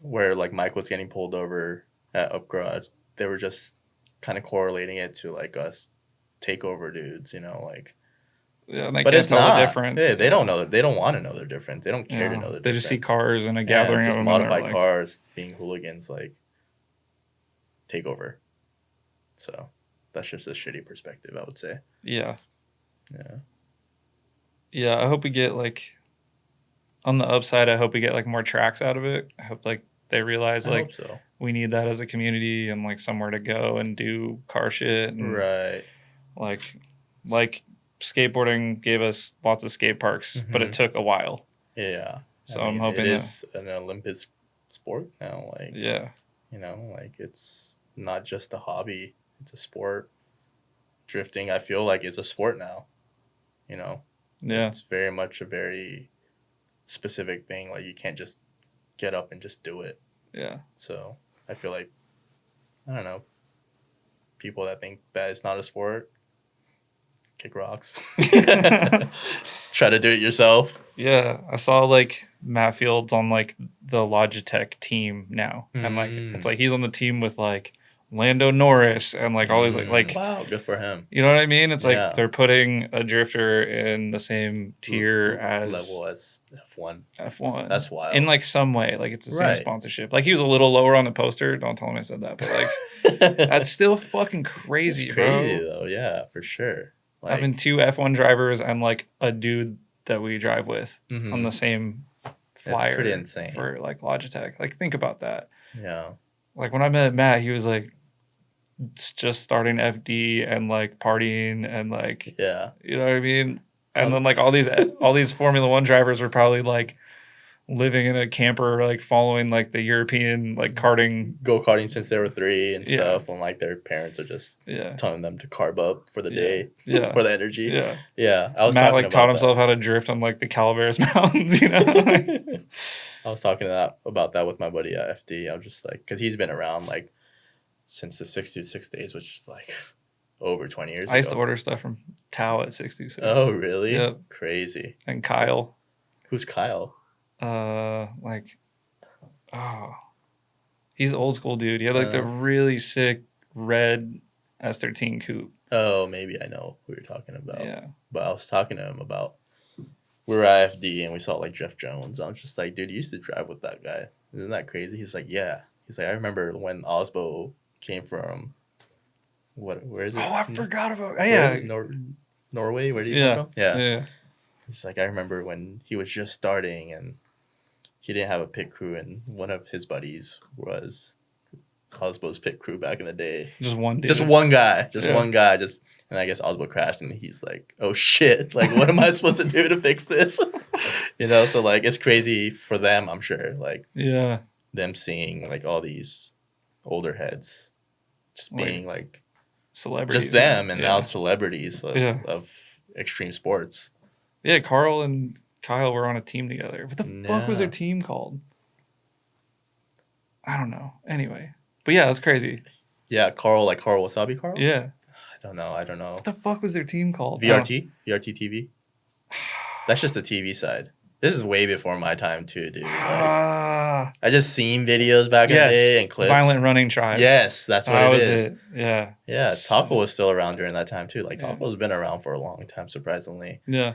where, like, Mike was getting pulled over at Up Garage, they were just kind of correlating it to, like, us takeover dudes, you know, like. Yeah, and they But can't it's tell not. the difference. Yeah, they don't know. They don't want to know the difference. They don't care to Yeah. know the difference. They just see cars in a Yeah, gathering just of them. and they're modified like, cars being hooligans, like, take over. So that's just a shitty perspective, I would say. Yeah. Yeah. Yeah, I hope we get like on the upside, I hope we get like more tracks out of it. I hope like they realize I like hope so. we need that as a community and like somewhere to go and do car shit and Right. like skateboarding gave us lots of skate parks, but it took a while. Yeah. So I'm hoping it that- is an Olympic sport now. Like, Yeah. you know, like it's not just a hobby, it's a sport. Drifting, I feel like, is a sport now. You know? Yeah. It's very much a very specific thing. Like, you can't just get up and just do it. Yeah. So I feel like, I don't know, people that think that it's not a sport, kick rocks. Try to do it yourself. Yeah. I saw like Matt Fields on like the Logitech team now. And like it's like he's on the team with like Lando Norris and like all these like Wow, good for him. you know what I mean? It's like Yeah. they're putting a drifter in the same tier as level as F1. F1. That's wild. In like some way. Like it's the same Right. sponsorship. Like he was a little lower on the poster. Don't tell him I said that. But like that's still fucking crazy, It's crazy bro. though, yeah, for sure. Like, Having two F1 drivers and like a dude that we drive with mhm. on the same flyer. It's pretty insane. For like Logitech. Like think about that. Yeah. Like when I met Matt, he was like just starting FD and like partying and like Yeah. you know what I mean? And then like all these Formula One drivers were probably like living in a camper, like following like the European like karting. Go-karting since they were 3 and Yeah. stuff, when like their parents are just Yeah. telling them to carb up for the day, Yeah. for the energy. Yeah. Yeah. I was Matt talking like about taught that. himself how to drift on like the Calaveras Mountains, you know? I was talking about that with my buddy at FD. I was just like, because he's been around like since the 626 days, which is like over 20 years ago. I used to order stuff from Tao at 66. Oh, really? Yep. Crazy. And Kyle. Who's Kyle? He's an old school dude. He had like the really sick red S13 coupe. Oh, maybe I know who you're talking about. Yeah. But I was talking to him about, we were at IFD and we saw like Jeff Jones. I was just like, dude, you used to drive with that guy. Isn't that crazy? He's like, yeah. He's like, I remember when Osbo came from, where is it? Oh, I forgot about yeah. Norway? Where do you come from? Yeah. He's like, I remember when he was just starting and he didn't have a pit crew, and one of his buddies was Osbo's pit crew back in the day. Just one dude. Just one guy. And I guess Osbo crashed and he's like, oh shit, like what am I supposed to do to fix this? You know, so like it's crazy for them, I'm sure. Like them seeing like all these older heads just being like celebrities. Just them and now celebrities of extreme sports. Yeah, Carl and Kyle were on a team together. What the fuck was their team called? I don't know. Anyway. But yeah, that's crazy. Yeah, Carl, like Carl Wasabi Carl? Yeah. I don't know. What the fuck was their team called? VRT? VRT TV? That's just the TV side. This is way before my time too, dude. Like, I just seen videos back in the day and clips. Violent Running Tribe. Yes, that's what it is. Yeah. Yeah, Taco was still around during that time too. Like Taco's been around for a long time, surprisingly. Yeah.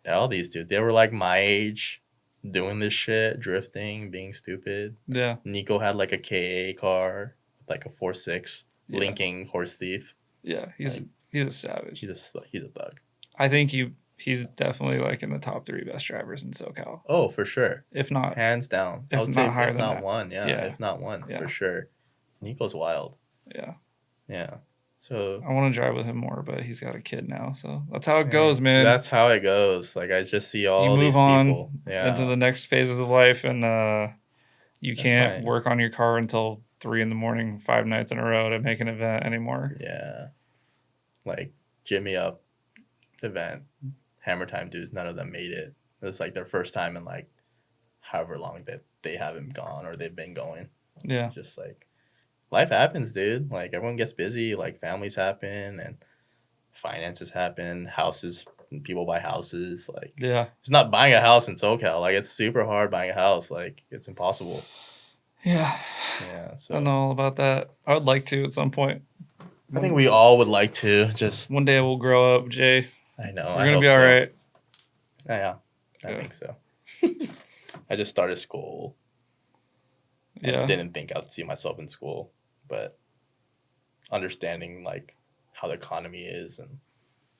And all these dudes, they were like my age, doing this shit, drifting, being stupid. Yeah. Nico had like a KA car, like a 4.6, linking horse thief. Yeah, he's a savage. He's a thug. I think he's definitely like in the top 3 best drivers in SoCal. Oh, for sure. If not, hands down. I would say if not one. Yeah, if not one, for sure. Nico's wild. Yeah. Yeah. So I want to drive with him more, but he's got a kid now, so that's how it goes, man. That's how it goes. Like I just see all these people into the next phases of life, and you can't work on your car until 3 a.m, 5 nights in a row to make an event anymore. Yeah. Like Jimmy Up event, Hammer Time dudes, none of them made it. It was like their first time in like however long that they haven't gone or they've been going. Yeah. Just like life happens, dude. Like everyone gets busy, like families happen and finances happen, houses, people buy houses. Like it's not buying a house in SoCal. Like it's super hard buying a house. Like it's impossible. Yeah. Yeah. So I know all about that. I would like to at some point. I think we all would like to. Just one day we'll grow up, Jay. I know. We're gonna be all right. Yeah, I think so. I just started school. Yeah. I didn't think I'd see myself in school, but understanding like how the economy is and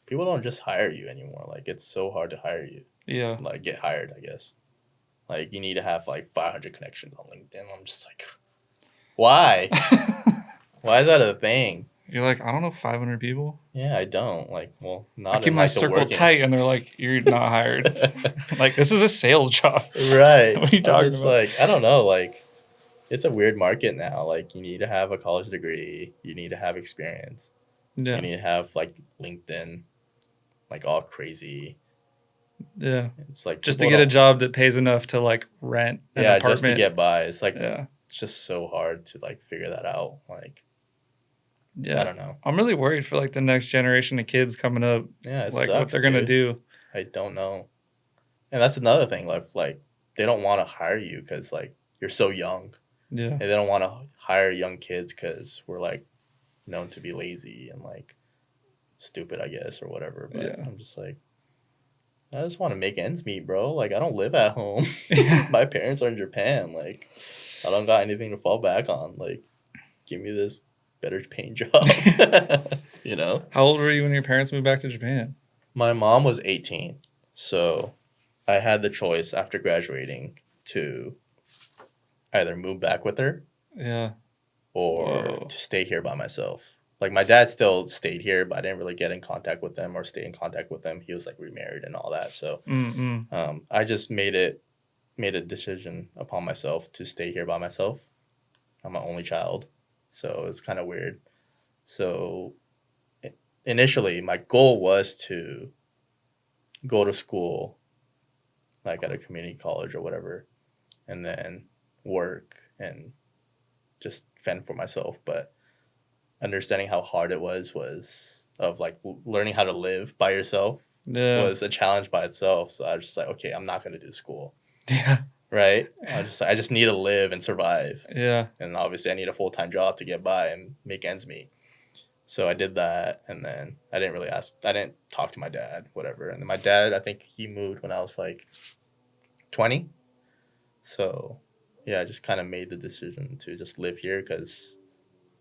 people don't just hire you anymore. Like it's so hard to hire you. Yeah. Like get hired, I guess. Like you need to have like 500 connections on LinkedIn. I'm just like, why? Why is that a thing? You're like, I don't know, 500 people? Yeah, I don't. Like, well, not I keep my circle tight, and they're like, you're not hired. Like, this is a sales job. Right. What are you talking about? Like, I don't know. Like, it's a weird market now. Like, you need to have a college degree. You need to have experience. Yeah. You need to have, like, LinkedIn, like, all crazy. Yeah. It's like just to get a job that pays enough to, like, rent an apartment. Just to get by. It's like, it's just so hard to, like, figure that out. Like, I don't know. I'm really worried for like the next generation of kids coming up. Yeah, it like sucks, what they're gonna do. I don't know, and that's another thing. Like they don't want to hire you because like you're so young. Yeah, and they don't want to hire young kids because we're like known to be lazy and like stupid, I guess, or whatever. But I'm just like, I just want to make ends meet, bro. Like I don't live at home. My parents are in Japan. Like I don't got anything to fall back on. Like give me this better paying job. You know, how old were you when your parents moved back to Japan? My mom was 18, so I had the choice after graduating to either move back with her or to stay here by myself. Like my dad still stayed here, but I didn't really get in contact with them or stay in contact with them. He was like remarried and all that, so I just made a decision upon myself to stay here by myself. I'm my only child. So it's kind of weird. So initially, my goal was to go to school, like at a community college or whatever, and then work and just fend for myself. But understanding how hard it was of like learning how to live by yourself was a challenge by itself. So I was just like, okay, I'm not going to do school. Yeah. Right. I just need to live and survive. Yeah. And obviously I need a full-time job to get by and make ends meet. So I did that. And then I didn't talk to my dad, whatever. And then my dad, I think he moved when I was like 20. So yeah, I just kind of made the decision to just live here because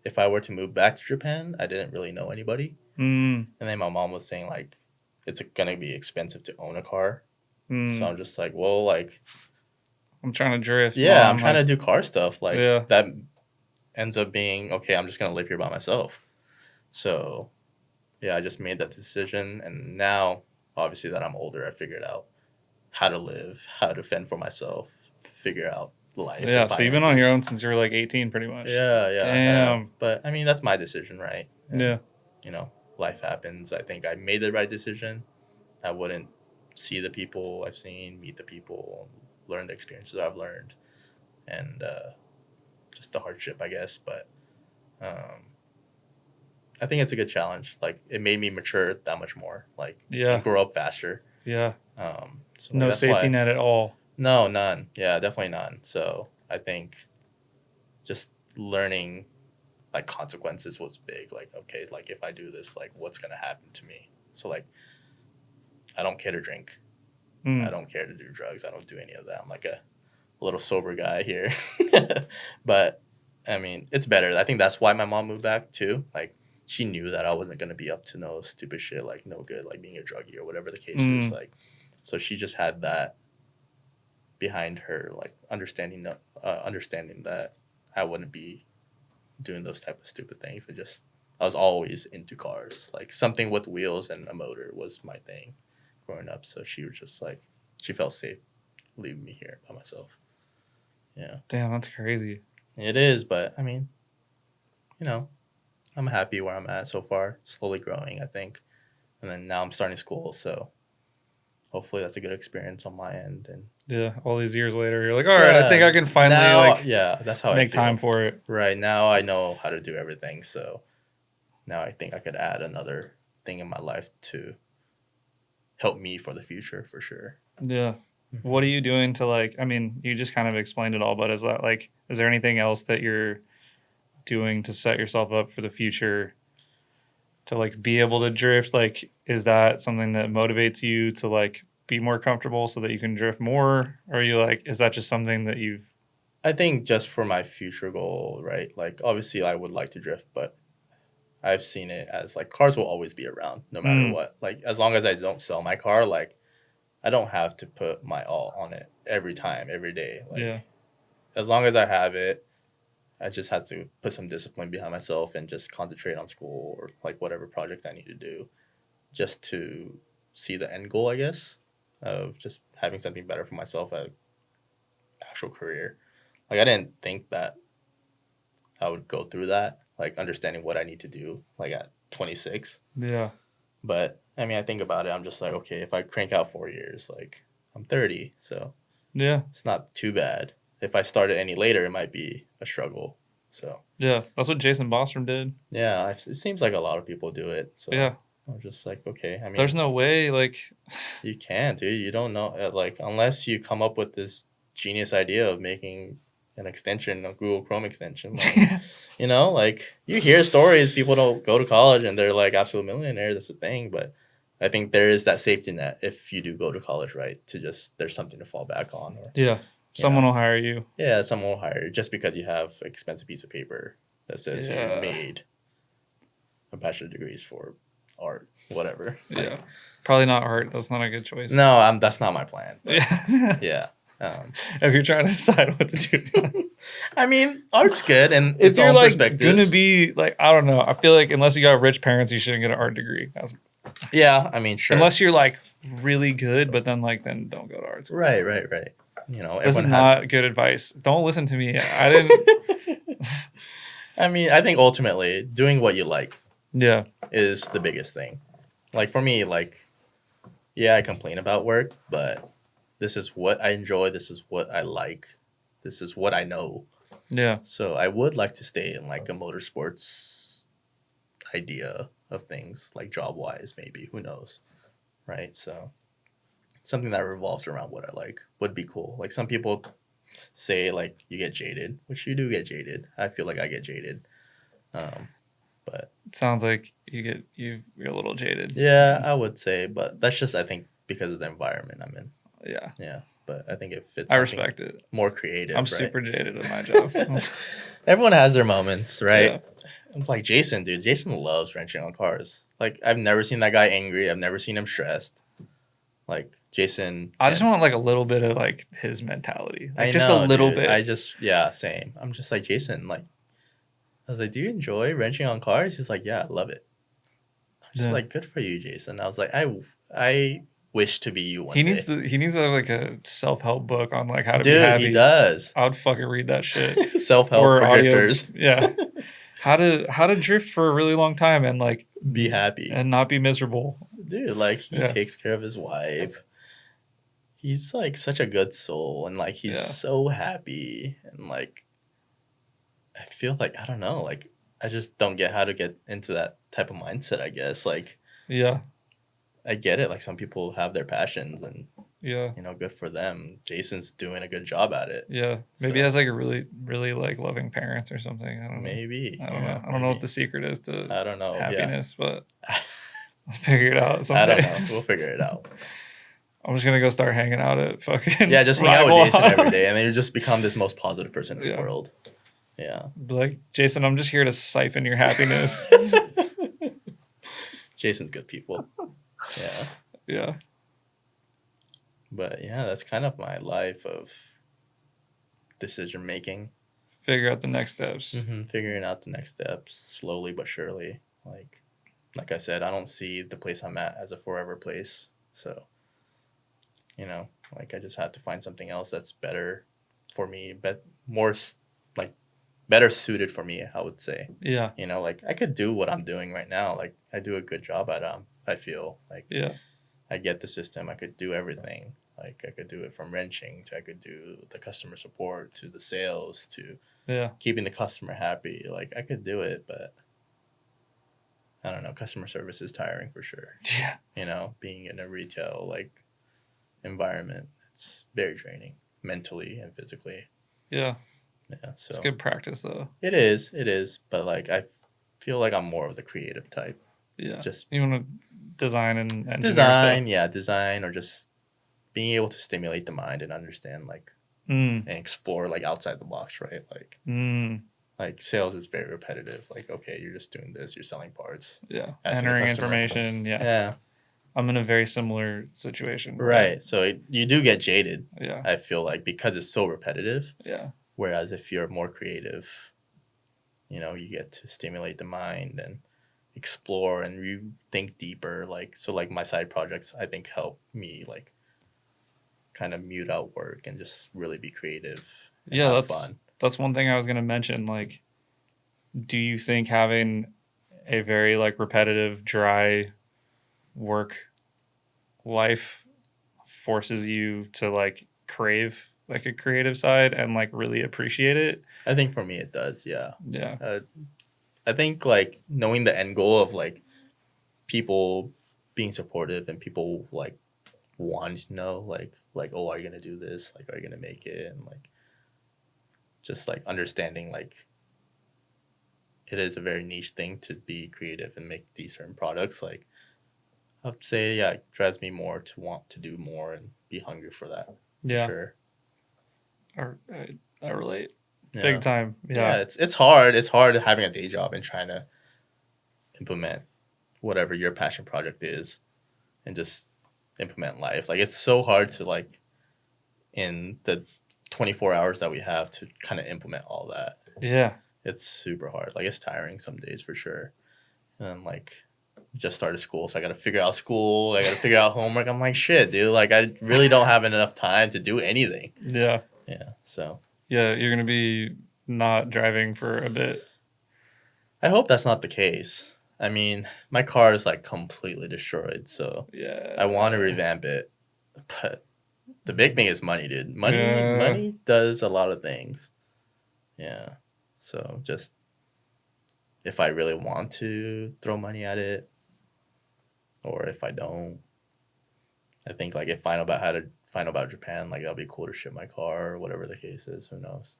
if I were to move back to Japan, I didn't really know anybody. And then my mom was saying like, it's going to be expensive to own a car. So I'm just like, well, like, I'm trying to drift. Yeah, I'm trying to do car stuff. Like, Yeah. that ends up being, okay, I'm just going to live here by myself. So, yeah, I just made that decision. And now, obviously, that I'm older, I figured out how to live, how to fend for myself, figure out life. Yeah, so you've been on your own since you were like 18, pretty much. Yeah. Damn. But, I mean, that's my decision, right? And, Yeah. you know, life happens. I think I made the right decision. I wouldn't see the people I've seen, meet the people, learn the experiences I've learned, and just the hardship, I guess. But I think it's a good challenge. Like, it made me mature that much more. Like, and grow up faster. Yeah. So no safety net at all. No, none. Yeah, definitely none. So I think just learning like consequences was big. Like, okay, like if I do this, like what's gonna happen to me? So like, I don't care to drink. I don't care to do drugs. I don't do any of that. I'm like a little sober guy here. But I mean, it's better. I think that's why my mom moved back too. Like, she knew that I wasn't going to be up to no stupid shit, like no good, like being a druggie or whatever the case is. Like, so she just had that behind her, like understanding that I wouldn't be doing those type of stupid things. I was always into cars. Like, something with wheels and a motor was my thing growing up. So she was just like, she felt safe leaving me here by myself. Yeah. Damn, that's crazy. It is, but I mean, you know, I'm happy where I'm at so far. Slowly growing, I think. And then now I'm starting school, so hopefully that's a good experience on my end. And yeah, all these years later, you're like, all right, I think I can finally that's how make time for it. Right now, I know how to do everything, so now I think I could add another thing in my life to help me for the future, for sure. Yeah. What are you doing to like? I mean, you just kind of explained it all, but is there anything else that you're doing to set yourself up for the future to like be able to drift? Like, is that something that motivates you to like be more comfortable so that you can drift more? Or are you like, is that just something that you've... I think just for my future goal, right? Like, obviously I would like to drift, but I've seen it as like cars will always be around no matter what. Like, as long as I don't sell my car, like I don't have to put my all on it every time, every day. Like, as long as I have it, I just have to put some discipline behind myself and just concentrate on school or like whatever project I need to do just to see the end goal, I guess, of just having something better for myself at actual career. Like, I didn't think that I would go through that, like understanding what I need to do like at 26. Yeah. But I mean, I think about it, I'm just like, okay, if I crank out 4 years, like I'm 30, so yeah, it's not too bad. If I started any later, it might be a struggle. So yeah, that's what Jason Bostrom did. Yeah, it seems like a lot of people do it. So yeah, I'm just like, okay. I mean, there's no way, like, you can't, dude. You don't know, like, unless you come up with this genius idea of making an extension, a Google Chrome extension. Like, you know, like, you hear stories, people don't go to college and they're like absolute millionaires. That's the thing. But I think there is that safety net if you do go to college, right? To just, there's something to fall back on. Or, yeah. Someone will hire you. Yeah, someone will hire you just because you have an expensive piece of paper that says you made a bachelor's degrees for art, whatever. Yeah. Probably not art. That's not a good choice. No, that's not my plan. Yeah. Yeah. If you're trying to decide what to do. I mean, art's good and if its you're own like perspectives. gonna be like, I don't know. I feel like unless you got rich parents, you shouldn't get an art degree. Yeah, I mean, sure. Unless you're like really good, but then don't go to art school. Right. You know, this is not good advice. Don't listen to me. I didn't. I mean, I think ultimately doing what you like is the biggest thing. Like, for me, like, yeah, I complain about work, but this is what I enjoy. This is what I like. This is what I know. Yeah. So I would like to stay in like a motorsports idea of things, like job wise, maybe, who knows, right? So something that revolves around what I like would be cool. Like some people say like you get jaded, which you do get jaded. I feel like I get jaded. But It sounds like you're a little jaded. yeah, I would say, but that's just I think because of the environment I'm in. Yeah. Yeah. But I think if it's I respect it. more creative, I'm right? super jaded at my job. Everyone has their moments, right? Yeah. I'm like Jason, dude. Jason loves wrenching on cars. Like I've never seen that guy angry. I've never seen him stressed. Like Jason, I just want like a little bit of like his mentality. Like I just know, a little dude. bit. Yeah, same. I'm just like Jason. Like I was like, do you enjoy wrenching on cars? He's like, yeah, I love it. I'm just Yeah. like, good for you, Jason. I was like, I wish to be you one He day. needs like a self-help book on like how to be Dude, happy. he does. I would fucking read that shit. Self-help Or for audio. drifters. Yeah. How to drift for a really long time and like Be happy. and not be miserable. Dude, like he Yeah. takes care of his wife. He's like such a good soul and like he's Yeah. so happy and like I feel like I don't know, like I just don't get how to get into that type of mindset, I guess. Like Yeah. I get it, like some people have their passions and Yeah. you know, good for them. Jason's doing a good job at it. Yeah. Maybe he has like a really, really like loving parents or something. I don't know. Maybe. I don't know. I don't know what the secret is to I don't know. happiness, but I'll figure it out someday. I don't know. We'll figure it out. I'm just gonna go start hanging out at fucking Yeah, just hang out with Rival. Jason every day and then you just become this most positive person in Yeah. the world. Yeah. Be like, Jason, I'm just here to siphon your happiness. Jason's good people. Yeah. Yeah. But yeah, that's kind of my life of decision making. Figure out the next steps. Figuring out the next steps slowly but surely. Like I said, I don't see the place I'm at as a forever place. So, you know, like I just had to find something else that's better for me, but better suited for me, I would say. Yeah. You know, like I could do what I'm doing right now. Like I do a good job at it. I feel like Yeah. I get the system. I could do everything. Like I could do it from wrenching to I could do the customer support to the sales to Yeah. keeping the customer happy. Like I could do it, but I don't know. Customer service is tiring for sure. Yeah. You know, being in a retail like environment, it's very draining mentally and physically. Yeah. Yeah, so It's good practice though. It is. But like I feel like I'm more of the creative type. Yeah. Just you want to design and engineer stuff. design or just being able to stimulate the mind and understand like and explore like outside the box, right? Like like sales is very repetitive. Like okay, you're just doing this, you're selling parts. Yeah. Asking the Entering customer. information. Yeah. Yeah. I'm in a very similar situation. Right. So you do get jaded. Yeah. I feel like because it's so repetitive. Yeah. Whereas if you're more creative, you know, you get to stimulate the mind and explore and think deeper. Like so like my side projects I think help me like kind of mute out work and just really be creative and Yeah, have fun. That's one thing I was gonna mention. Like, do you think having a very like repetitive, dry work life forces you to like crave like a creative side and like really appreciate it? I think for me it does, yeah. Yeah. I think like knowing the end goal of like people being supportive and people like wanting to know like oh, are you gonna do this? Like are you gonna make it? And like just like understanding like it is a very niche thing to be creative and make these certain products. Like I'd say yeah, it drives me more to want to do more and be hungry for that. Yeah. For sure. I relate. Yeah. Big time. Yeah, it's hard. It's hard having a day job and trying to implement whatever your passion project is and just implement life. Like it's so hard to like in the 24 hours that we have to kind of implement all that. Yeah. It's super hard. Like it's tiring some days for sure. And then like just started school, so I got to figure out school. I got to figure out homework. I'm like, shit, dude. Like I really don't have enough time to do anything. Yeah. Yeah. So. Yeah, you're gonna be not driving for a bit. I hope that's not the case. I mean, my car is like completely destroyed, so yeah, I want to revamp it. But the big thing is money, dude. Money does a lot of things. Yeah. So just if I really want to throw money at it or if I don't. I think like if Final Bout Japan, like that'll be cool to ship my car or whatever the case is. Who knows?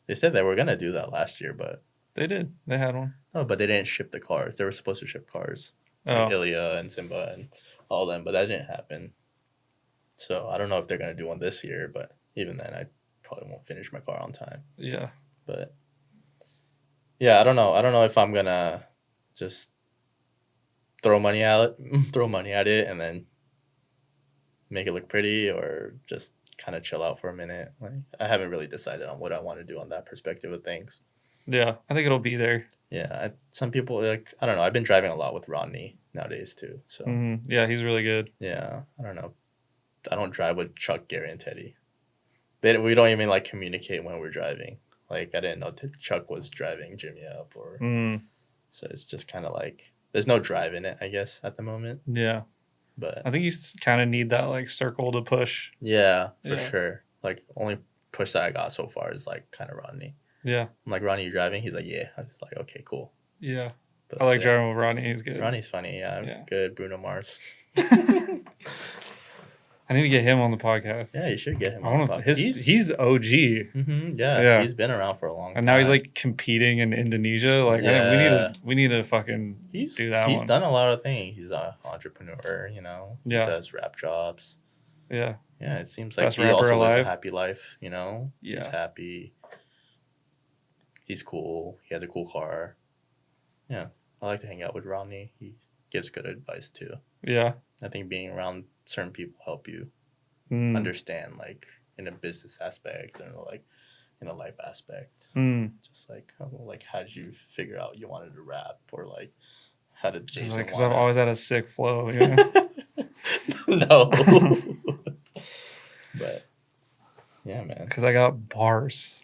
They said they were gonna do that last year, but They did. They had one. no, but they didn't ship the cars. They were supposed to ship cars, like Ilya and Simba and all them, but that didn't happen. So I don't know if they're gonna do one this year, but even then, I probably won't finish my car on time. Yeah. But yeah, I don't know. I don't know if I'm gonna just throw money at it, and then make it look pretty, or just kind of chill out for a minute. Like I haven't really decided on what I want to do on that perspective of things. Yeah, I think it'll be there. Yeah, some people like I don't know. I've been driving a lot with Rodney nowadays too. So yeah, he's really good. Yeah, I don't know. I don't drive with Chuck, Gary, and Teddy. We don't even like communicate when we're driving. Like I didn't know Chuck was driving Jimmy up, or so it's just kind of like there's no drive in it, I guess, at the moment. Yeah, but I think you kind of need that like circle to push. Yeah, for sure. Like only push that I got so far is like kind of Rodney. Yeah, I'm like, Rodney, you driving? He's like, yeah. I was like, okay, cool. Yeah, but I like driving with Rodney. He's good. Rodney's funny. Yeah. Good. Bruno Mars. I need to get him on the podcast. Yeah, you should get him on the podcast. He's OG. Yeah, he's been around for a long time. And now he's like competing in Indonesia. Like we need to fucking do that. He's done a lot of things. He's an entrepreneur, you know. Yeah. He does rap jobs. Yeah. Yeah, it seems like he also lives a happy life, you know. Yeah. He's happy. He's cool. He has a cool car. Yeah. I like to hang out with Rodney. He gives good advice too. Yeah. I think being around certain people help you understand, like in a business aspect and like in a life aspect. Just like how did you figure out you wanted to rap, or like how did Jason? Because I've always had a sick flow. You know? No. But yeah, man. Because I got bars.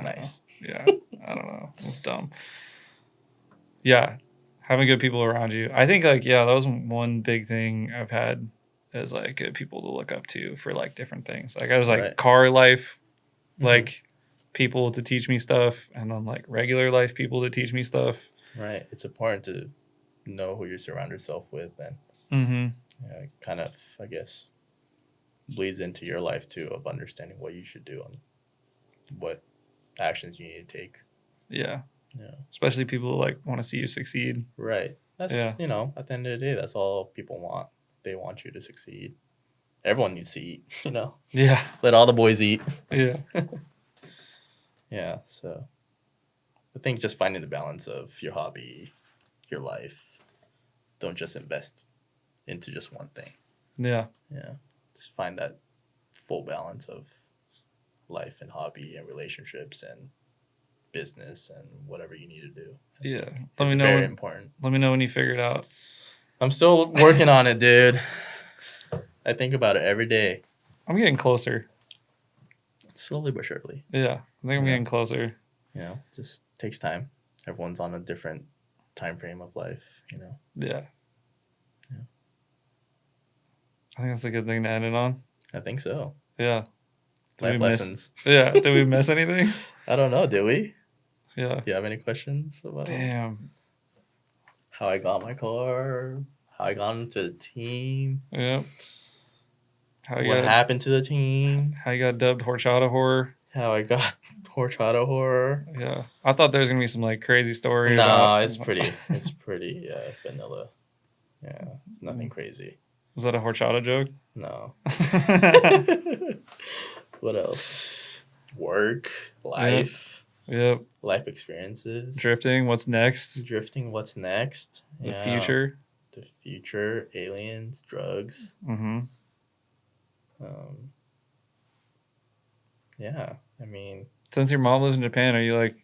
Nice. Yeah. I don't know. It's dumb. Yeah. Having good people around you. I think that was one big thing I've had is like good people to look up to for like different things. Like I was like car life, like people to teach me stuff, and then like regular life people to teach me stuff. Right. It's important to know who you surround yourself with, and it kind of, I guess, bleeds into your life too, of understanding what you should do and what actions you need to take. Yeah. Yeah. Especially people who like want to see you succeed. Right. That's you know, at the end of the day, that's all people want. They want you to succeed. Everyone needs to eat, you know. Yeah. Let all the boys eat. Yeah. Yeah. So I think just finding the balance of your hobby, your life. Don't just invest into just one thing. Yeah. Yeah. Just find that full balance of life and hobby and relationships and business and whatever you need to do. Yeah. It's very important. Let me know when you figure it out. I'm still working on it, dude. I think about it every day. I'm getting closer. Slowly but surely. Yeah. I think I'm getting closer. You know, just takes time. Everyone's on a different time frame of life, you know. Yeah. Yeah. I think that's a good thing to end it on. I think so. Yeah. Life lessons. Yeah. Did we miss anything? I don't know. Did we? Yeah. Do you have any questions about how I got my car? How I got into the team? Yeah. What happened to the team? How you got dubbed Horchata Horror? How I got Horchata Horror? Yeah. I thought there was gonna be some like crazy stories. No, it's pretty vanilla. Yeah, it's nothing crazy. Was that a horchata joke? No. What else? Work, life. Yep. Life experiences. Drifting, what's next? The future. The future, aliens, drugs. Yeah, I mean. Since your mom lives in Japan, are you like,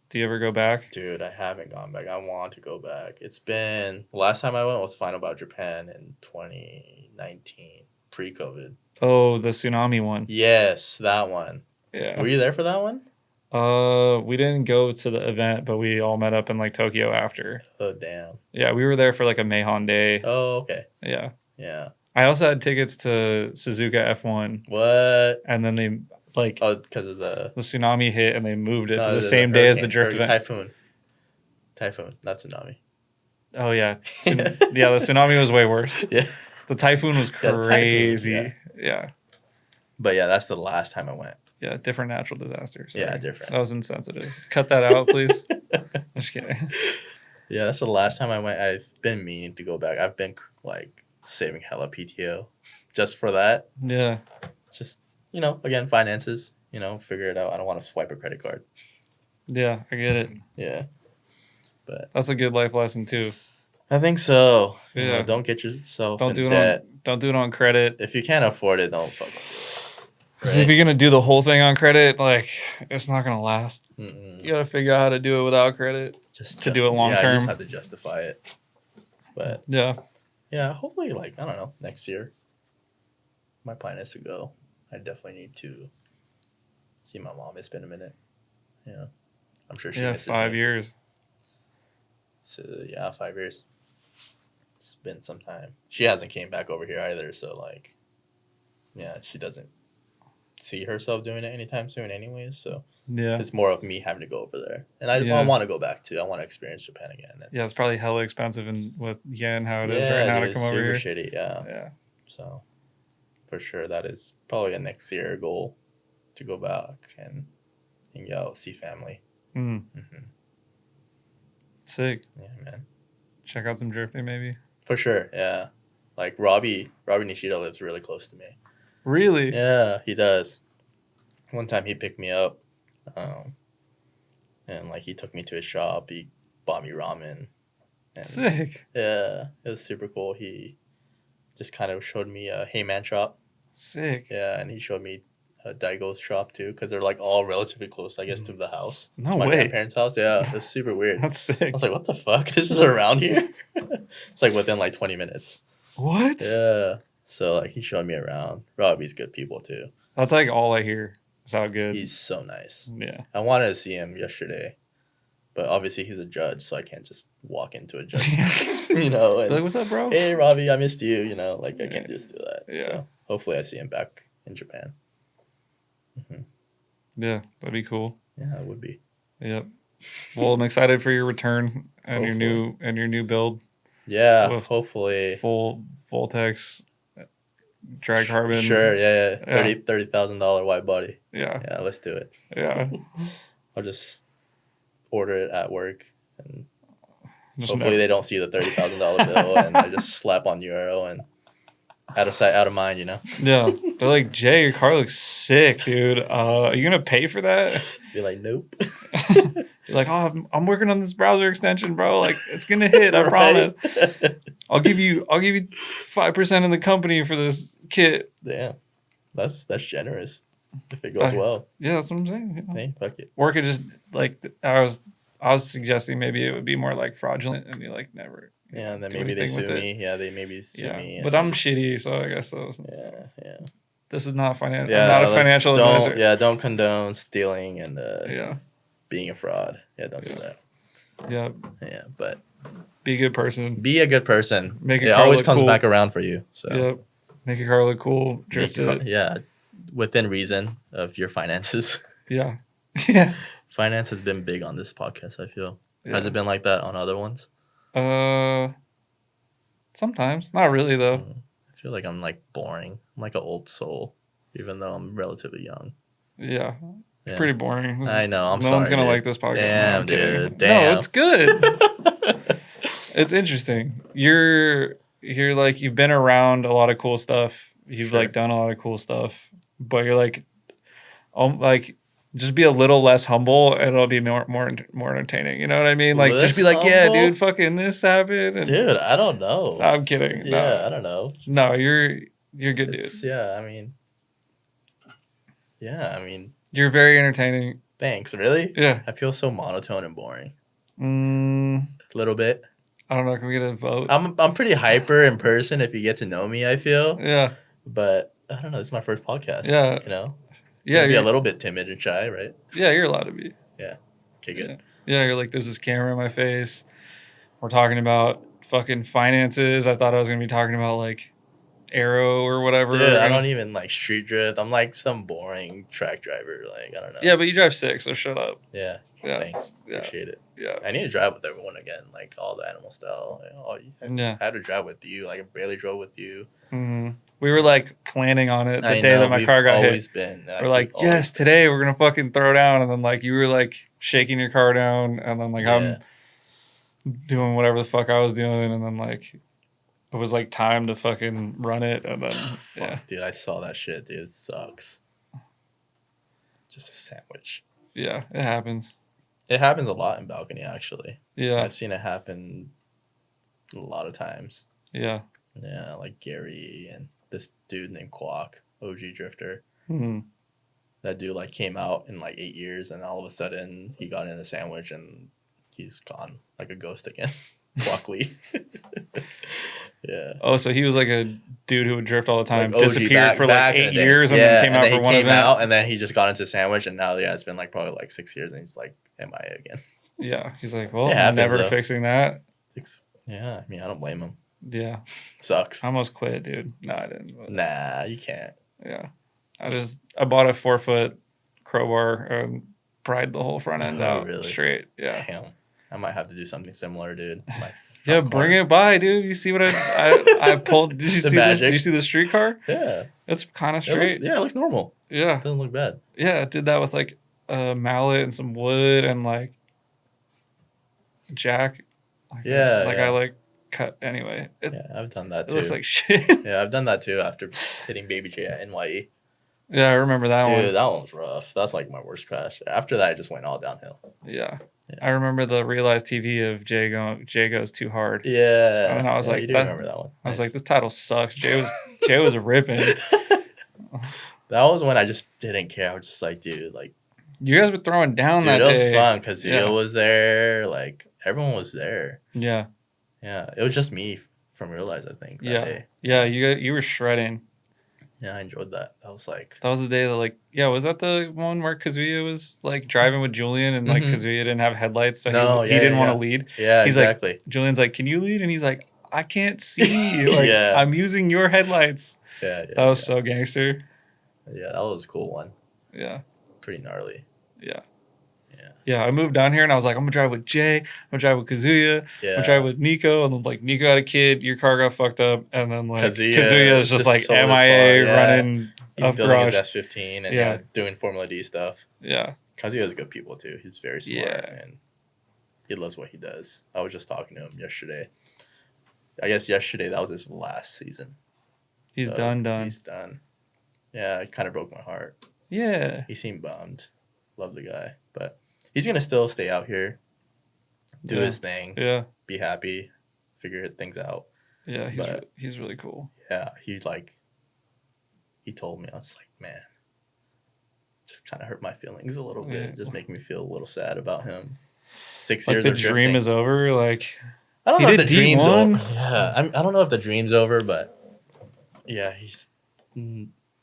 do you ever go back? Dude, I haven't gone back. I want to go back. It's been, the last time I went was Final Bout Japan in 2019, pre-COVID. Oh, the tsunami one. Yes, that one. Yeah. Were you there for that one? We didn't go to the event, but we all met up in like Tokyo after. Oh, damn. Yeah, we were there for like a Mahon day. Oh, okay. Yeah. Yeah. I also had tickets to Suzuka F1. What? And then they like because of the tsunami hit and they moved it to the same day as the drift event. Typhoon, not tsunami. Oh yeah, the tsunami was way worse. Yeah. The typhoon was crazy. Yeah. Yeah. But yeah, that's the last time I went. Yeah, different natural disaster. Sorry. Yeah, different. That was insensitive. Cut that out, please. Just kidding. Yeah, that's the last time I went. I've been meaning to go back. I've been like saving hella PTO just for that. Yeah. Just, again, finances, figure it out. I don't want to swipe a credit card. Yeah, I get it. Yeah. But that's a good life lesson too. I think so. Yeah. Don't get yourself don't in debt. Don't do it on credit. If you can't afford it, don't fucking do it. Because if you're gonna do the whole thing on credit, like it's not gonna last. Mm-mm. You gotta figure out how to do it without credit to do it long term. You just have to justify it. But yeah, hopefully, I don't know, next year. My plan is to go. I definitely need to see my mom. It's been a minute. Yeah, I'm sure she. 5 years. So 5 years. It's been some time. She hasn't came back over here either. So she doesn't see herself doing it anytime soon anyways, so it's more of me having to go over there, and I want to go back too. I want to experience Japan again. It's probably hella expensive and with yen how it is right now to come over here. Super shitty. Yeah So for sure that is probably a next year goal, to go back and hang out, see family. Sick. Yeah, man. Check out some drifting maybe. For sure. Yeah, like Robbie Nishita lives really close to me. Really? Yeah, he does. One time he picked me up, and he took me to his shop. He bought me ramen. And, sick. Yeah, it was super cool. He just kind of showed me a Heyman shop. Sick. Yeah, and he showed me a Daigo's shop too, because they're all relatively close, I guess, to the house. No to my way. grandparents' house. Yeah, it's super weird. That's sick. I was like, what the fuck? This is around here? It's within 20 minutes. What? Yeah. So he showed me around. Robbie's good people too. That's all I hear. It's how good. He's so nice. Yeah. I wanted to see him yesterday, but obviously he's a judge, so I can't just walk into a judge. And, what's up, bro? Hey, Robbie, I missed you. I can't just do that. Yeah. So hopefully I see him back in Japan. Mm-hmm. Yeah, that'd be cool. Yeah, it would be. Yep. Well, I'm excited for your return and your new build. Yeah, hopefully full text. Drag carbon. Sure, yeah. $30,000 wide body. Yeah, let's do it. Yeah, I'll just order it at work, and hopefully they don't see the $30,000 bill, and I just slap on euro and out of sight, out of mind. Yeah, they're like, Jay, your car looks sick, dude. Are you gonna pay for that? Be like, nope. You're like, oh, I'm working on this browser extension, bro. It's gonna hit. I promise. I'll give you 5% of the company for this kit. Damn, that's generous if it goes well. Yeah, that's what I'm saying. Hey, fuck it. Or it could just I was suggesting maybe it would be more fraudulent and you never. Yeah, and then maybe they sue me. Yeah, they maybe sue me. But I'm shitty, so I guess so. Yeah. This is not financial. I'm not a financial advisor. Yeah, don't condone stealing and being a fraud. Yeah, don't do that. Yeah. Yeah, but be a good person. Be a good person. Make it always comes back around for you. So yep. Make your car look cool. Drift it. Yeah, within reason of your finances. Yeah. Yeah. Finance has been big on this podcast, I feel. Yeah. Has it been like that on other ones? Sometimes. Not really though. I feel like I'm boring. I'm like an old soul, even though I'm relatively young. Yeah. Pretty boring. I know. I'm no sorry. One's gonna like this podcast. Damn, dude. Damn. No, it's good. It's interesting. You're you've been around a lot of cool stuff. You've done a lot of cool stuff, but you're just be a little less humble and it'll be more entertaining. You know what I mean? Just be humble? Yeah, dude, fucking this happened. And, dude, I don't know. No, I'm kidding. Yeah, no. I don't know. No, you're good, dude. Yeah, I mean. You're very entertaining. Thanks. Really? Yeah. I feel so monotone and boring. A little bit. I don't know. Can we get a vote? I'm pretty hyper in person if you get to know me, I feel. Yeah. But I don't know. This is my first podcast. Yeah. Yeah. Be a little bit timid and shy, right? Yeah, you're allowed to be. Yeah. Okay, good. Yeah, you're there's this camera in my face. We're talking about fucking finances. I thought I was going to be talking about Aero or whatever. Dude, I don't even street drift. I'm some boring track driver. I don't know. Yeah, but you drive 6, so shut up. Yeah. Yeah. Thanks. Yeah. Appreciate it. Yeah. I need to drive with everyone again, like all the animal style. Yeah. I had to drive with you. Like I barely drove with you. Mm-hmm. We were like planning on it the I day know, that my car got always hit. been. We're like, yes, today we're gonna fucking throw down, and then like you were like shaking your car down, and then like I'm doing whatever the fuck I was doing, and then like it was like time to fucking run it, and then Fuck, dude, I saw that shit, dude. It sucks. Just a sandwich. Yeah, it happens. It happens a lot in balcony, actually. Yeah, I've seen it happen a lot of times. yeah. Yeah, like Gary and this dude named Quack, OG Drifter. Mm-hmm. That dude like came out in like 8 years, and all of a sudden he got in a sandwich and he's gone like a ghost again. Quack Lee. Yeah. Oh, so he was like a dude who would drift all the time, Like OG disappeared for like 8 in the day. years, and then came out for one event. And then he just got into sandwich, and now it's been like probably like 6 years, and he's like MIA again. Yeah, he's like, well, It I'm happens, never though. fixing that. Yeah, I mean, I don't blame him. Yeah, Sucks. I almost quit, dude. No, I didn't. But Nah, you can't. yeah, I bought a 4-foot crowbar and pried the whole front end out really? straight. Yeah. Damn. I might have to do something similar, dude. Yeah, bring it by, dude. You see what I pulled? Did you The see magic. did you see the streetcar? Yeah. It's kind of straight. It looks normal. Yeah. It doesn't look bad. Yeah, I did that with like a mallet and some wood and like jack. Like, Yeah. I like cut anyway. Yeah, I've done that It too. looks like shit. Yeah, I've done that too after hitting Baby J at NYE. Yeah, I remember that one. Dude, that one's rough. That's like my worst crash. After that, it just went all downhill. Yeah. Yeah. I remember the Realiz TV of Jay goes too hard. Yeah. And I was like, you do remember that one. I was Nice. like, this title sucks. Jay was ripping. That was when I just didn't care. I was just like, dude, like, You guys were throwing down that it was day. fun because Yeah. Zio was there. Like, everyone was there. Yeah. Yeah. It was just me from Realize, I think. That day. Yeah, you were shredding. Yeah, I enjoyed that. That was like, That was the day that was that the one where Kazuya was like driving with Julian and like Mhm. Kazuya didn't have headlights, so No, he yeah, didn't want yeah. to lead. yeah, He's exactly. like, Julian's like, can you lead? And he's like, I can't see. Like, Yeah. I'm using your headlights. yeah. That was so gangster. Yeah, that was a cool one. Yeah. Pretty gnarly. Yeah. Yeah. Yeah, I moved down here and I was like, I'm gonna drive with Jay, I'm gonna drive with Kazuya, I'm Yeah. gonna drive with Nico, and then like Nico had a kid, your car got fucked up, and then like Kazuya Kazuya is just like sold his MIA car, yeah. running He's up building garage. his S15 and Yeah. doing Formula D stuff. Yeah. Kazuya has good people too. He's very smart Yeah. and he loves what he does. I was just talking to him yesterday. I guess yesterday that was his last season. He's So done. He's done. Yeah, it kind of broke my heart. Yeah. He seemed bummed. Love the guy, but he's gonna still stay out here, do Yeah. his thing, Yeah. be happy, figure things out. Yeah. But- He's really cool. Yeah, he told me, I was like, man, just kind of hurt my feelings a little bit. Yeah. Just make me feel a little sad about him. 6 Like years the of dream drifting. is over. Like I don't he know if did the dream's D1. over. Yeah, I don't know if the dream's over, but yeah, he's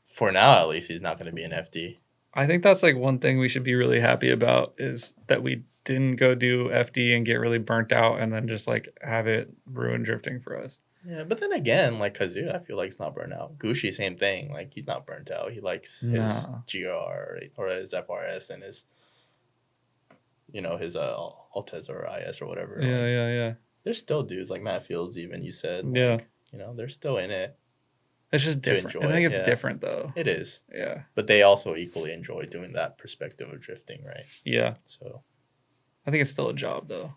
for now at least he's not going to be an FD. I think that's like one thing we should be really happy about is that we didn't go do FD and get really burnt out and then just like have it ruin drifting for us. Yeah, but then again, like Kazuya, I feel like he's not burnt out. Gucci, same thing. Like he's not burnt out. He likes his No. GR or his FRS and his, his Altez or IS or whatever. Yeah, Like, yeah. there's still dudes like Matt Fields, even you said. Yeah. Like, they're still in it. It's just To different. enjoy I think it, it's yeah. different though. It is, Yeah. but they also equally enjoy doing that perspective of drifting, right? Yeah. So I think it's still a job though.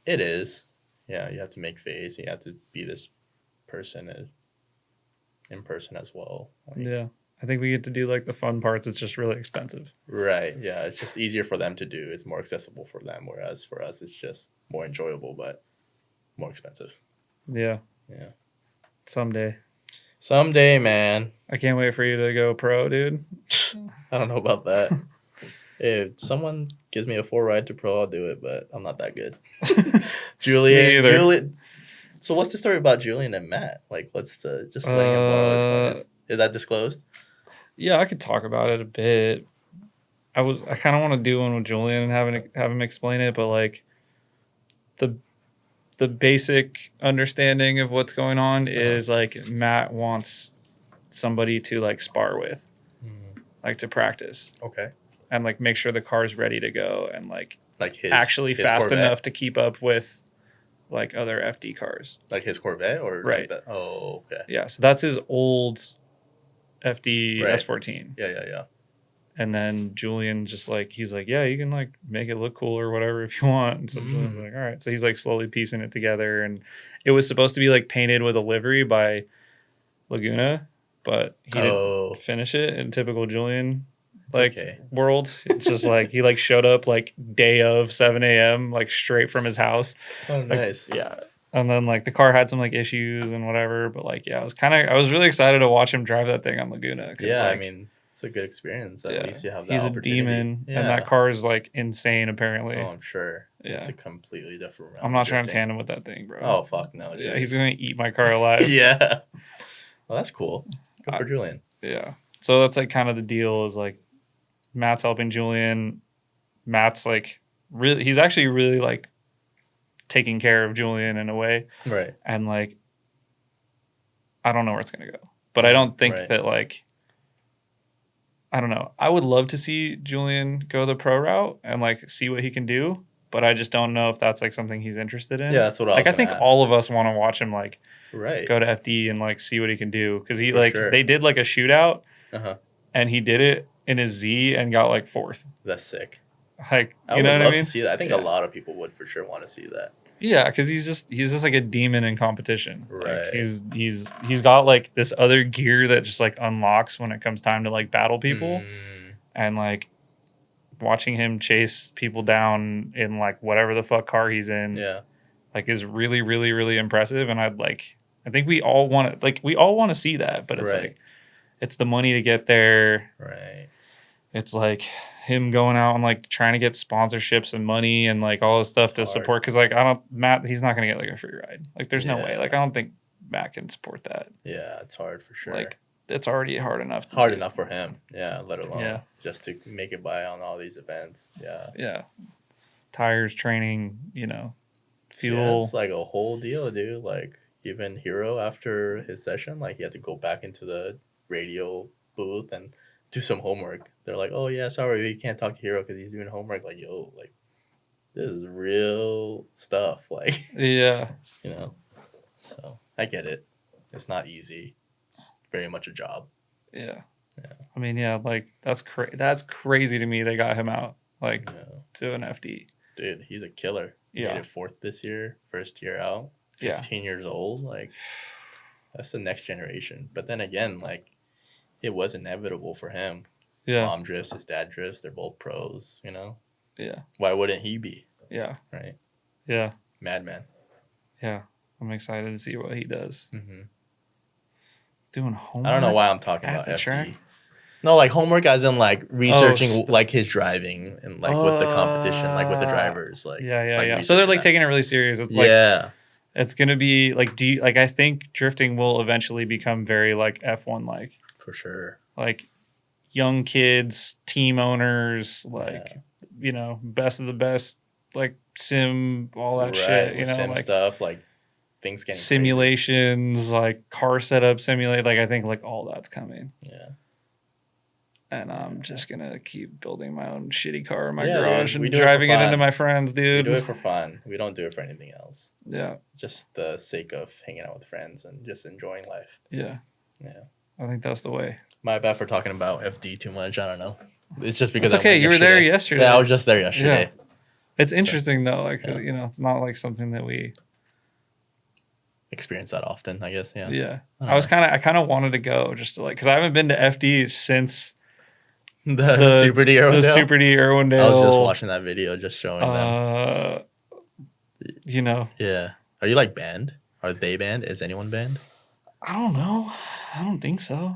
it is. Yeah, you have to make face. You have to be this person in person as well. Like, Yeah. I think we get to do like the fun parts. It's just really expensive. right. Yeah, it's just easier for them to do. It's more accessible for them, whereas for us, it's just more enjoyable but more expensive. Yeah. Yeah. Someday. Someday, man. I can't wait for you to go pro, dude. I don't know about that. If someone gives me a full ride to pro, I'll do it, but I'm not that good. Me Julian. either. So what's the story about Julian and Matt? Like, what's the just letting him borrow his car? Is that disclosed? Yeah, I could talk about it a bit. I kind of want to do one with Julian and have him explain it, but like the basic understanding of what's going on is like Matt wants somebody to like spar with, like to practice. Okay. and like make sure the car's ready to go and like His actually his fast Corvette? enough to keep up with like other FD cars. Like his Corvette or Right. like that? Oh, okay. Yeah, so that's his old FD Right. S14. Yeah. And then Julian just like, he's like, yeah, you can like make it look cool or whatever if you want. And so Julian's like, all right. So he's like slowly piecing it together. And it was supposed to be like painted with a livery by Laguna, but he didn't finish it in typical Julian world. It's just like he like showed up like day of 7 a.m. like straight from his house. Oh, Like, nice. yeah. And then like the car had some like issues and whatever, but like yeah, I was really excited to watch him drive that thing on Laguna. Yeah, like, I mean, it's a good experience. At least you have that he's a opportunity. demon, Yeah. and that car is like insane. Apparently, Oh, I'm sure. Yeah. It's a completely different realm. I'm not of trying to drifting. tandem with that thing, bro. Oh, fuck no, dude. Yeah, he's gonna eat my car alive. Yeah. Well, that's cool. Good for Julian. Yeah. So that's like kind of the deal is like Matt's helping Julian. Matt's like really, he's actually really like taking care of Julian in a way. Right. And like, I don't know where it's going to go, but I don't think that like, I don't know. I would love to see Julian go the pro route and like see what he can do, but I just don't know if that's like something he's interested in. Yeah, that's what I was like. I gonna think ask. all of us want to watch him like Right. go to FD and like see what he can do because he For like sure. they did like a shootout Uh-huh. and he did it in his Z and got like fourth. That's sick. Like I you would know what love I mean? to see that. I think Yeah. a lot of people would for sure want to see that. Yeah, because he's just like a demon in competition. Right. Like, he's got like this other gear that just like unlocks when it comes time to like battle people, and like watching him chase people down in like whatever the fuck car he's in, Yeah. like is really really really impressive. And I think we all want to see that, but it's Right. like it's the money to get there. Right. It's like him going out and like trying to get sponsorships and money and like all this stuff It's to hard. support. Cause like Matt, he's not gonna get like a free ride. Like there's no way. Like I don't think Matt can support that. Yeah, it's hard for sure. Like it's already hard enough. Hard enough for him. Yeah, let alone Yeah. just to make it by on all these events. Yeah. Yeah. Tires, training, Yeah, fuel. it's like a whole deal, dude. Like even Hero after his session, like he had to go back into the radio booth and do some homework. They're like, "Oh yeah, sorry, we can't talk to Hero because he's doing homework." Like, yo, like this is real stuff. Like, Yeah. So I get it. It's not easy. It's very much a job. Yeah. Yeah. I mean, yeah, like that's crazy to me. They got him out like to an FD. Dude, he's a killer. Yeah. Made it fourth this year, first year out. Yeah. 15 years old. Like, that's the next generation. But then again, like, it was inevitable for him. His Yeah. mom drifts, his dad drifts. They're both pros, Yeah. Why wouldn't he be? Yeah. Right? Yeah. Madman. Yeah. I'm excited to see what he does. Mm-hmm. Doing homework. I don't know why I'm talking at about the FD. track? No, like homework as in like researching st- like his driving and like with the competition, like with the drivers. Like Yeah. So they're like taking it really serious. It's like yeah. it's gonna be like I think drifting will eventually become very like F1 like. For sure. Like young kids, team owners, like best of the best, like sim, all that shit. With sim like stuff, like things getting simulations, like car setup simulate. Like I think like all that's coming. crazy. Yeah. And I'm just gonna keep building my own shitty car in my Yeah, garage dude, we and do it for driving it fun. into my friends, We dude. do it for fun. We don't do it for anything else. Yeah, Just the sake of hanging out with friends and just enjoying life. yeah. Yeah. I think that's the way. My bad for talking about FD too much. I don't know. It's just because It's okay. You were there yesterday. Yeah, I was just there yesterday. It's interesting though. Like it's not like something that we. Experience that often, I guess. Yeah. Yeah. I kind of wanted to go just to like because I haven't been to FD since The Super D Irwindale. the Super D Irwindale. I was just watching that video, just showing them. Yeah. Are you like banned? Are they banned? Is anyone banned? I don't know. I don't think so.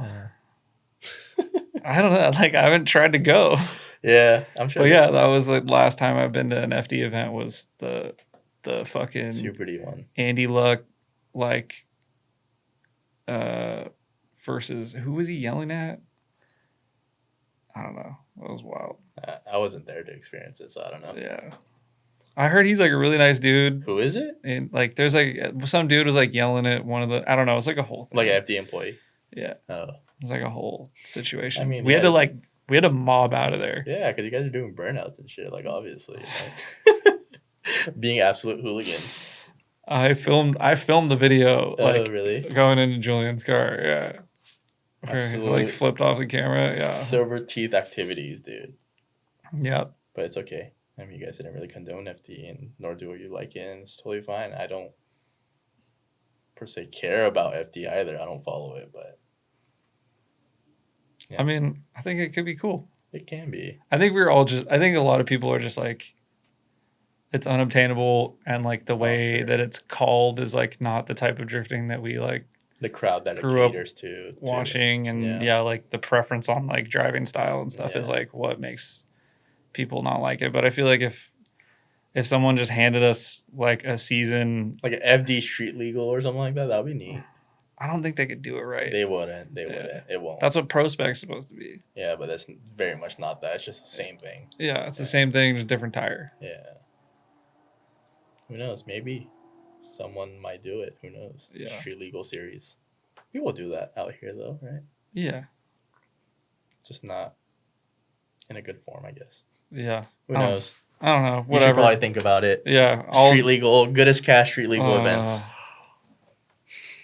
I don't know. Like I haven't tried to go. Yeah, I'm sure. But yeah, that was like last time I've been to an FD event was the fucking Super D one. Andy Luck like versus who was he yelling at? I don't know. That was wild. I wasn't there to experience it, so I don't know. Yeah. I heard he's like a really nice dude. Who is it? And like there's like some dude was like yelling at one of the I don't know, it's like a whole thing. Like an FD employee. Yeah. Oh. It was like a whole situation. I mean, we had yeah. to like We had a mob out of there. Yeah, because you guys are doing burnouts and shit, like, obviously. Right? Being absolute hooligans. I filmed the video, like, really? going into Julian's car. Yeah. Absolute, like, flipped off the camera. Yeah. Silver teeth activities, dude. Yeah. But it's okay. I mean, you guys didn't really condone FD, and nor do you like it, and it's totally fine. I don't, per se, care about FD either. I don't follow it, but... Yeah. I mean, I think it could be cool. It can be. I think I think a lot of people are just like, it's unobtainable, and like the way that it's called is like not the type of drifting that we like. The crowd that it grew up caters to. Watching, and like the preference on like driving style and stuff is like what makes people not like it. But I feel like if someone just handed us like a season, like an FD street legal or something like that, that would be neat. I don't think they could do it right. They wouldn't. It won't. That's what Pro Spec's supposed to be. Yeah, but that's very much not that. It's just the same thing. Yeah, it's the same thing, just different tire. Yeah. Who knows? Maybe someone might do it. Who knows? Yeah. Street legal series. We will do that out here, though, right? Yeah. Just not in a good form, I guess. Yeah. Who knows? I don't know. Whatever. You should probably think about it. Yeah. Street legal, Goodest cash street legal events.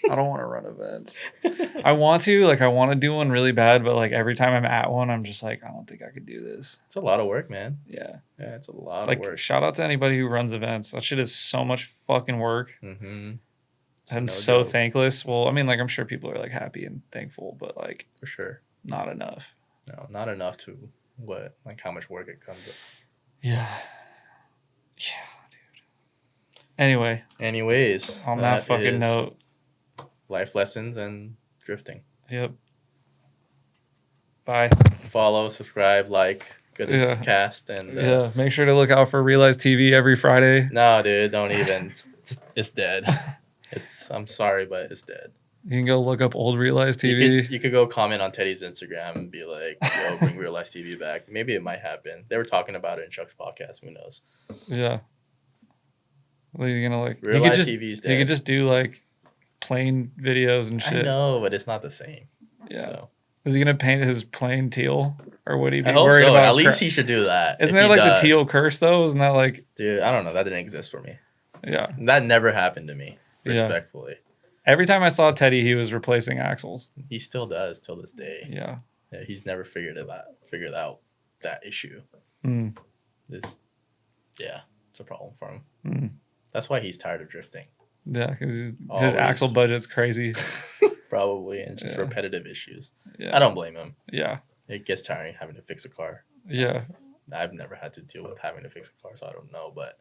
I don't want to run events. I want to do one really bad, but like every time I'm at one, I'm just like, I don't think I could do this. It's a lot of work, man. Yeah. Yeah, it's a lot of work. Shout out to anybody who runs events. That shit is so much fucking work. Mm-hmm. And so thankless. Well, I mean, like, I'm sure people are like happy and thankful, but like, for sure, not enough. No, not enough to how much work it comes with. Yeah. Yeah, dude. Anyways, on that fucking note, life lessons and drifting. Yep. Bye. Follow, subscribe, like Goodest Cast, and make sure to look out for Realiz TV every Friday. No, dude, don't even. It's dead. I'm sorry, but it's dead. You can go look up old Realiz TV. You could go comment on Teddy's Instagram and be like, "Yo, bring Realiz TV back." Maybe it might happen. They were talking about it in Chuck's podcast. Who knows? Yeah. What are you gonna like? Realiz TV's dead. You could just do like plane videos and shit. I know, but it's not the same. Yeah. So. Is he gonna paint his plane teal, or would he be I hope worried so. about? At least he should do that. Isn't that like the teal curse though? Isn't that like? Dude, I don't know. That didn't exist for me. Yeah. That never happened to me. Respectfully. Every time I saw Teddy, he was replacing axles. He still does till this day. Yeah. He's never figured out that issue. It's a problem for him. That's why he's tired of drifting. Yeah, because his axle budget's crazy. Probably, and just repetitive issues. Yeah. I don't blame him. Yeah. It gets tiring having to fix a car. Yeah. I've never had to deal with having to fix a car, so I don't know, but...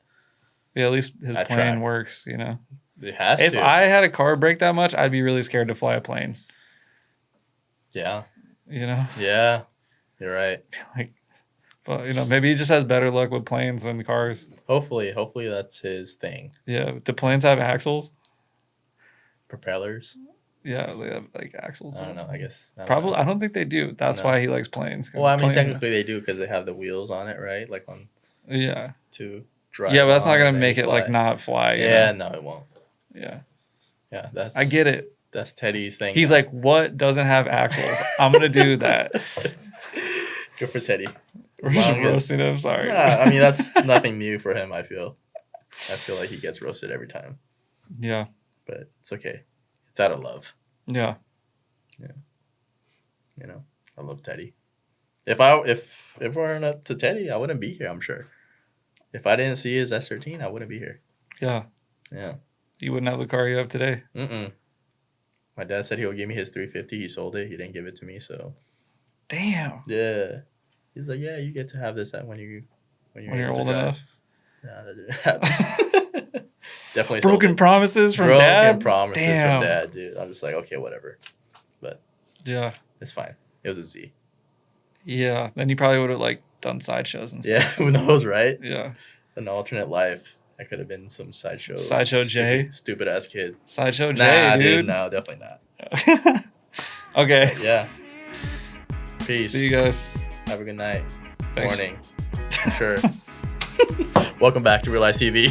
Yeah, at least his plane works, you know? It has to. If I had a car break that much, I'd be really scared to fly a plane. Yeah. You know? Yeah. You're right. But, you know, maybe he just has better luck with planes than cars. Hopefully that's his thing. Yeah. Do planes have axles? Propellers? Yeah, they have like axles. I don't know. I guess. I don't think they do. That's why he likes planes. Well, I mean, technically they do because they have the wheels on it, right? Like on. Yeah. To drive. Yeah, but that's not gonna make it like not fly. Yeah, no, it won't. Yeah. Yeah, that's. I get it. That's Teddy's thing. He's like, what doesn't have axles? I'm gonna do that. Good for Teddy. We're just roasting him. Sorry. I mean, that's nothing new for him. I feel like he gets roasted every time. Yeah. But it's okay. It's out of love. Yeah. Yeah. You know, I love Teddy. If it weren't up to Teddy, I wouldn't be here, I'm sure. If I didn't see his S13, I wouldn't be here. Yeah. Yeah. You wouldn't have the car you have today. My dad said he'll give me his 350. He sold it. He didn't give it to me, so. Damn. Yeah. He's like, yeah, you get to have this when you're old enough. Nah, that didn't happen. Definitely broken promises from dad. Broken promises from dad, dude. I'm just like, okay, whatever. But yeah, it's fine. It was a Z. Yeah, then you probably would have like done sideshows and stuff. Yeah, who knows, right? Yeah, an alternate life. I could have been some sideshow. Sideshow J. Stupid ass kid. Sideshow J, dude. No, definitely not. Okay. But yeah. Peace. See you guys. Have a good night. Thanks. Morning. Sure. Welcome back to Realiz TV.